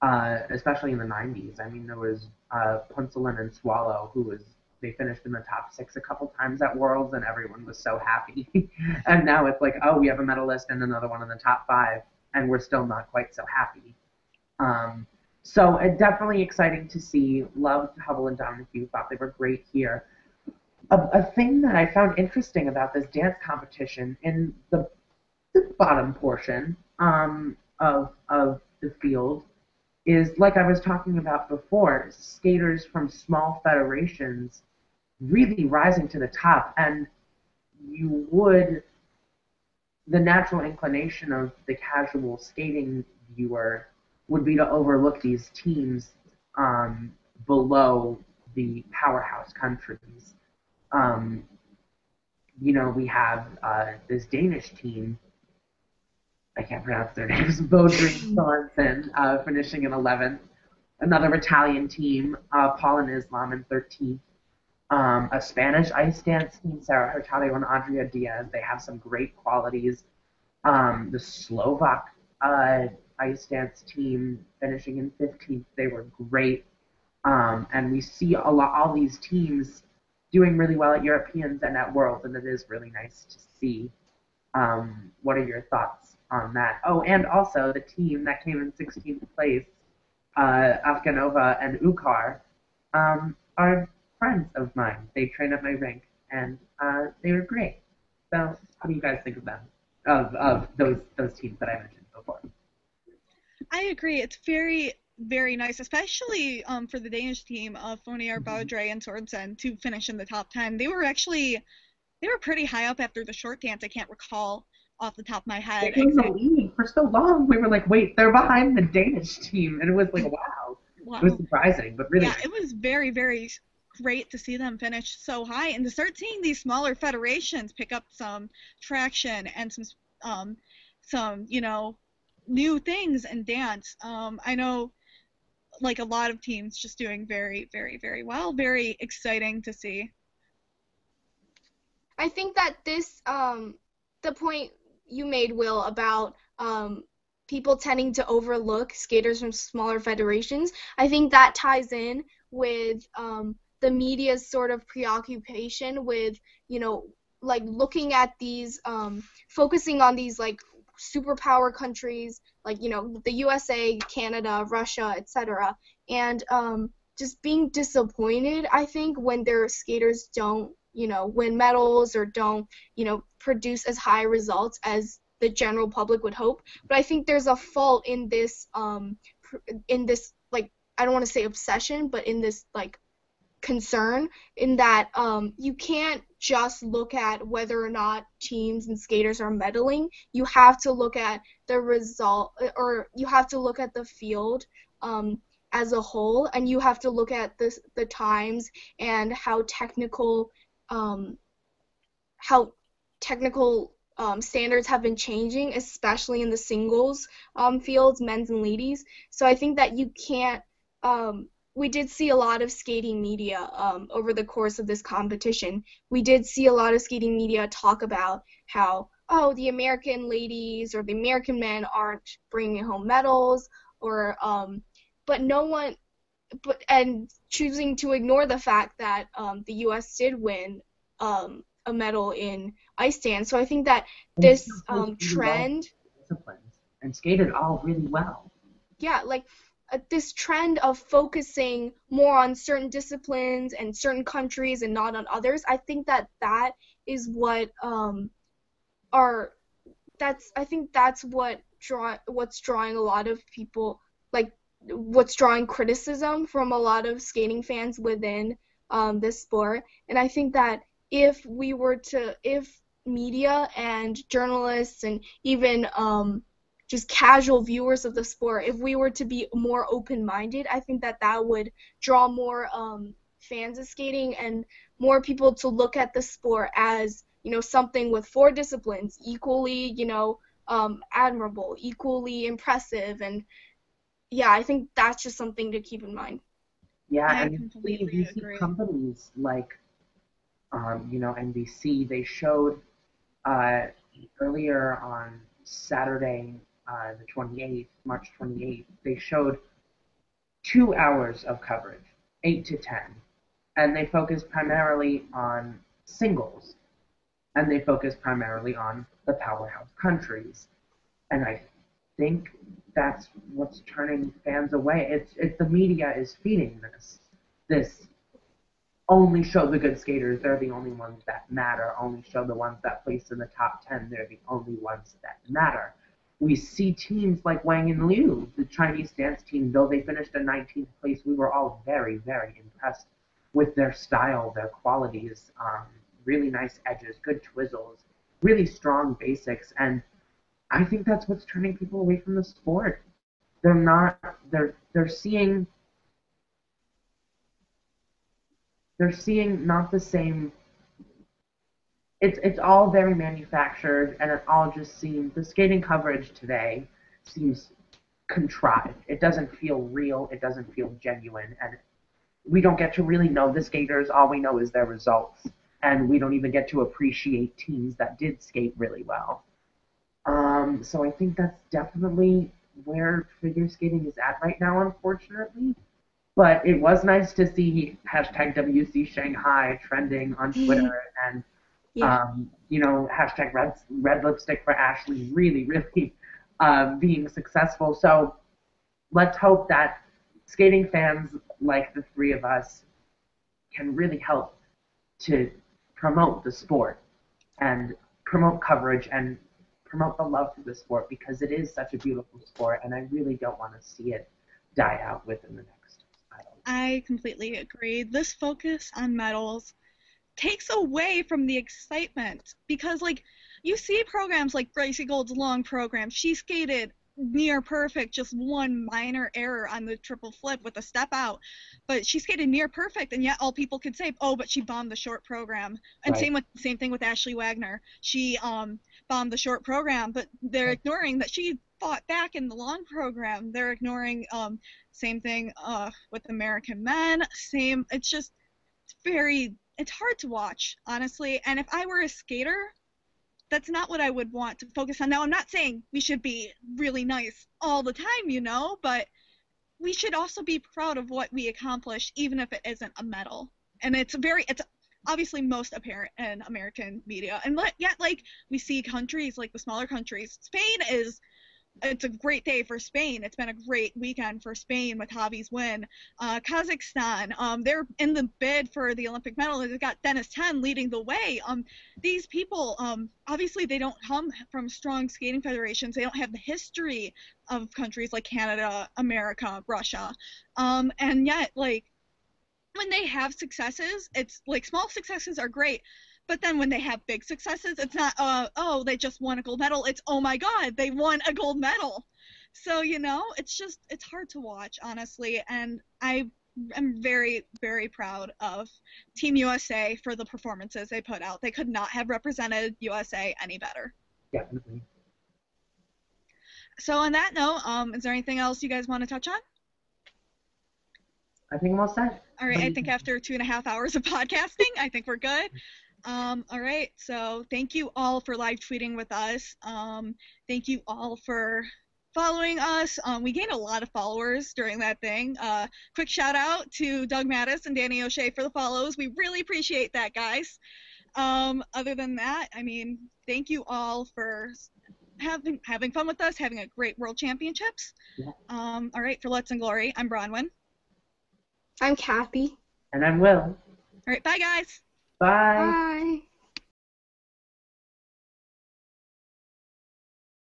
especially in the 90s. I mean, there was Punselin and Swallow, they finished in the top 6 a couple times at Worlds, and everyone was so happy. And now it's like, oh, we have a medalist and another one in the top 5, and we're still not quite so happy. So it's definitely exciting to see. Loved Hubble and Donahue. Thought they were great here. A thing that I found interesting about this dance competition in the bottom portion of the field is, like I was talking about before, skaters from small federations really rising to the top. And you would the natural inclination of the casual skating viewer would be to overlook these teams below the powerhouse countries. Um, we have this Danish team. I can't pronounce their names. Bodrin Sorensen finishing in 11th. Another Italian team, Paul and Islam in 13th. A Spanish ice dance team, Sarah Hurtado and Andrea Diaz. They have some great qualities. The Slovak ice dance team finishing in 15th. They were great. And we see all these teams doing really well at Europeans and at Worlds, and it is really nice to see. What are your thoughts on that? Oh, and also the team that came in 16th place, Afganova and Ukar, are friends of mine. They train at my rink, and they were great. So, what do you guys think of them? Of those teams that I mentioned before? I agree. It's very, very nice, especially for the Danish team of Fournier, Baudry, and Sorensen to finish in the top 10. They were pretty high up after the short dance. I can't recall off the top of my head. They were in the lead for so long. We were like, wait, they're behind the Danish team. And it was like, wow. It was surprising, but really. Yeah, it was very, very great to see them finish so high and to start seeing these smaller federations pick up some traction and some new things in dance. I know like a lot of teams just doing very, very, very well. Very exciting to see. I think that this, the point you made, Will, about people tending to overlook skaters from smaller federations, I think that ties in with the media's sort of preoccupation with, like looking at these, focusing on these like superpower countries, like, the USA, Canada, Russia, etc., and just being disappointed, I think, when their skaters don't win medals or don't, produce as high results as the general public would hope. But I think there's a fault in this, like, I don't want to say obsession, but in this, like, concern in that you can't just look at whether or not teams and skaters are medaling. You have to look at the result, or you have to look at the field as a whole, and you have to look at the times and how technical standards have been changing, especially in the singles fields, men's and ladies. So I think that you can't. We did see a lot of skating media over the course of this competition. We did see a lot of skating media talk about how, the American ladies or the American men aren't bringing home medals, or and choosing to ignore the fact that the U.S. did win a medal in ice dance. So I think that this trend and skated all really well. Yeah, like this trend of focusing more on certain disciplines and certain countries and not on others, I think that is what what's drawing a lot of people, like what's drawing criticism from a lot of skating fans within this sport. And I think that if media and journalists and even just casual viewers of the sport, if we were to be more open-minded, I think that would draw more fans of skating and more people to look at the sport as, something with 4 disciplines, equally, admirable, equally impressive. And yeah, I think that's just something to keep in mind. Yeah, and you see companies like, NBC, they showed earlier on Saturday, the 28th, March 28th, they showed 2 hours of coverage, 8 to 10, and they focused primarily on singles, and they focused primarily on the powerhouse countries, and I think that's what's turning fans away. It's the media is feeding this only show the good skaters, they're the only ones that matter, only show the ones that place in the top 10, they're the only ones that matter. We see teams like Wang and Liu, the Chinese dance team, though they finished in 19th place, we were all very, very impressed with their style, their qualities, really nice edges, good twizzles. really strong basics, and I think that's what's turning people away from the sport. They're not. They're seeing. They're seeing not the same. It's all very manufactured, and it all just seems. The skating coverage today seems contrived. It doesn't feel real. It doesn't feel genuine, and we don't get to really know the skaters. All we know is their results, and we don't even get to appreciate teams that did skate really well. So I think that's definitely where figure skating is at right now, unfortunately. But it was nice to see hashtag WC Shanghai trending on Twitter, and Yeah. hashtag red lipstick for Ashley really, really being successful. So let's hope that skating fans like the three of us can really help to promote the sport and promote coverage and promote the love for the sport, because it is such a beautiful sport, and I really don't want to see it die out within the next, I don't know. I completely agree. This focus on medals takes away from the excitement because, like, you see programs like Gracie Gold's long program. She skated near perfect, just one minor error on the triple flip with a step out, but she skated near perfect, and yet all people could say, oh, but she bombed the short program. And Right. same thing with Ashley Wagner. She bombed the short program, but they're ignoring that she fought back in the long program. They're ignoring same thing with American men. Same. It's just it's hard to watch, honestly. And if I were a skater, that's not what I would want to focus on. Now, I'm not saying we should be really nice all the time, but we should also be proud of what we accomplish, even if it isn't a medal. And it's obviously most apparent in American media. And yet, like, we see countries, like the smaller countries. It's a great day for Spain. It's been a great weekend for Spain with Javi's win. Kazakhstan, they're in the bid for the Olympic medal. They've got Dennis Ten leading the way. These people, obviously, they don't come from strong skating federations. They don't have the history of countries like Canada, America, Russia. And yet, like, when they have successes, it's like small successes are great. But then when they have big successes, it's not, oh, they just won a gold medal. It's, oh my God, they won a gold medal. So, it's hard to watch, honestly. And I am very, very proud of Team USA for the performances they put out. They could not have represented USA any better. Definitely. So on that note, is there anything else you guys want to touch on? I think I'm all set. All right, I think after 2.5 hours of podcasting, I think we're good. All right, so thank you all for live tweeting with us. Thank you all for following us. We gained a lot of followers during that thing. Quick shout out to Doug Mattis and Danny O'Shea for the follows. We really appreciate that, guys. Other than that, I mean, thank you all for having fun with us, having a great World Championships. Yeah. All right, for Lutz and Glory, I'm Bronwyn. I'm Kathy. And I'm Will. All right, bye, guys. Bye. Bye.